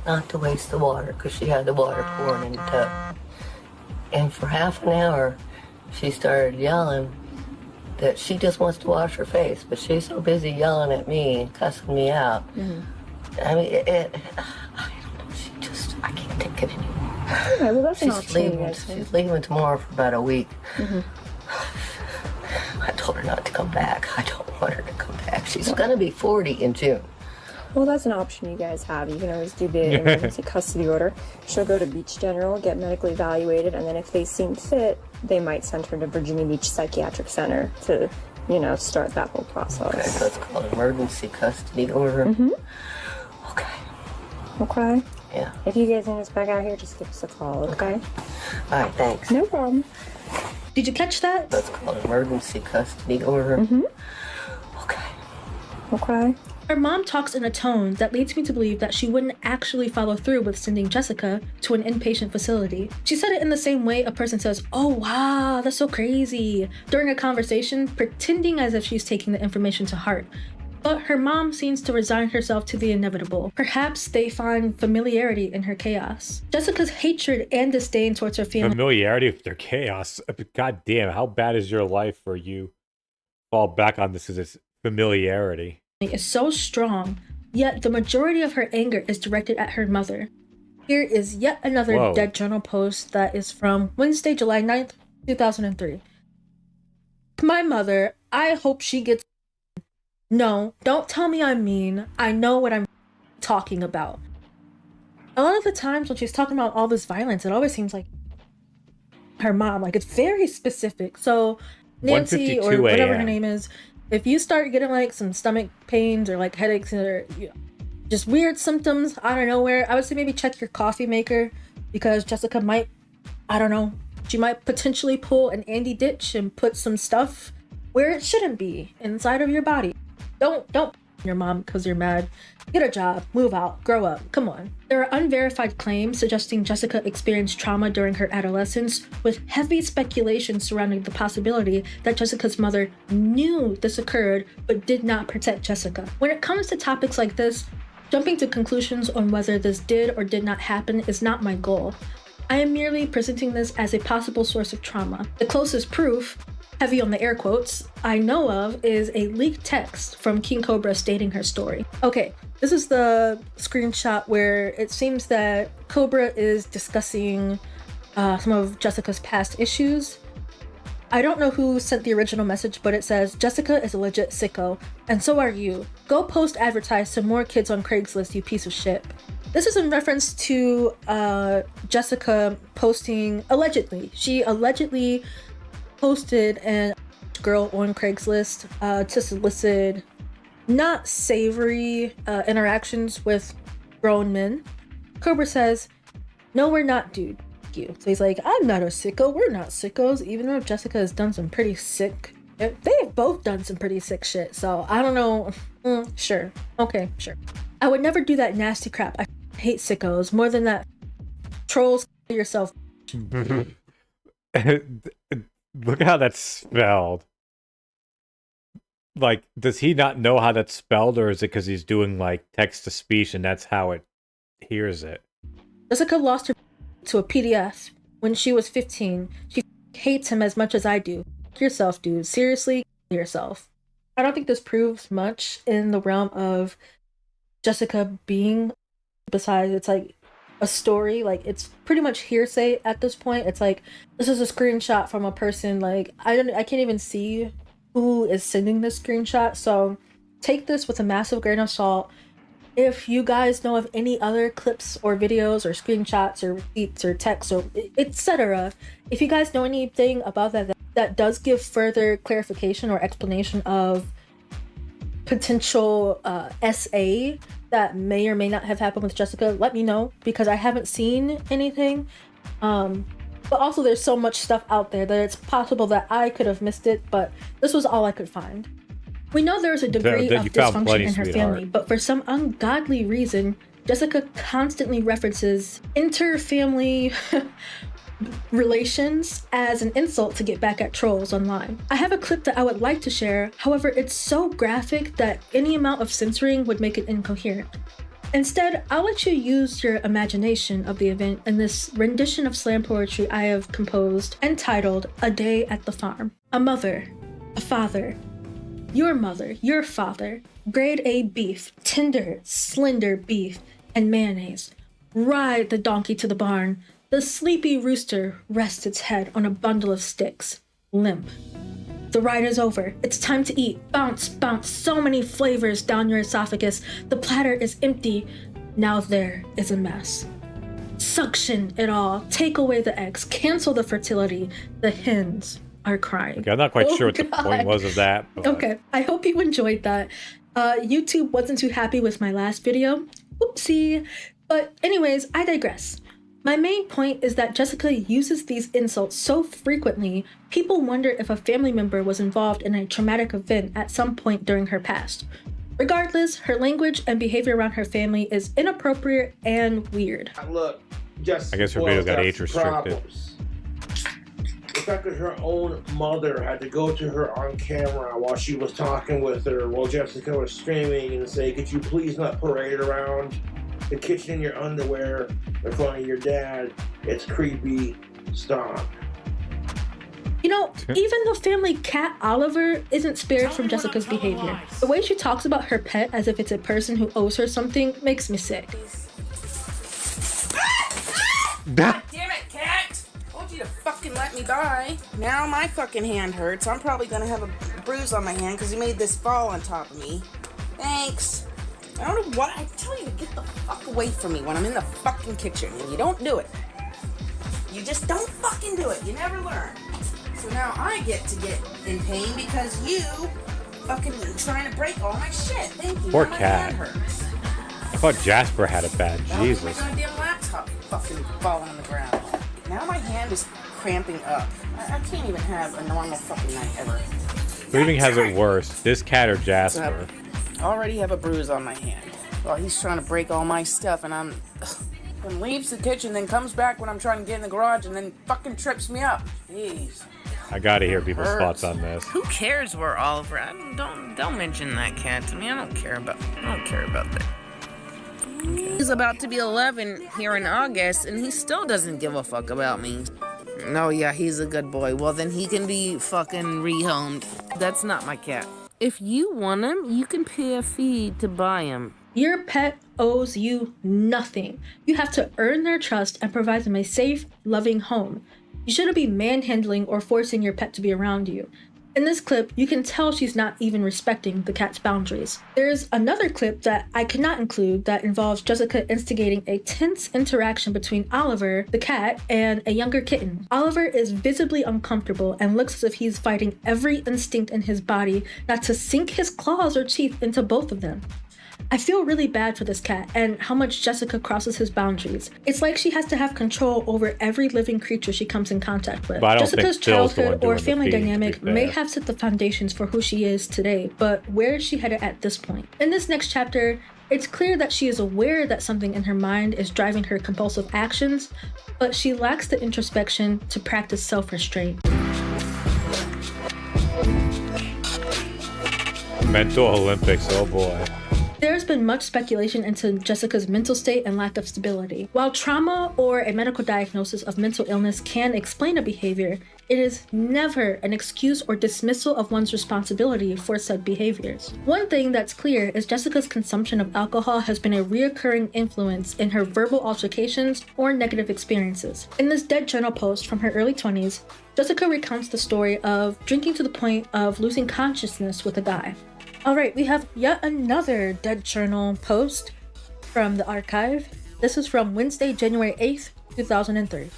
[SPEAKER 15] not to waste the water because she had the water pouring in the tub. And for half an hour, she started yelling that she just wants to wash her face, but she's so busy yelling at me and cussing me out. I mean, I don't know, I can't take it anymore.
[SPEAKER 11] Yeah, well, that's an option.
[SPEAKER 15] She's leaving tomorrow for about a week. I told her not to come back. I don't want her to come back. She's going to be 40 in June.
[SPEAKER 11] Well, that's an option you guys have. You can always do the emergency custody order. She'll go to Beach General, get medically evaluated, and then if they seem fit, they might send her to Virginia Beach Psychiatric Center to, start that whole process.
[SPEAKER 15] Okay, so it's called emergency custody order.
[SPEAKER 11] Okay?
[SPEAKER 15] Yeah.
[SPEAKER 11] If you guys need us back out here, just give us a call, okay?
[SPEAKER 15] All right, thanks.
[SPEAKER 11] No problem.
[SPEAKER 12] Did you catch that?
[SPEAKER 15] That's called emergency custody order.
[SPEAKER 11] Okay.
[SPEAKER 12] Her mom talks in a tone that leads me to believe that she wouldn't actually follow through with sending Jessica to an inpatient facility. She said it in the same way a person says, "Oh wow, that's so crazy," during a conversation, pretending as if she's taking the information to heart. But her mom seems to resign herself to the inevitable. Perhaps they find familiarity in her chaos. Jessica's hatred and disdain towards her family.
[SPEAKER 2] Familiarity with their chaos. God damn, how bad is your life for you? Fall back on this as its familiarity.
[SPEAKER 12] Is so strong, yet the majority of her anger is directed at her mother. Here is yet another Dead Journal post that is from Wednesday, July 9th, 2003. My mother, I hope she gets... No, don't tell me I'm mean. I know what I'm talking about. A lot of the times when she's talking about all this violence, it always seems like her mom, like it's very specific. So Nancy or whatever her name is, if you start getting like some stomach pains or like headaches or just weird symptoms out of nowhere, I would say maybe check your coffee maker, because Jessica might, I don't know, she might potentially pull an Andy ditch and put some stuff where it shouldn't be inside of your body. Don't your mom because you're mad. Get a job, move out, grow up, come on. There are unverified claims suggesting Jessica experienced trauma during her adolescence, with heavy speculation surrounding the possibility that Jessica's mother knew this occurred but did not protect Jessica. When it comes to topics like this, jumping to conclusions on whether this did or did not happen is not my goal. I am merely presenting this as a possible source of trauma. The closest proof, heavy on the air quotes, I know of is a leaked text from King Cobra stating her story. Okay, this is the screenshot where it seems that Cobra is discussing some of Jessica's past issues. I don't know who sent the original message, but it says, "Jessica is a legit sicko, and so are you. Go post advertise some more kids on Craigslist, you piece of shit." This is in reference to Jessica posting, allegedly. She allegedly posted a girl on Craigslist to solicit not savory interactions with grown men. Cobra says, "No, we're not, dude. Thank you." So he's like, "I'm not a sicko. We're not sickos," even though Jessica has done some pretty sick... They've both done some pretty sick shit, so I don't know. Sure. Okay, sure. "I would never do that nasty crap. I hate sickos more than that. Trolls yourself."
[SPEAKER 2] Look at how that's spelled. Like, does he not know how that's spelled, or is it because he's doing like text to speech and that's how it hears it?
[SPEAKER 12] Jessica lost her to a PDF when she was 15. She hates him as much as I do. Yourself, dude. Seriously, yourself. I don't think this proves much in the realm of Jessica being, besides it's like a story, like it's pretty much hearsay at this point. It's like, this is a screenshot from a person, like I can't even see who is sending this screenshot, so take this with a massive grain of salt. If you guys know of any other clips or videos or screenshots or receipts or texts or etc., if you guys know anything about that that does give further clarification or explanation of potential SA that may or may not have happened with Jessica, let me know, because I haven't seen anything. But also there's so much stuff out there that it's possible that I could have missed it, but this was all I could find. We know there's a degree of dysfunction in her family, but for some ungodly reason, Jessica constantly references inter-family relations as an insult to get back at trolls online. I have a clip that I would like to share, however, it's so graphic that any amount of censoring would make it incoherent. Instead, I'll let you use your imagination of the event in this rendition of slam poetry I have composed entitled A Day at the Farm. A mother, a father, your mother, your father, grade A beef, tender, slender beef, and mayonnaise. Ride the donkey to the barn. The sleepy rooster rests its head on a bundle of sticks, limp. The ride is over. It's time to eat. Bounce, bounce, so many flavors down your esophagus. The platter is empty. Now there is a mess. Suction it all. Take away the eggs. Cancel the fertility. The hens are crying.
[SPEAKER 2] Okay, I'm not quite sure what the point was of that. But...
[SPEAKER 12] Okay, I hope you enjoyed that. YouTube wasn't too happy with my last video. Oopsie. But anyways, I digress. My main point is that Jessica uses these insults so frequently, people wonder if a family member was involved in a traumatic event at some point during her past. Regardless, her language and behavior around her family is inappropriate and weird.
[SPEAKER 3] Look, Jessica,
[SPEAKER 2] I guess her video got age restricted.
[SPEAKER 3] The fact that her own mother had to go to her on camera while she was talking with her, while Jessica was screaming and say, "Could you please not parade around the kitchen in your underwear in front of your dad? It's creepy. Stop."
[SPEAKER 12] You know, even the family cat Oliver isn't spared from Jessica's behavior. The way she talks about her pet as if it's a person who owes her something makes me sick.
[SPEAKER 13] God damn it, cat! I told you to fucking let me by. Now my fucking hand hurts. I'm probably gonna have a bruise on my hand because you made this fall on top of me. Thanks. I don't know what I tell you to get the fuck away from me when I'm in the fucking kitchen, and you don't do it. You just don't fucking do it. You never learn. So now I get to get in pain because you fucking trying to break all my shit. Thank you.
[SPEAKER 2] Poor
[SPEAKER 13] now my
[SPEAKER 2] cat.
[SPEAKER 13] hand hurts.
[SPEAKER 2] I thought Jasper had it bad. Jesus.
[SPEAKER 13] My goddamn laptop fucking falling on the ground. Now my hand is cramping up. I can't even have a normal fucking night ever.
[SPEAKER 2] Who even has it worse, this cat or Jasper?
[SPEAKER 13] I already have a bruise on my hand. Well, he's trying to break all my stuff, and and leaves the kitchen, then comes back when I'm trying to get in the garage, and then fucking trips me up. Jeez.
[SPEAKER 2] I gotta hear people's thoughts on this.
[SPEAKER 13] Who cares where Oliver? Don't mention that cat to me. I don't care about that. Okay. He's about to be 11 here in August, and he still doesn't give a fuck about me. No, yeah, he's a good boy. Well, then he can be fucking rehomed. That's not my cat. If you want him, you can pay a fee to buy him.
[SPEAKER 12] Your pet owes you nothing. You have to earn their trust and provide them a safe, loving home. You shouldn't be manhandling or forcing your pet to be around you. In this clip, you can tell she's not even respecting the cat's boundaries. There's another clip that I cannot include that involves Jessica instigating a tense interaction between Oliver, the cat, and a younger kitten. Oliver is visibly uncomfortable and looks as if he's fighting every instinct in his body not to sink his claws or teeth into both of them. I feel really bad for this cat and how much Jessica crosses his boundaries. It's like she has to have control over every living creature she comes in contact with. Jessica's childhood or family dynamic may have set the foundations for who she is today, but where is she headed at this point? In this next chapter, it's clear that she is aware that something in her mind is driving her compulsive actions, but she lacks the introspection to practice self-restraint.
[SPEAKER 2] Mental Olympics, oh boy.
[SPEAKER 12] There's been much speculation into Jessica's mental state and lack of stability. While trauma or a medical diagnosis of mental illness can explain a behavior, it is never an excuse or dismissal of one's responsibility for said behaviors. One thing that's clear is Jessica's consumption of alcohol has been a reoccurring influence in her verbal altercations or negative experiences. In this Dead Journal post from her early 20s, Jessica recounts the story of drinking to the point of losing consciousness with a guy. Alright, we have yet another Dead Journal post from the archive. This is from Wednesday, January 8th, 2003.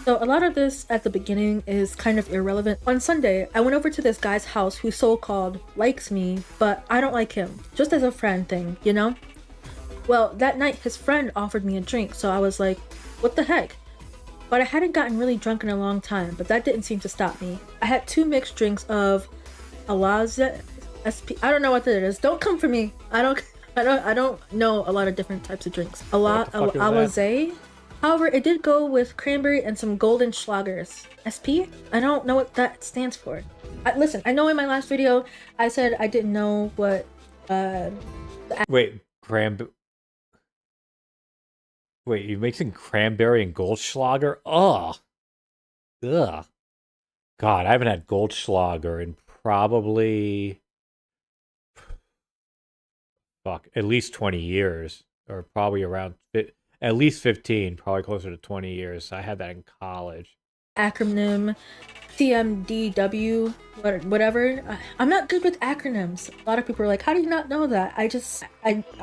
[SPEAKER 12] So a lot of this at the beginning is kind of irrelevant. On Sunday, I went over to this guy's house who so-called likes me, but I don't like him. Just as a friend thing, you know? Well, that night his friend offered me a drink, so I was like, what the heck? But I hadn't gotten really drunk in a long time, but that didn't seem to stop me. I had 2 mixed drinks of Alaze SP. I don't know what that is. Don't come for me. I don't know a lot of different types of drinks. Alaze. However, it did go with cranberry and some golden schlagers. SP? I don't know what that stands for. Listen, I know in my last video I said I didn't know what
[SPEAKER 2] Wait, Wait, you're mixing cranberry and Goldschlager? Ugh. Ugh. God, I haven't had Goldschlager in probably... Fuck, at least 20 years. Or probably around... At least 15, probably closer to 20 years. I had that in college.
[SPEAKER 12] Acronym CMDW, whatever. I'm not good with acronyms. A lot of people are like, how do you not know that? I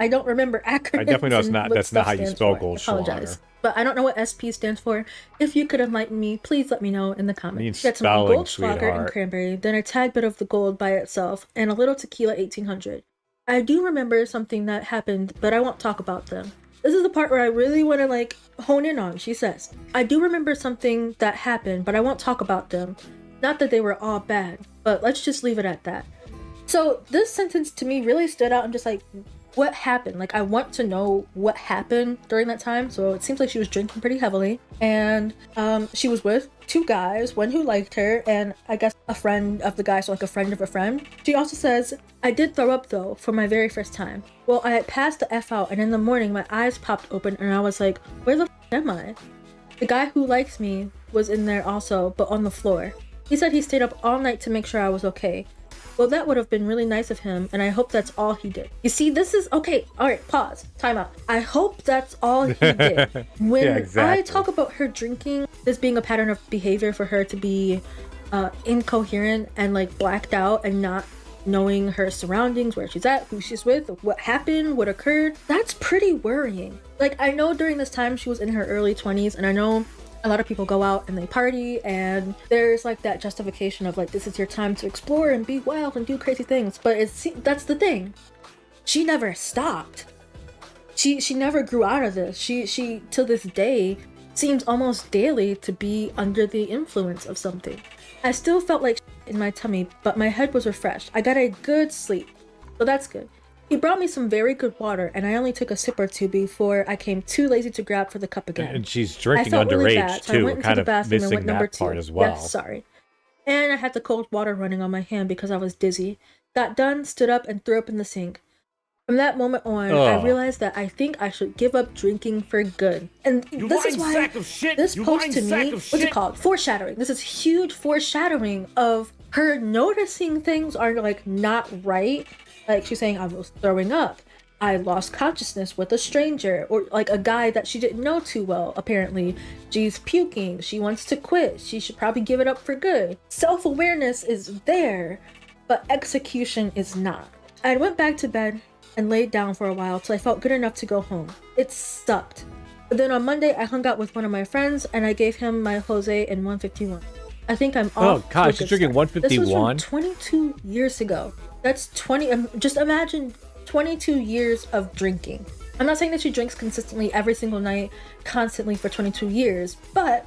[SPEAKER 12] don't remember acronyms.
[SPEAKER 2] I definitely know that's not how you spell Goldschlager.
[SPEAKER 12] But I don't know what SP stands for. If you could enlighten me, please let me know in the comments. Get some
[SPEAKER 2] spelling,
[SPEAKER 12] Goldschlager and cranberry, then a tad bit of the gold by itself, and a little tequila 1800. I do remember something that happened, but I won't talk about them. This is the part where I really want to like hone in on. She says, I do remember something that happened, but I won't talk about them. Not that they were all bad, but let's just leave it at that. So this sentence to me really stood out. I'm just like, what happened? Like, I want to know what happened during that time. So it seems like she was drinking pretty heavily, and she was with 2 guys, one who liked her, and I guess a friend of the guy, so like a friend of a friend. She also says, I did throw up though for my very first time. Well, I had passed the F out, and in the morning my eyes popped open and I was like, where the f am I? The guy who likes me was in there also, but on the floor. He said he stayed up all night to make sure I was okay. Well, that would have been really nice of him, and I hope that's all he did. You see, this is... Okay, alright, pause. Time out. I hope that's all he did. When
[SPEAKER 2] yeah, exactly.
[SPEAKER 12] I talk about her drinking, this being a pattern of behavior for her to be incoherent and like blacked out and not knowing her surroundings, where she's at, who she's with, what happened, what occurred, that's pretty worrying. Like, I know during this time she was in her early 20s, and I know a lot of people go out and they party, and there's like that justification of like, this is your time to explore and be wild and do crazy things. But that's the thing, she never stopped. She never grew out of this. She to this day seems almost daily to be under the influence of something. I still felt like in my tummy, but my head was refreshed. I got a good sleep, so that's good. He brought me some very good water, and I only took a sip or 2 before I came too lazy to grab for the cup again.
[SPEAKER 2] And she's drinking underage really bad, so too, kind of missing that part as well.
[SPEAKER 12] Yes, sorry. And I had the cold water running on my hand because I was dizzy. Got done, stood up, and threw up in the sink. From that moment on, I realized that I think I should give up drinking for good. And this is why this post to me, what's it called? Foreshadowing. This is huge foreshadowing of her noticing things are like not right. Like, she's saying, I was throwing up. I lost consciousness with a stranger, or like a guy that she didn't know too well, apparently. She's puking. She wants to quit. She should probably give it up for good. Self-awareness is there, but execution is not. I went back to bed and laid down for a while till I felt good enough to go home. It sucked. But then on Monday, I hung out with one of my friends, and I gave him my Jose in 151. I think I'm off.
[SPEAKER 2] Oh god, she's drinking 151?
[SPEAKER 12] This was from 22 years ago. That's 20, just imagine 22 years of drinking. I'm not saying that she drinks consistently every single night, constantly for 22 years, but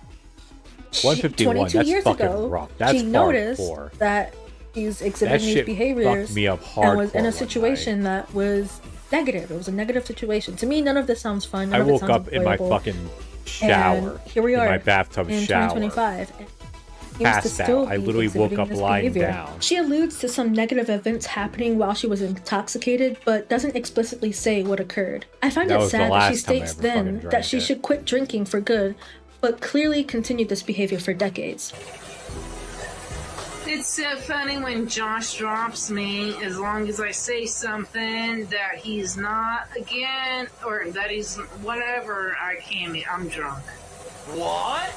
[SPEAKER 2] 151,
[SPEAKER 12] 22
[SPEAKER 2] that's
[SPEAKER 12] years
[SPEAKER 2] fucking
[SPEAKER 12] ago,
[SPEAKER 2] rough. That's
[SPEAKER 12] she noticed
[SPEAKER 2] hardcore.
[SPEAKER 12] that she's exhibiting these
[SPEAKER 2] shit
[SPEAKER 12] behaviors
[SPEAKER 2] fucked me up
[SPEAKER 12] and was in
[SPEAKER 2] hardcore
[SPEAKER 12] a situation that was negative. It was a negative situation. To me, none of this sounds fun. None
[SPEAKER 2] I
[SPEAKER 12] of it
[SPEAKER 2] woke
[SPEAKER 12] sounds
[SPEAKER 2] up in my
[SPEAKER 12] enjoyable.
[SPEAKER 2] fucking shower.
[SPEAKER 12] And here we are
[SPEAKER 2] in my bathtub
[SPEAKER 12] in
[SPEAKER 2] shower.
[SPEAKER 12] 2025.
[SPEAKER 2] Passed out. I literally woke up lying down.
[SPEAKER 12] She alludes to some negative events happening while she was intoxicated, but doesn't explicitly say what occurred. I find it sad that she states then that she should quit drinking for good, but clearly continued this behavior for decades.
[SPEAKER 13] It's so funny when Josh drops me, as long as I say something that he's not again, or that he's whatever, I'm drunk.
[SPEAKER 10] What?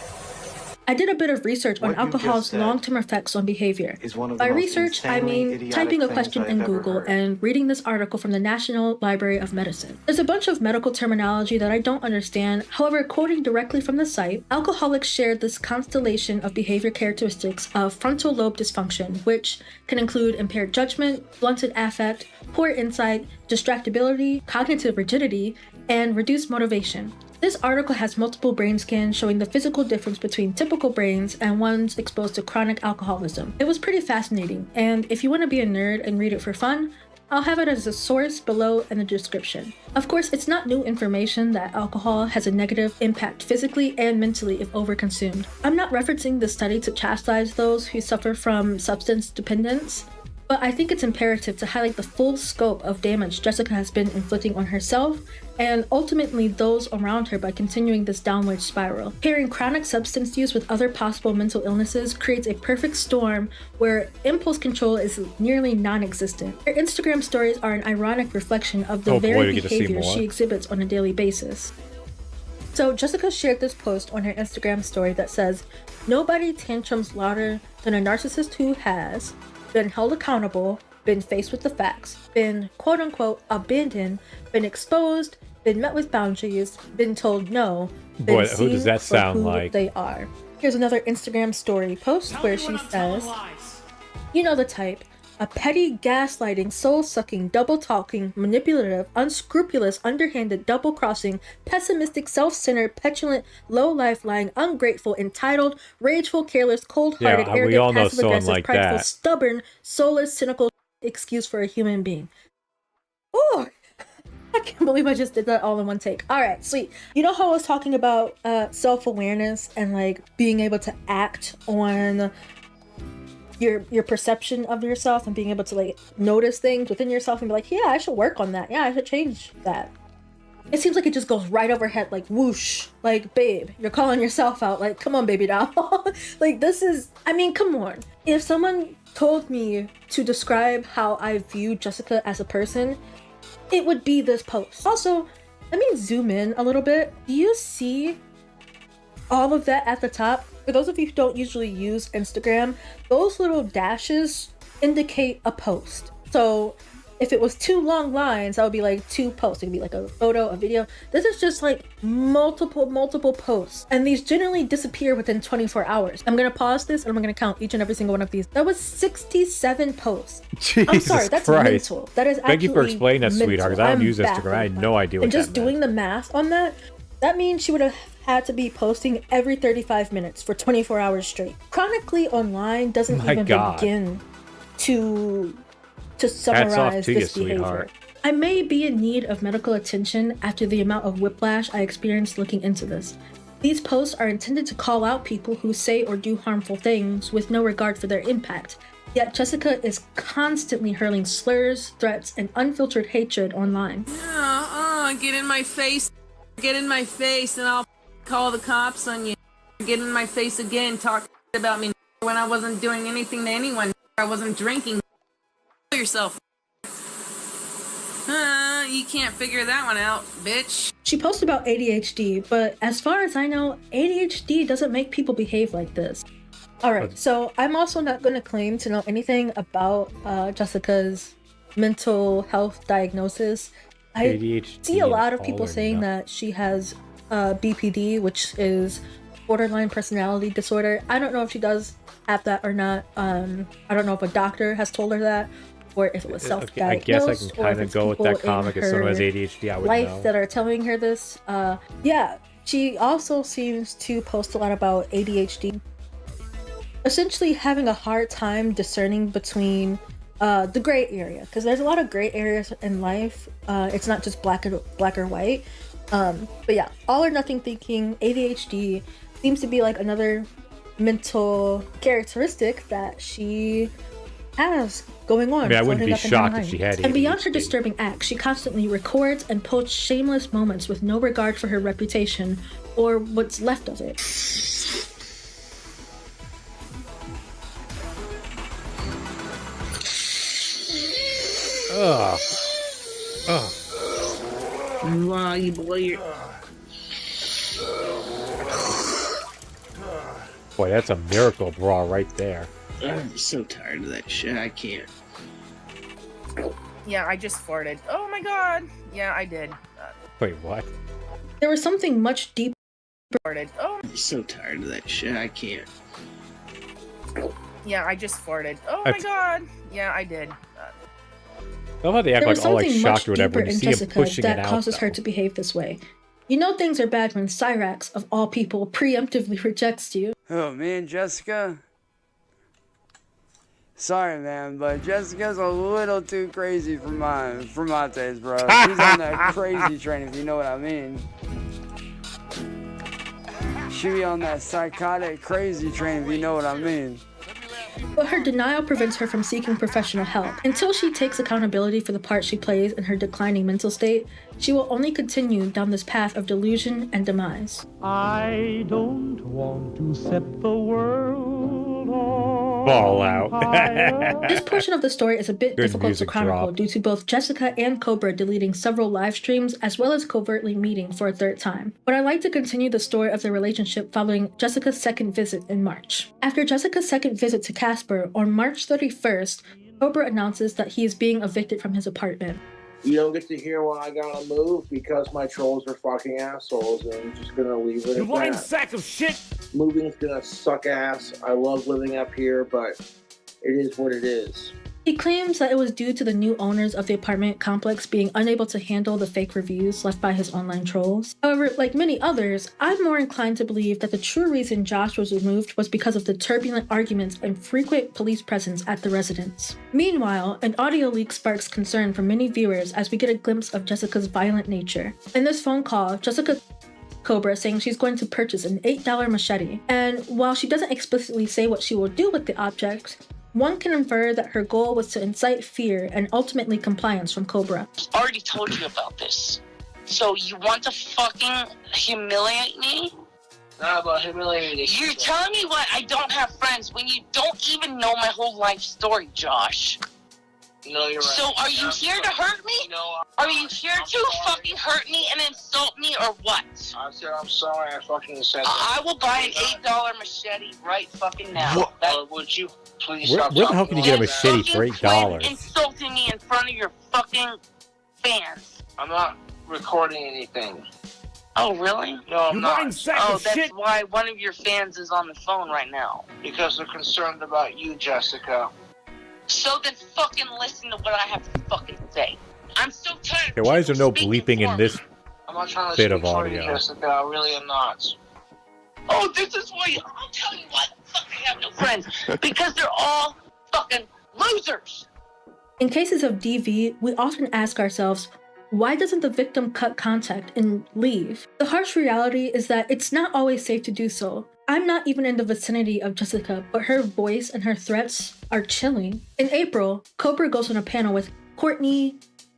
[SPEAKER 12] I did a bit of research on
[SPEAKER 4] What you
[SPEAKER 12] alcohol's
[SPEAKER 4] just said
[SPEAKER 12] long-term effects on behavior.
[SPEAKER 4] is one of
[SPEAKER 12] By
[SPEAKER 4] the most
[SPEAKER 12] research, I
[SPEAKER 4] insanely
[SPEAKER 12] mean
[SPEAKER 4] idiotic
[SPEAKER 12] typing a
[SPEAKER 4] things
[SPEAKER 12] question
[SPEAKER 4] I've
[SPEAKER 12] in
[SPEAKER 4] ever
[SPEAKER 12] Google
[SPEAKER 4] heard.
[SPEAKER 12] and reading this article from the National Library of Medicine. There's a bunch of medical terminology that I don't understand. However, quoting directly from the site, alcoholics shared this constellation of behavior characteristics of frontal lobe dysfunction, which can include impaired judgment, blunted affect, poor insight, distractibility, cognitive rigidity, and reduced motivation. This article has multiple brain scans showing the physical difference between typical brains and ones exposed to chronic alcoholism. It was pretty fascinating, and if you want to be a nerd and read it for fun, I'll have it as a source below in the description. Of course, it's not new information that alcohol has a negative impact physically and mentally if overconsumed. I'm not referencing the study to chastise those who suffer from substance dependence, but I think it's imperative to highlight the full scope of damage Jessica has been inflicting on herself and ultimately those around her by continuing this downward spiral. Pairing chronic substance use with other possible mental illnesses creates a perfect storm where impulse control is nearly non-existent. Her Instagram stories are an ironic reflection of the very behavior she exhibits on a daily basis. So Jessica shared this post on her Instagram story that says, "Nobody tantrums louder than a narcissist who has been held accountable, been faced with the facts, been quote-unquote abandoned, been exposed, been met with boundaries, been told no, been
[SPEAKER 2] Boy,
[SPEAKER 12] seen
[SPEAKER 2] who does that
[SPEAKER 12] for
[SPEAKER 2] sound
[SPEAKER 12] who
[SPEAKER 2] like?
[SPEAKER 12] they are." Here's another Instagram story post where she says, "You know the type. A petty, gaslighting, soul-sucking, double-talking, manipulative, unscrupulous, underhanded, double-crossing, pessimistic, self-centered, petulant, low-life, lying, ungrateful, entitled, rageful, careless, cold-hearted,
[SPEAKER 2] Yeah, we
[SPEAKER 12] arrogant,
[SPEAKER 2] all know someone
[SPEAKER 12] passive-aggressive,
[SPEAKER 2] like
[SPEAKER 12] prideful,
[SPEAKER 2] that.
[SPEAKER 12] stubborn, soulless, cynical excuse for a human being." Ooh, I can't believe I just did that all in one take. All right, sweet. You know how I was talking about self-awareness and like being able to act on your perception of yourself and being able to like notice things within yourself and be like, yeah, I should work on that. Yeah, I should change that. It seems like it just goes right overhead, like whoosh, like, babe, you're calling yourself out. Like, come on, baby doll. Like, this is, I mean, come on. If someone told me to describe how I view Jessica as a person, it would be this post. Also, let me zoom in a little bit. Do you see all of that at the top? For those of you who don't usually use Instagram, those little dashes indicate a post. So if it was 2 long lines, that would be like 2 posts. It could be like a photo, a video. This is just like multiple posts. And these generally disappear within 24 hours. I'm gonna pause this and I'm gonna count each and every single one of these. That was 67 posts.
[SPEAKER 2] Jesus
[SPEAKER 12] I'm sorry, that's
[SPEAKER 2] Christ.
[SPEAKER 12] mental. That is
[SPEAKER 2] Thank you for
[SPEAKER 12] absolutely
[SPEAKER 2] explaining that, sweetheart, because I don't
[SPEAKER 12] I'm
[SPEAKER 2] use Instagram. I had no idea what
[SPEAKER 12] and
[SPEAKER 2] that
[SPEAKER 12] just
[SPEAKER 2] meant.
[SPEAKER 12] doing the math on that, that means she would have had to be posting every 35 minutes for 24 hours straight. Chronically online doesn't even begin to summarize this behavior.
[SPEAKER 2] Sweetheart.
[SPEAKER 12] I may be in need of medical attention after the amount of whiplash I experienced looking into this. These posts are intended to call out people who say or do harmful things with no regard for their impact. Yet Jessica is constantly hurling slurs, threats, and unfiltered hatred online.
[SPEAKER 13] Get in my face. Get in my face and I'll call the cops on you. Get in my face again, talk about me when I wasn't doing anything to anyone. I wasn't drinking. Yourself. You can't figure that one out, bitch.
[SPEAKER 12] She posted about ADHD, but as far as I know, ADHD doesn't make people behave like this. Alright, so I'm also not going to claim to know anything about Jessica's mental health diagnosis. I
[SPEAKER 2] ADHD
[SPEAKER 12] see a lot of
[SPEAKER 2] all
[SPEAKER 12] people
[SPEAKER 2] or
[SPEAKER 12] saying
[SPEAKER 2] nothing.
[SPEAKER 12] that she has BPD, which is borderline personality disorder. I don't know if she does have that or not. I don't know if a doctor has told her that, or if it was self-diagnosed.
[SPEAKER 2] I guess I can kind of go with that comic. If someone has ADHD, I would
[SPEAKER 12] life
[SPEAKER 2] know.
[SPEAKER 12] that are telling her this. Yeah, she also seems to post a lot about ADHD. Essentially having a hard time discerning between the gray area, because there's a lot of gray areas in life. It's not just black or white. But yeah, all or nothing thinking, ADHD seems to be like another mental characteristic that she has going on.
[SPEAKER 2] I mean, I wouldn't
[SPEAKER 12] floating
[SPEAKER 2] be
[SPEAKER 12] up in her
[SPEAKER 2] shocked if
[SPEAKER 12] mind.
[SPEAKER 2] she had
[SPEAKER 12] And beyond her
[SPEAKER 2] ADHD.
[SPEAKER 12] disturbing acts, she constantly records and posts shameless moments with no regard for her reputation or what's left of it.
[SPEAKER 2] Ugh. Ugh.
[SPEAKER 13] Wow, you blow your...
[SPEAKER 2] Boy, Boy, that's a miracle bra right there.
[SPEAKER 10] I'm so tired of that shit. I can't.
[SPEAKER 13] Yeah, I just farted. Oh my god. Yeah, I did.
[SPEAKER 2] Wait, what?
[SPEAKER 12] There was something much deeper.
[SPEAKER 13] Farted. Oh.
[SPEAKER 10] I'm so tired of that shit. I can't.
[SPEAKER 13] Yeah, I just farted. Oh my god. Yeah, I did.
[SPEAKER 2] I love how they act
[SPEAKER 12] There was
[SPEAKER 2] like all like
[SPEAKER 12] something
[SPEAKER 2] shocked
[SPEAKER 12] much
[SPEAKER 2] or whatever
[SPEAKER 12] deeper
[SPEAKER 2] when you
[SPEAKER 12] in
[SPEAKER 2] see him
[SPEAKER 12] Jessica
[SPEAKER 2] pushing it
[SPEAKER 12] that
[SPEAKER 2] out.
[SPEAKER 12] causes her
[SPEAKER 2] though.
[SPEAKER 12] to behave this way. You know things are bad when Cyrax, of all people, preemptively rejects you.
[SPEAKER 16] Oh, me and Jessica? Sorry, man, but Jessica's a little too crazy for my taste, bro. She's on that crazy train, if you know what I mean. She be on that psychotic crazy train, if you know what I mean.
[SPEAKER 12] But her denial prevents her from seeking professional help. Until she takes accountability for the part she plays in her declining mental state, she will only continue down this path of delusion and demise.
[SPEAKER 17] I don't want to set the world on
[SPEAKER 2] Ball out.
[SPEAKER 12] This portion of the story is a bit
[SPEAKER 2] Good
[SPEAKER 12] difficult to
[SPEAKER 2] music
[SPEAKER 12] chronicle
[SPEAKER 2] drop.
[SPEAKER 12] due to both Jessica and Cobra deleting several live streams as well as covertly meeting for a third time. But I'd like to continue the story of their relationship following Jessica's second visit in March. After Jessica's second visit to Casper on March 31st, Cobra announces that he is being evicted from his apartment.
[SPEAKER 3] You don't get to hear why I gotta move because my trolls are fucking assholes, and I'm just gonna leave it
[SPEAKER 1] You
[SPEAKER 3] at
[SPEAKER 1] lying
[SPEAKER 3] that.
[SPEAKER 1] sack of shit!
[SPEAKER 3] Moving's gonna suck ass. I love living up here, but it is what it is.
[SPEAKER 12] He claims that it was due to the new owners of the apartment complex being unable to handle the fake reviews left by his online trolls. However, like many others, I'm more inclined to believe that the true reason Josh was removed was because of the turbulent arguments and frequent police presence at the residence. Meanwhile, an audio leak sparks concern for many viewers as we get a glimpse of Jessica's violent nature. In this phone call, Jessica Cobra saying she's going to purchase an $8 machete, and while she doesn't explicitly say what she will do with the object, one can infer that her goal was to incite fear and ultimately compliance from Cobra.
[SPEAKER 18] I already told you about this. So you want to fucking humiliate me?
[SPEAKER 3] Not about humiliating.
[SPEAKER 18] You're telling me what? I don't have friends when you don't even know my whole life story, Josh.
[SPEAKER 3] No, you're right.
[SPEAKER 18] So are you here to hurt me?
[SPEAKER 3] No,
[SPEAKER 18] Are you here to fucking hurt me and insult me or what?
[SPEAKER 3] I said I'm sorry. I fucking said that.
[SPEAKER 18] I will buy an $8 machete right fucking now.
[SPEAKER 3] Would you please
[SPEAKER 2] Where,
[SPEAKER 3] stop
[SPEAKER 2] where the hell
[SPEAKER 3] talking
[SPEAKER 2] can you get a
[SPEAKER 3] like that?
[SPEAKER 2] machete for $8?
[SPEAKER 18] Insulting me in front of your fucking fans.
[SPEAKER 3] I'm not recording anything.
[SPEAKER 18] Oh, really?
[SPEAKER 3] No, I'm
[SPEAKER 1] You
[SPEAKER 3] not.
[SPEAKER 1] lying sack
[SPEAKER 18] Oh,
[SPEAKER 1] of
[SPEAKER 18] that's
[SPEAKER 1] shit!
[SPEAKER 18] why one of your fans is on the phone right now.
[SPEAKER 3] Because they're concerned about you, Jessica.
[SPEAKER 18] So then fucking listen to what I have to fucking say. I'm so tired.
[SPEAKER 2] Okay, why is there no bleeping in this
[SPEAKER 3] I'm not trying to
[SPEAKER 2] bit
[SPEAKER 3] speak
[SPEAKER 2] of
[SPEAKER 3] for you,
[SPEAKER 2] audio?
[SPEAKER 3] Jessica. I really am not.
[SPEAKER 18] Oh, this is why I'll tell you what. Fuck, I have no friends. Because they're all fucking losers.
[SPEAKER 12] In cases of DV, we often ask ourselves, why doesn't the victim cut contact and leave? The harsh reality is that it's not always safe to do so. I'm not even in the vicinity of Jessica, but her voice and her threats are chilling. In April, Cobra goes on a panel with Courtney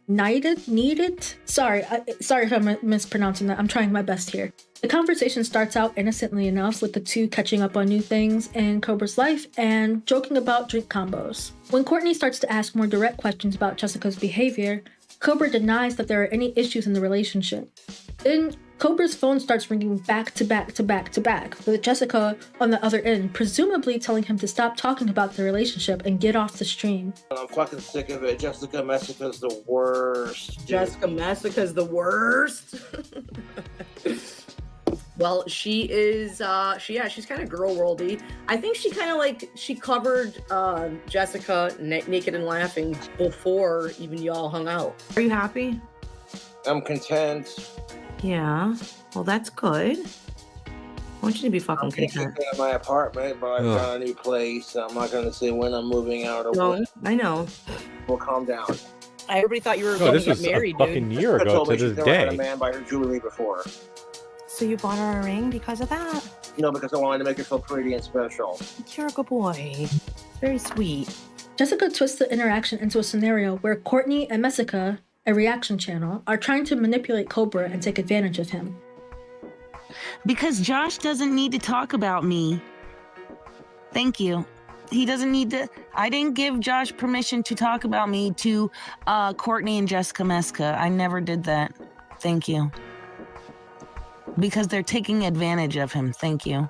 [SPEAKER 12] Needed? Sorry if I'm mispronouncing that. I'm trying my best here. The conversation starts out innocently enough with the two catching up on new things in Cobra's life and joking about drink combos. When Courtney starts to ask more direct questions about Jessica's behavior, Cobra denies that there are any issues in the relationship. Then Cobra's phone starts ringing back to back to back to back, with Jessica on the other end, presumably telling him to stop talking about the relationship and get off the stream.
[SPEAKER 3] I'm fucking sick of it. Jessica Messica's the worst. Dude.
[SPEAKER 19] Jessica Messica's the worst. Well, she is, she's kind of girl worldy. I think she kind of she covered Jessica naked and laughing before even y'all hung out. Are you happy?
[SPEAKER 3] I'm content.
[SPEAKER 19] Yeah. Well, that's good. I want you to be fucking
[SPEAKER 3] I'm
[SPEAKER 19] content.
[SPEAKER 3] in my apartment, but I found a new place. I'm not going to say when I'm moving out or
[SPEAKER 19] No, I know.
[SPEAKER 3] We'll calm down.
[SPEAKER 19] Everybody thought you were
[SPEAKER 2] No,
[SPEAKER 19] going
[SPEAKER 2] this
[SPEAKER 19] to get
[SPEAKER 2] was
[SPEAKER 19] married,
[SPEAKER 2] a fucking
[SPEAKER 19] dude.
[SPEAKER 2] year
[SPEAKER 3] Jessica
[SPEAKER 2] ago
[SPEAKER 3] told
[SPEAKER 2] to
[SPEAKER 3] me she's
[SPEAKER 2] this
[SPEAKER 3] never had a
[SPEAKER 2] day.
[SPEAKER 3] man buy her jewelry before.
[SPEAKER 19] So you bought her a ring because of that?
[SPEAKER 3] No, because I wanted to make her feel pretty and special.
[SPEAKER 19] You're a good boy. Very sweet.
[SPEAKER 12] Jessica twists the interaction into a scenario where Courtney and Messica, a reaction channel, are trying to manipulate Cobra and take advantage of him.
[SPEAKER 13] Because Josh doesn't need to talk about me. Thank you. He doesn't need to. I didn't give Josh permission to talk about me to Courtney and Jessica Messica. I never did that. Thank you. Because they're taking advantage of him. Thank you.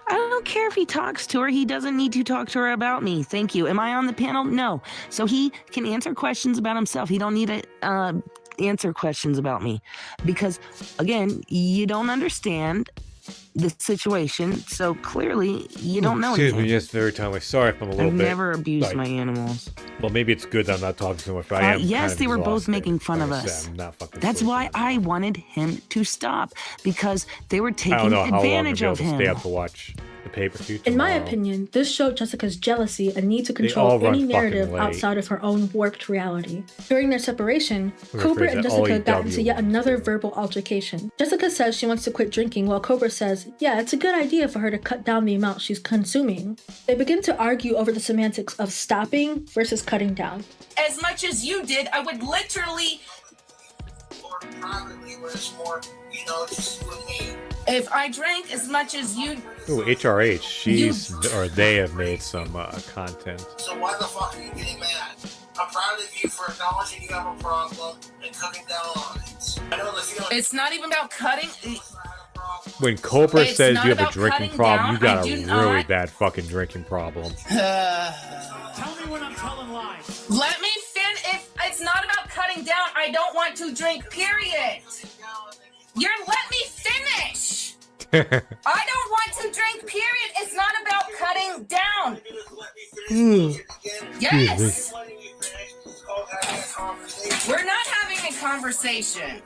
[SPEAKER 13] I don't care if he talks to her. He doesn't need to talk to her about me. Thank you. Am I on the panel? No. So he can answer questions about himself. He don't need to answer questions about me. Because, again, you don't understand the situation, so clearly you don't know
[SPEAKER 2] Excuse
[SPEAKER 13] anything.
[SPEAKER 2] me, yes, very timely. Sorry if I'm a little
[SPEAKER 13] I've
[SPEAKER 2] bit...
[SPEAKER 13] never abused
[SPEAKER 2] like,
[SPEAKER 13] my animals.
[SPEAKER 2] Well, maybe it's good that I'm not talking so much, but I am
[SPEAKER 13] Yes,
[SPEAKER 2] kind of
[SPEAKER 13] they were both
[SPEAKER 2] exhausted.
[SPEAKER 13] making fun of
[SPEAKER 2] Like I
[SPEAKER 13] us.
[SPEAKER 2] said, I'm not fucking
[SPEAKER 13] That's
[SPEAKER 2] sleeping.
[SPEAKER 13] why I wanted him to stop, because they were
[SPEAKER 2] I
[SPEAKER 13] taking
[SPEAKER 2] don't know how long I'm
[SPEAKER 13] advantage
[SPEAKER 2] able
[SPEAKER 13] of
[SPEAKER 2] to
[SPEAKER 13] him.
[SPEAKER 2] stay up to watch the pay-per-view
[SPEAKER 12] In my
[SPEAKER 2] tomorrow.
[SPEAKER 12] opinion, this showed Jessica's jealousy and need to
[SPEAKER 2] all
[SPEAKER 12] control
[SPEAKER 2] run
[SPEAKER 12] any
[SPEAKER 2] fucking
[SPEAKER 12] narrative
[SPEAKER 2] late.
[SPEAKER 12] outside of her own warped reality. During their separation,
[SPEAKER 2] Rephrase
[SPEAKER 12] Cobra and
[SPEAKER 2] that,
[SPEAKER 12] Jessica got
[SPEAKER 2] OEW.
[SPEAKER 12] into yet another verbal altercation. Jessica says she wants to quit drinking, while Cobra says, yeah, it's a good idea for her to cut down the amount she's consuming. They begin to argue over the semantics of stopping versus cutting down.
[SPEAKER 18] As much as you did, I would literally.
[SPEAKER 10] Or privately, where it's more, you know, just you and me.
[SPEAKER 18] If I drank as much as you.
[SPEAKER 2] Ooh, HRH, she's or they have made some content.
[SPEAKER 10] So why the fuck are you getting mad? I'm proud of you for acknowledging you have a problem and cutting down on it. I know that you don't.
[SPEAKER 18] It's not even about cutting.
[SPEAKER 2] When Cobra
[SPEAKER 18] It's
[SPEAKER 2] says
[SPEAKER 18] not
[SPEAKER 2] you have a
[SPEAKER 18] about
[SPEAKER 2] drinking
[SPEAKER 18] cutting
[SPEAKER 2] problem,
[SPEAKER 18] down.
[SPEAKER 2] you got
[SPEAKER 18] I
[SPEAKER 2] a
[SPEAKER 18] do
[SPEAKER 2] really
[SPEAKER 18] not.
[SPEAKER 2] bad fucking drinking problem.
[SPEAKER 18] Tell me when I'm telling lies. Let me If it's not about cutting down, I don't want to drink, period. Let me finish. I don't want to drink, period. It's not about cutting down. Yes. We're not having a conversation.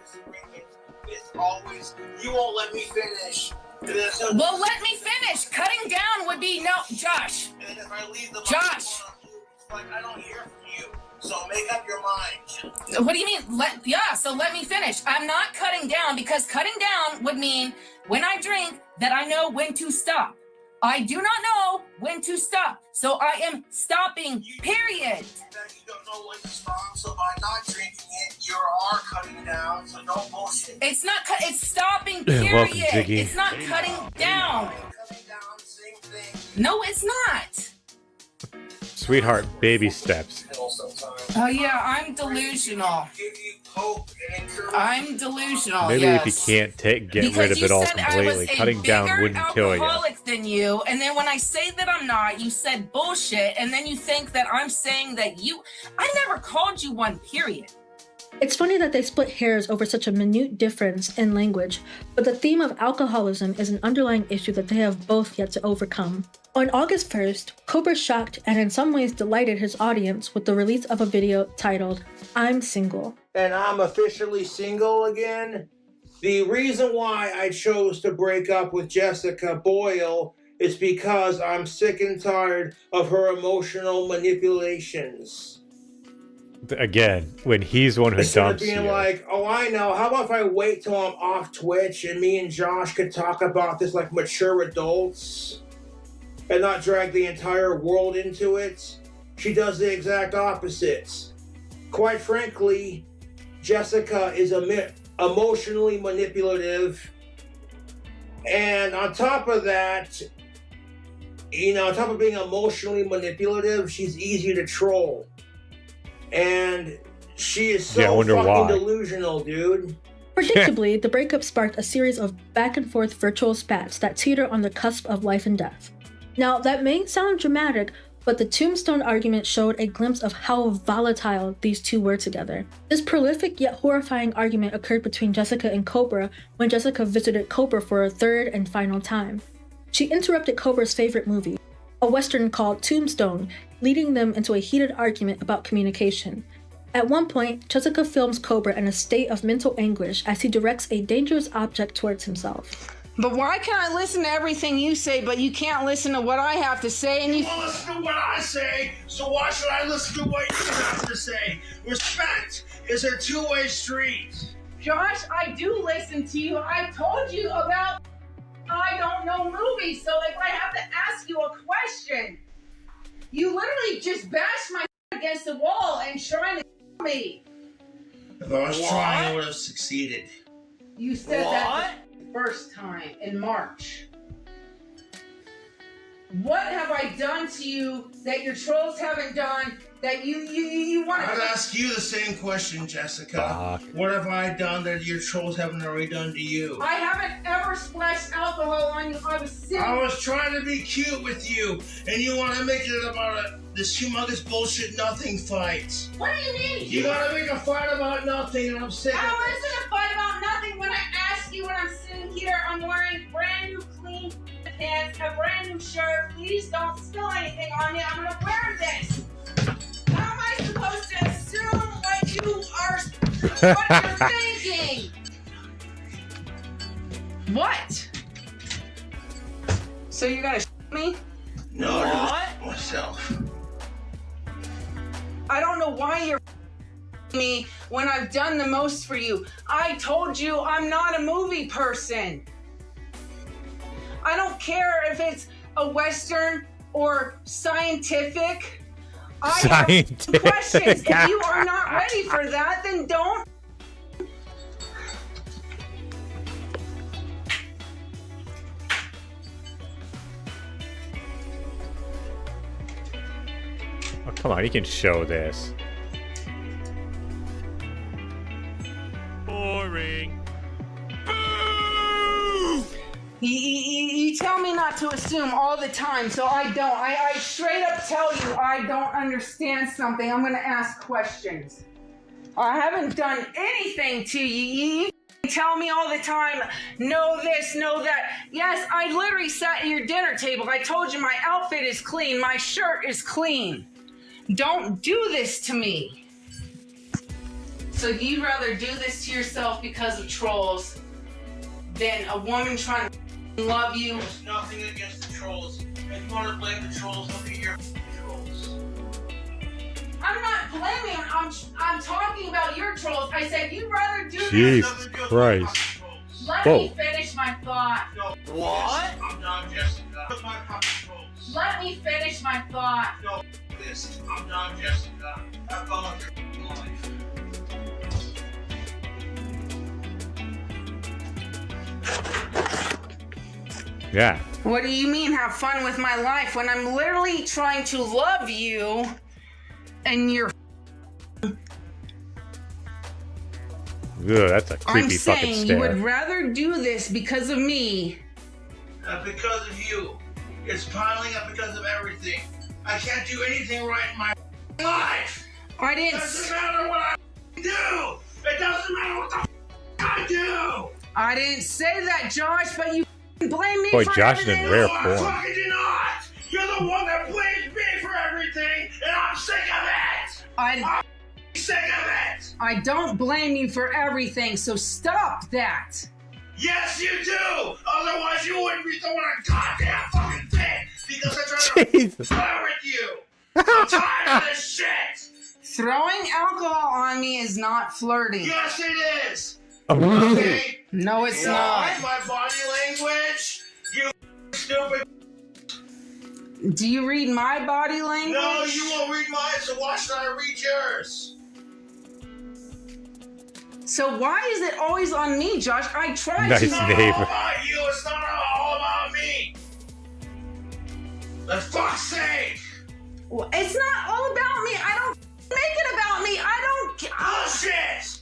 [SPEAKER 10] It's always, you won't let me finish.
[SPEAKER 18] Well, let me finish. Cutting down would be no, Josh.
[SPEAKER 10] And if I leave the
[SPEAKER 18] Josh.
[SPEAKER 10] It's like I don't hear from you. So make up your mind.
[SPEAKER 18] What do you mean? So let me finish. I'm not cutting down because cutting down would mean when I drink that I know when to stop. I do not know when to stop. So I am stopping, period.
[SPEAKER 10] You don't know when to stop, so by not drinking it, you are cutting down, so don't bullshit.
[SPEAKER 18] It's not it's stopping,
[SPEAKER 2] Welcome,
[SPEAKER 18] period.
[SPEAKER 2] Ziggy.
[SPEAKER 18] It's not cutting down. No, it's not.
[SPEAKER 2] Sweetheart, baby steps.
[SPEAKER 18] Oh yeah, I'm delusional. I'm delusional.
[SPEAKER 2] Maybe
[SPEAKER 18] yes.
[SPEAKER 2] if you can't get
[SPEAKER 18] Because
[SPEAKER 2] rid of
[SPEAKER 18] you
[SPEAKER 2] it all
[SPEAKER 18] said I
[SPEAKER 2] completely,
[SPEAKER 18] was a
[SPEAKER 2] cutting down
[SPEAKER 18] bigger
[SPEAKER 2] wouldn't kill you.
[SPEAKER 18] alcoholic than you, and then when I say that I'm not, you said bullshit, and then you think that I'm saying that you. I never called you one. Period.
[SPEAKER 12] It's funny that they split hairs over such a minute difference in language, but the theme of alcoholism is an underlying issue that they have both yet to overcome. On August 1st, Cobra shocked and in some ways delighted his audience with the release of a video titled, I'm Single.
[SPEAKER 3] And I'm officially single again. The reason why I chose to break up with Jessica Boyle is because I'm sick and tired of her emotional manipulations.
[SPEAKER 2] Again, when he's the one who
[SPEAKER 3] Instead of
[SPEAKER 2] dumps
[SPEAKER 3] being
[SPEAKER 2] you.
[SPEAKER 3] like, oh, I know, how about if I wait till I'm off Twitch and me and Josh could talk about this like mature adults and not drag the entire world into it? She does the exact opposite. Quite frankly, Jessica is emotionally manipulative. And on top of that, on top of being emotionally manipulative, she's easy to troll. And she is so
[SPEAKER 2] wonder
[SPEAKER 3] fucking
[SPEAKER 2] why.
[SPEAKER 3] delusional, dude.
[SPEAKER 12] Predictably, the breakup sparked a series of back-and-forth virtual spats that teeter on the cusp of life and death. Now, that may sound dramatic, but the Tombstone argument showed a glimpse of how volatile these two were together. This prolific yet horrifying argument occurred between Jessica and Cobra when Jessica visited Cobra for a third and final time. She interrupted Cobra's favorite movie, a western called Tombstone, leading them into a heated argument about communication. At one point, Jessica films Cobra in a state of mental anguish as he directs a dangerous object towards himself.
[SPEAKER 13] But why can I listen to everything you say, but you can't listen to what I have to say? And you
[SPEAKER 10] won't listen to what I say, so why should I listen to what you have to say? Respect is a two-way street.
[SPEAKER 13] Josh, I do listen to you. I told you about I don't know movies, so if I have to ask you a question, you literally just bash my against the wall and trying to me.
[SPEAKER 10] If I was trying, I would have succeeded.
[SPEAKER 13] You said that the first time in March. What have I done to you that your trolls haven't done that you want
[SPEAKER 10] I'd
[SPEAKER 13] to...
[SPEAKER 10] ask you the same question, Jessica.
[SPEAKER 2] Fuck.
[SPEAKER 10] What have I done that your trolls haven't already done to you?
[SPEAKER 13] I haven't ever splashed alcohol on you. I was sitting...
[SPEAKER 10] I was trying to be cute with you, and you want to make it about this humongous bullshit nothing fight.
[SPEAKER 13] What do you mean?
[SPEAKER 10] You gotta make a fight about nothing, and I'm sick of
[SPEAKER 13] How
[SPEAKER 10] it.
[SPEAKER 13] is it a fight about nothing when I ask you when I'm sitting here, I'm wearing brand new clean pants, a brand new shirt. Please don't spill anything on me. I'm gonna wear this. How am I supposed to assume what you are, what you're thinking? What? So you gotta me?
[SPEAKER 10] No,
[SPEAKER 13] What?
[SPEAKER 10] Myself.
[SPEAKER 13] I don't know why you're me when I've done the most for you. I told you I'm not a movie person. I don't care if it's a Western or scientific. I have questions. If you are not ready for that, then don't.
[SPEAKER 2] Oh, come on, you can show this.
[SPEAKER 1] Boring.
[SPEAKER 13] You tell me not to assume all the time, so I don't. I straight up tell you I don't understand something. I'm going to ask questions. I haven't done anything to you. You tell me all the time, know this, know that. Yes, I literally sat at your dinner table. I told you my outfit is clean. My shirt is clean. Don't do this to me. So you'd rather do this to yourself because of trolls than a woman trying to love you?
[SPEAKER 10] There's nothing against the trolls. If you want to blame the trolls, look at your trolls.
[SPEAKER 13] I'm not blaming. I'm talking about your trolls. I said you'd rather do
[SPEAKER 2] Jesus
[SPEAKER 13] this.
[SPEAKER 2] Christ.
[SPEAKER 13] Let
[SPEAKER 2] Whoa.
[SPEAKER 13] me finish my thought.
[SPEAKER 10] No.
[SPEAKER 13] What?
[SPEAKER 10] I'm done, Jessica. Look at my fucking trolls.
[SPEAKER 13] Let me finish my thought.
[SPEAKER 10] No, this. I'm done, Jessica. Have fun with your life.
[SPEAKER 2] Yeah.
[SPEAKER 13] What do you mean have fun with my life when I'm literally trying to love you and you're...
[SPEAKER 2] Ugh, that's a creepy
[SPEAKER 13] I'm
[SPEAKER 2] fucking
[SPEAKER 13] saying you would
[SPEAKER 2] stare.
[SPEAKER 13] rather do this because of me.
[SPEAKER 10] Because of you. It's piling up because of everything. I can't do anything right in my life.
[SPEAKER 13] I didn't...
[SPEAKER 10] It doesn't matter what I do. It doesn't matter what the I do.
[SPEAKER 13] I didn't say that, Josh, but you blame me
[SPEAKER 2] Boy,
[SPEAKER 13] for
[SPEAKER 2] Josh is in
[SPEAKER 13] everything.
[SPEAKER 2] rare
[SPEAKER 10] I
[SPEAKER 2] form.
[SPEAKER 10] fucking do not. You're the one that blames me for everything, and I'm sick of it. I'm sick of it.
[SPEAKER 13] I don't blame you for everything, so stop that.
[SPEAKER 10] Yes, you do. Otherwise, you wouldn't be throwing a goddamn fucking thing because I tried to flirt with you. I'm tired of this shit.
[SPEAKER 13] Throwing alcohol on me is not flirting.
[SPEAKER 10] Yes, it is.
[SPEAKER 2] Oh.
[SPEAKER 10] Okay?
[SPEAKER 13] No, it's
[SPEAKER 10] You don't
[SPEAKER 13] not.
[SPEAKER 10] like my body language? You stupid.
[SPEAKER 13] Do you read my body language?
[SPEAKER 10] No, you won't read mine, so why should I read yours?
[SPEAKER 13] So why is it always on me, Josh? I tried
[SPEAKER 2] Nice
[SPEAKER 13] to...
[SPEAKER 10] It's not
[SPEAKER 2] neighbor.
[SPEAKER 10] all about you. It's not all about me. For fuck's sake.
[SPEAKER 13] Well, it's not all about me. I don't make it about me. I don't...
[SPEAKER 10] Bullshit.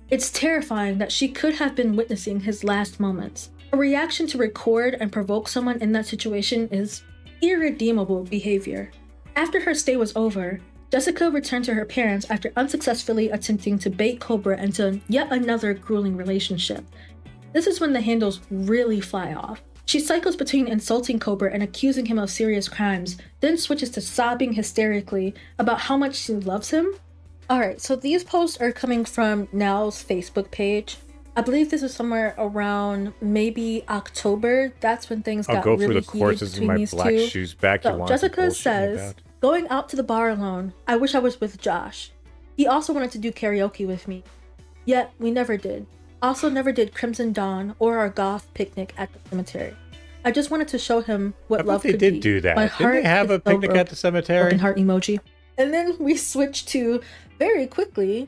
[SPEAKER 12] It's terrifying that she could have been witnessing his last moments. A reaction to record and provoke someone in that situation is irredeemable behavior. After her stay was over, Jessica returned to her parents after unsuccessfully attempting to bait Cobra into yet another grueling relationship. This is when the handles really fly off. She cycles between insulting Cobra and accusing him of serious crimes, then switches to sobbing hysterically about how much she loves him. Alright, so these posts are coming from Nell's Facebook page. I believe this is somewhere around maybe October. That's when things
[SPEAKER 2] I'll
[SPEAKER 12] got
[SPEAKER 2] go
[SPEAKER 12] really
[SPEAKER 2] through the
[SPEAKER 12] heated
[SPEAKER 2] courses with
[SPEAKER 12] between
[SPEAKER 2] my
[SPEAKER 12] these
[SPEAKER 2] black
[SPEAKER 12] two.
[SPEAKER 2] shoes back. You
[SPEAKER 12] So
[SPEAKER 2] wanted to
[SPEAKER 12] Jessica
[SPEAKER 2] bullshit me
[SPEAKER 12] says,
[SPEAKER 2] about.
[SPEAKER 12] going out to the bar alone, I wish I was with Josh. He also wanted to do karaoke with me. Yet, we never did. Also never did Crimson Dawn or our goth picnic at the cemetery. I just wanted to show him what
[SPEAKER 2] I
[SPEAKER 12] love
[SPEAKER 2] thought they
[SPEAKER 12] could
[SPEAKER 2] did
[SPEAKER 12] be.
[SPEAKER 2] do that.
[SPEAKER 12] My
[SPEAKER 2] Didn't
[SPEAKER 12] heart
[SPEAKER 2] they have
[SPEAKER 12] is
[SPEAKER 2] a picnic
[SPEAKER 12] so
[SPEAKER 2] at the cemetery?
[SPEAKER 12] broken heart emoji. And then we switched to, very quickly,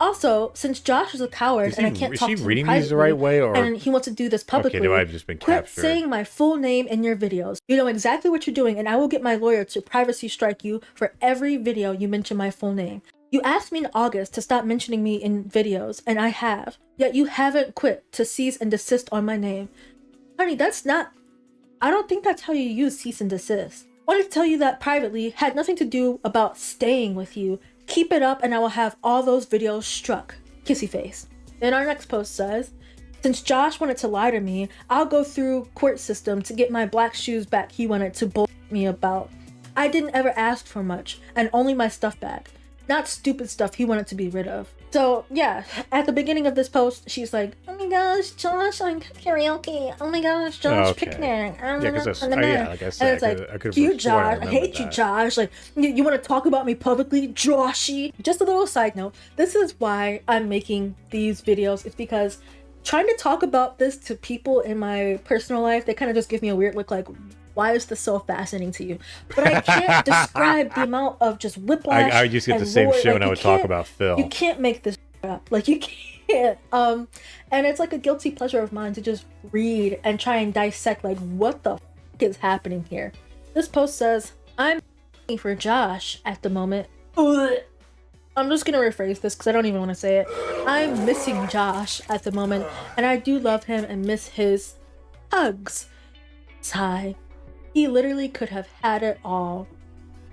[SPEAKER 12] Also, since Josh is a coward and I can't talk to him
[SPEAKER 2] reading these the right way, or
[SPEAKER 12] and he wants to do this publicly,
[SPEAKER 2] okay, I've just been
[SPEAKER 12] quit
[SPEAKER 2] captured.
[SPEAKER 12] saying my full name in your videos. You know exactly what you're doing, and I will get my lawyer to privacy strike you for every video you mention my full name. You asked me in August to stop mentioning me in videos, and I have. Yet you haven't quit to cease and desist on my name. Honey, that's not... I don't think that's how you use cease and desist. I wanted to tell you that privately had nothing to do about staying with you. Keep it up and I will have all those videos struck. Kissy face. Then our next post says, since Josh wanted to lie to me, I'll go through court system to get my black shoes back he wanted to bull me about. I didn't ever ask for much, and only my stuff back. Not stupid stuff he wanted to be rid of. So yeah, at the beginning of this post, she's like, oh my gosh, Josh, I'm karaoke. Oh my gosh, Josh, picnic.
[SPEAKER 2] Yeah, because like I said,
[SPEAKER 12] and it's like, you Josh, I hate you, Josh. Like, you want to talk about me publicly, Joshy? Just a little side note. This is why I'm making these videos. It's because trying to talk about this to people in my personal life, they kind of just give me a weird look like, why is this so fascinating to you? But I can't describe the amount of just whiplash.
[SPEAKER 2] I used to get the same shit when I would talk about Phil.
[SPEAKER 12] You can't make this up. Like, you can't. And it's like a guilty pleasure of mine to just read and try and dissect, like, what the f is happening here. This post says, I'm for Josh at the moment. Ugh. I'm just gonna rephrase this because I don't even want to say it. I'm missing Josh at the moment, and I do love him and miss his hugs. Sigh. He literally could have had it all.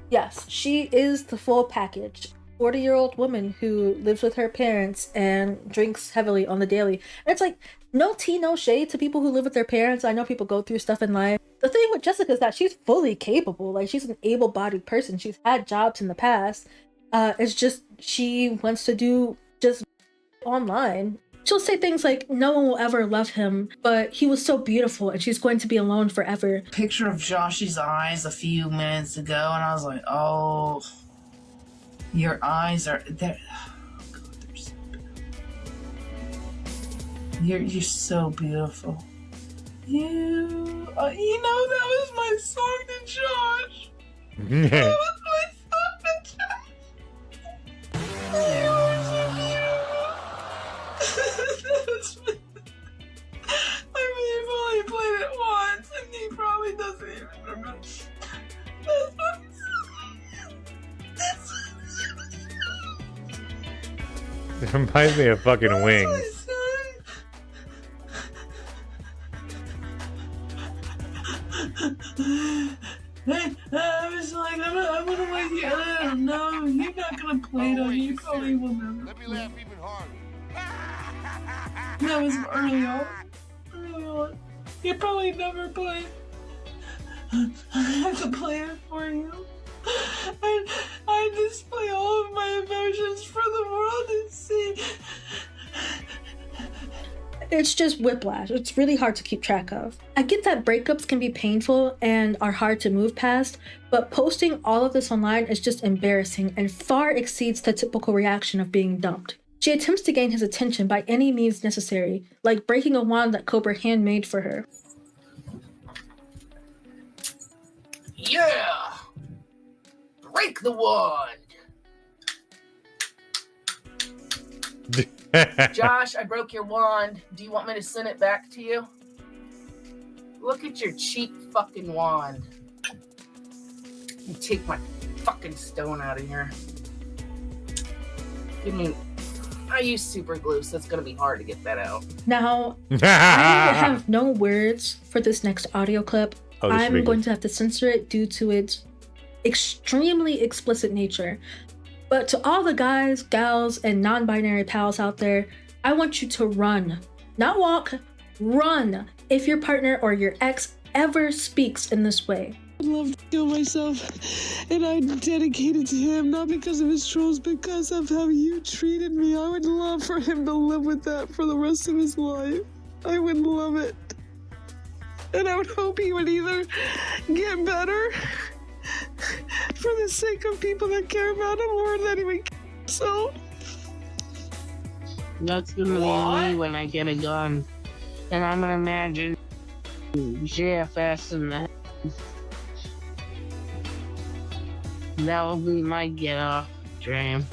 [SPEAKER 12] Yes, she is the full package. 40-year-old woman who lives with her parents and drinks heavily on the daily. And it's like, no tea, no shade to people who live with their parents. I know people go through stuff in life. The thing with Jessica is that she's fully capable. Like, she's an able-bodied person. She's had jobs in the past. It's just she wants to do just online. She'll say things like, no one will ever love him, but he was so beautiful and she's going to be alone forever.
[SPEAKER 13] Picture of Josh's eyes a few minutes ago, and I was like, oh, your eyes are there. Oh God, they're so beautiful. You're so beautiful. You know, that was my song to Josh. That was my song to Josh. You are so beautiful. I mean, I've only played it once, and he probably doesn't even remember.
[SPEAKER 2] It reminds me of fucking Wings.
[SPEAKER 13] I was like, I'm gonna let you. I don't know. You're not gonna play it on. You probably will never. Let me laugh even harder. That was early on. You probably never played. I have to play it for you. I display all of my emotions for the world to see.
[SPEAKER 12] It's just whiplash. It's really hard to keep track of. I get that breakups can be painful and are hard to move past, but posting all of this online is just embarrassing and far exceeds the typical reaction of being dumped. She attempts to gain his attention by any means necessary, like breaking a wand that Cobra handmade for her.
[SPEAKER 18] Yeah! Break the wand! Josh, I broke your wand. Do you want me to send it back to you? Look at your cheap fucking wand. You take my fucking stone out of here. Give me... I use super glue, so it's gonna be hard to get that out.
[SPEAKER 12] Now, I have no words for this next audio clip. I'm going to have to censor it due to its extremely explicit nature. But to all the guys, gals, and non-binary pals out there, I want you to run. Not walk, run if your partner or your ex ever speaks in this way.
[SPEAKER 20] I'd love to kill myself, and I dedicate it to him, not because of his trolls, because of how you treated me. I would love for him to live with that for the rest of his life. I would love it. And I would hope he would either get better for the sake of people that care about him, or that he would kill himself.
[SPEAKER 13] That's gonna be me when I get a gun. And I'm gonna imagine JFS in the... That will be my get-off dream.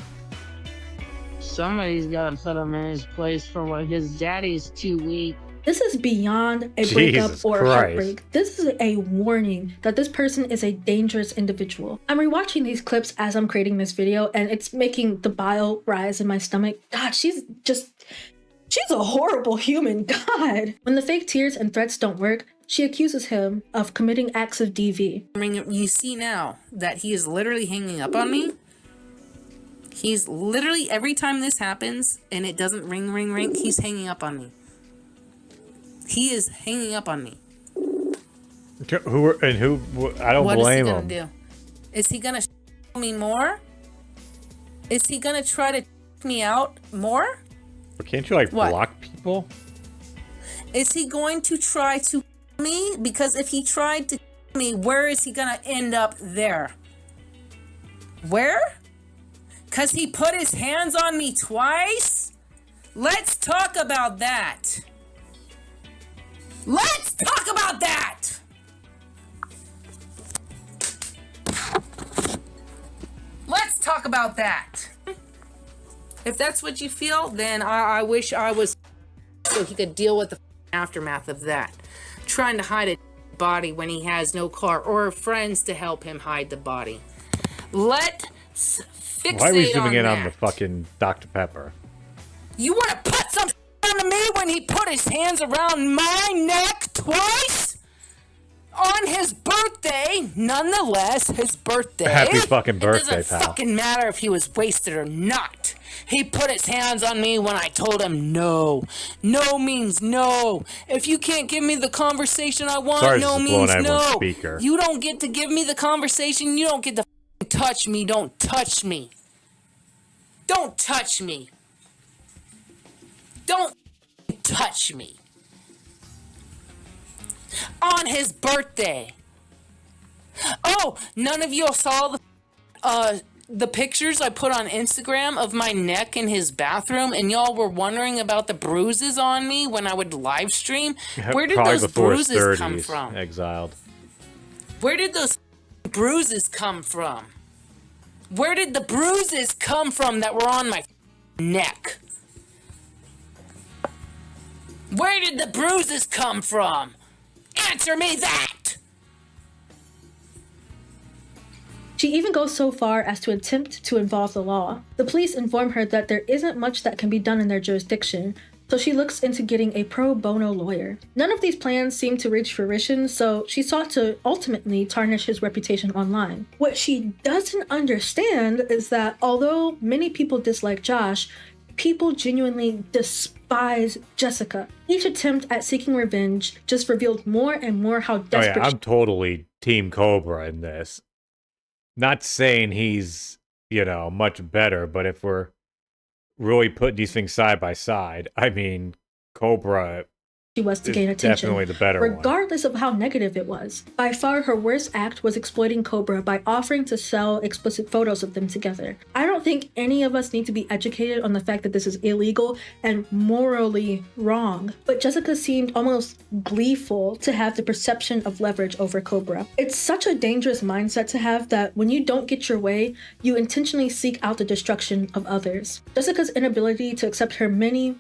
[SPEAKER 13] Somebody's got to put him in his place for what his daddy's too weak.
[SPEAKER 12] This is beyond a
[SPEAKER 2] Jesus
[SPEAKER 12] breakup or
[SPEAKER 2] Christ.
[SPEAKER 12] heartbreak. This is a warning that this person is a dangerous individual. I'm rewatching these clips as I'm creating this video, and it's making the bile rise in my stomach. God, she's a horrible human. God. When the fake tears and threats don't work, she accuses him of committing acts of DV.
[SPEAKER 13] I mean, you see now that he is literally hanging up on me. He's literally, every time this happens and it doesn't ring, he's hanging up on me. He is hanging up on me.
[SPEAKER 2] I don't
[SPEAKER 13] What
[SPEAKER 2] blame
[SPEAKER 13] is he
[SPEAKER 2] him.
[SPEAKER 13] gonna do? Is he gonna me more? Is he gonna try to me out more?
[SPEAKER 2] But can't you, like,
[SPEAKER 13] What?
[SPEAKER 2] block people?
[SPEAKER 13] Is he going to try to me? Because if he tried to me, where is he gonna end up there? Where? Because he put his hands on me twice? Let's talk about that. Let's talk about that! Let's talk about that. If that's what you feel, then I wish I was so he could deal with the aftermath of that. Trying to hide a body when he has no car or friends to help him hide the body. Let's fixate
[SPEAKER 2] Why are we zooming in
[SPEAKER 13] that.
[SPEAKER 2] on the fucking Dr. Pepper?
[SPEAKER 13] You want to put some on me when he put his hands around my neck twice? On his birthday, nonetheless, his birthday.
[SPEAKER 2] Happy fucking birthday,
[SPEAKER 13] It doesn't
[SPEAKER 2] pal.
[SPEAKER 13] fucking matter if he was wasted or not. He put his hands on me when I told him no. No means no. If you can't give me the conversation I want,
[SPEAKER 2] Sorry,
[SPEAKER 13] no
[SPEAKER 2] this is blowing
[SPEAKER 13] means
[SPEAKER 2] everyone's
[SPEAKER 13] no.
[SPEAKER 2] speaker.
[SPEAKER 13] You don't get to give me the conversation. You don't get to touch me. Don't touch me. Don't touch me. Don't touch me. On his birthday. Oh, none of you saw the pictures I put on Instagram of my neck in his bathroom, and y'all were wondering about the bruises on me when I would live stream? Where did
[SPEAKER 2] Probably
[SPEAKER 13] those
[SPEAKER 2] before his
[SPEAKER 13] bruises come
[SPEAKER 2] 30s,
[SPEAKER 13] from?
[SPEAKER 2] Exiled.
[SPEAKER 13] Where did those bruises come from? Where did the bruises come from that were on my neck? Where did the bruises come from? Answer me that!
[SPEAKER 12] She even goes so far as to attempt to involve the law. The police inform her that there isn't much that can be done in their jurisdiction, so she looks into getting a pro bono lawyer. None of these plans seem to reach fruition, so she sought to ultimately tarnish his reputation online. What she doesn't understand is that although many people dislike Josh, people genuinely despise Jessica. Each attempt at seeking revenge just revealed more and more how
[SPEAKER 2] Oh
[SPEAKER 12] desperate
[SPEAKER 2] yeah, I'm totally Team Cobra in this. Not saying he's, much better, but if we're really putting these things side by side, I mean, Cobra
[SPEAKER 12] she was to
[SPEAKER 2] is
[SPEAKER 12] gain attention,
[SPEAKER 2] definitely the better one.
[SPEAKER 12] regardless of how negative it was. By far, her worst act was exploiting Cobra by offering to sell explicit photos of them together. I don't think any of us need to be educated on the fact that this is illegal and morally wrong, but Jessica seemed almost gleeful to have the perception of leverage over Cobra. It's such a dangerous mindset to have that when you don't get your way, you intentionally seek out the destruction of others. Jessica's inability to accept her many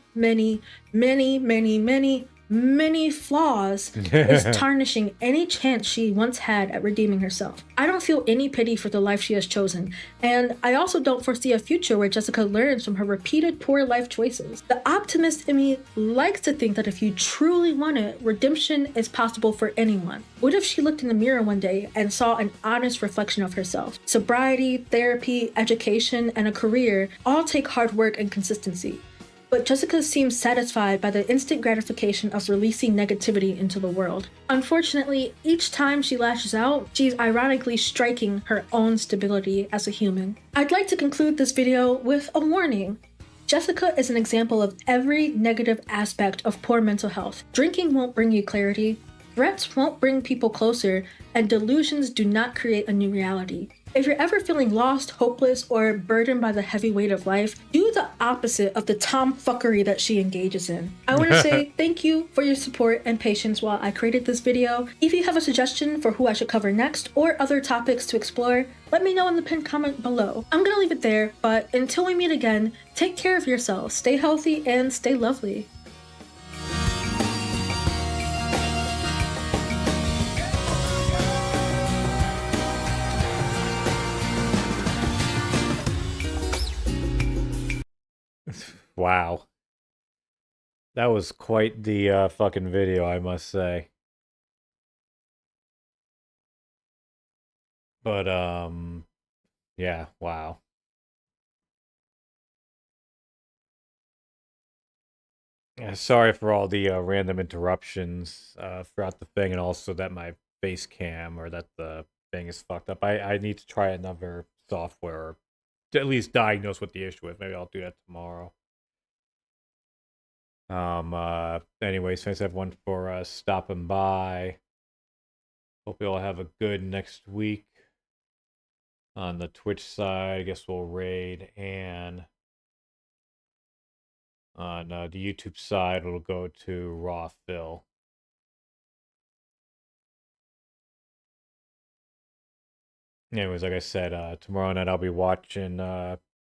[SPEAKER 12] flaws is tarnishing any chance she once had at redeeming herself. I don't feel any pity for the life she has chosen, and I also don't foresee a future where Jessica learns from her repeated poor life choices. The optimist in me likes to think that if you truly want it, redemption is possible for anyone. What if she looked in the mirror one day and saw an honest reflection of herself? Sobriety, therapy, education, and a career all take hard work and consistency. But Jessica seems satisfied by the instant gratification of releasing negativity into the world. Unfortunately, each time she lashes out, she's ironically striking her own stability as a human. I'd like to conclude this video with a warning. Jessica is an example of every negative aspect of poor mental health. Drinking won't bring you clarity, threats won't bring people closer, and delusions do not create a new reality. If you're ever feeling lost, hopeless, or burdened by the heavy weight of life, do the opposite of the tomfuckery that she engages in. I want to say thank you for your support and patience while I created this video. If you have a suggestion for who I should cover next or other topics to explore, let me know in the pinned comment below. I'm gonna leave it there, but until we meet again, take care of yourself, stay healthy, and stay lovely.
[SPEAKER 2] Wow. That was quite the fucking video, I must say. But, yeah, wow. Yeah, sorry for all the random interruptions throughout the thing, and also that my face cam or that the thing is fucked up. I need to try another software to at least diagnose what the issue is. Maybe I'll do that tomorrow. Anyways, thanks everyone for stopping by. Hope you all have a good next week. On the Twitch side, I guess we'll raid, and on the YouTube side, it'll go to Raw Phil. Anyways, like I said, tomorrow night I'll be watching,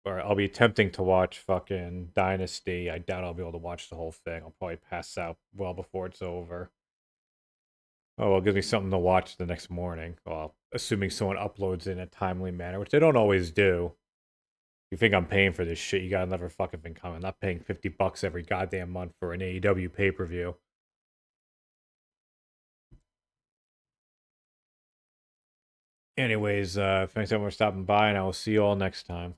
[SPEAKER 2] or I'll be attempting to watch fucking Dynasty. I doubt I'll be able to watch the whole thing. I'll probably pass out well before it's over. Oh, well, it gives me something to watch the next morning. Well, assuming someone uploads in a timely manner, which they don't always do. You think I'm paying for this shit, you got another fucking thing coming. I'm not paying $50 every goddamn month for an AEW pay-per-view. Anyways, thanks everyone for stopping by, and I will see you all next time.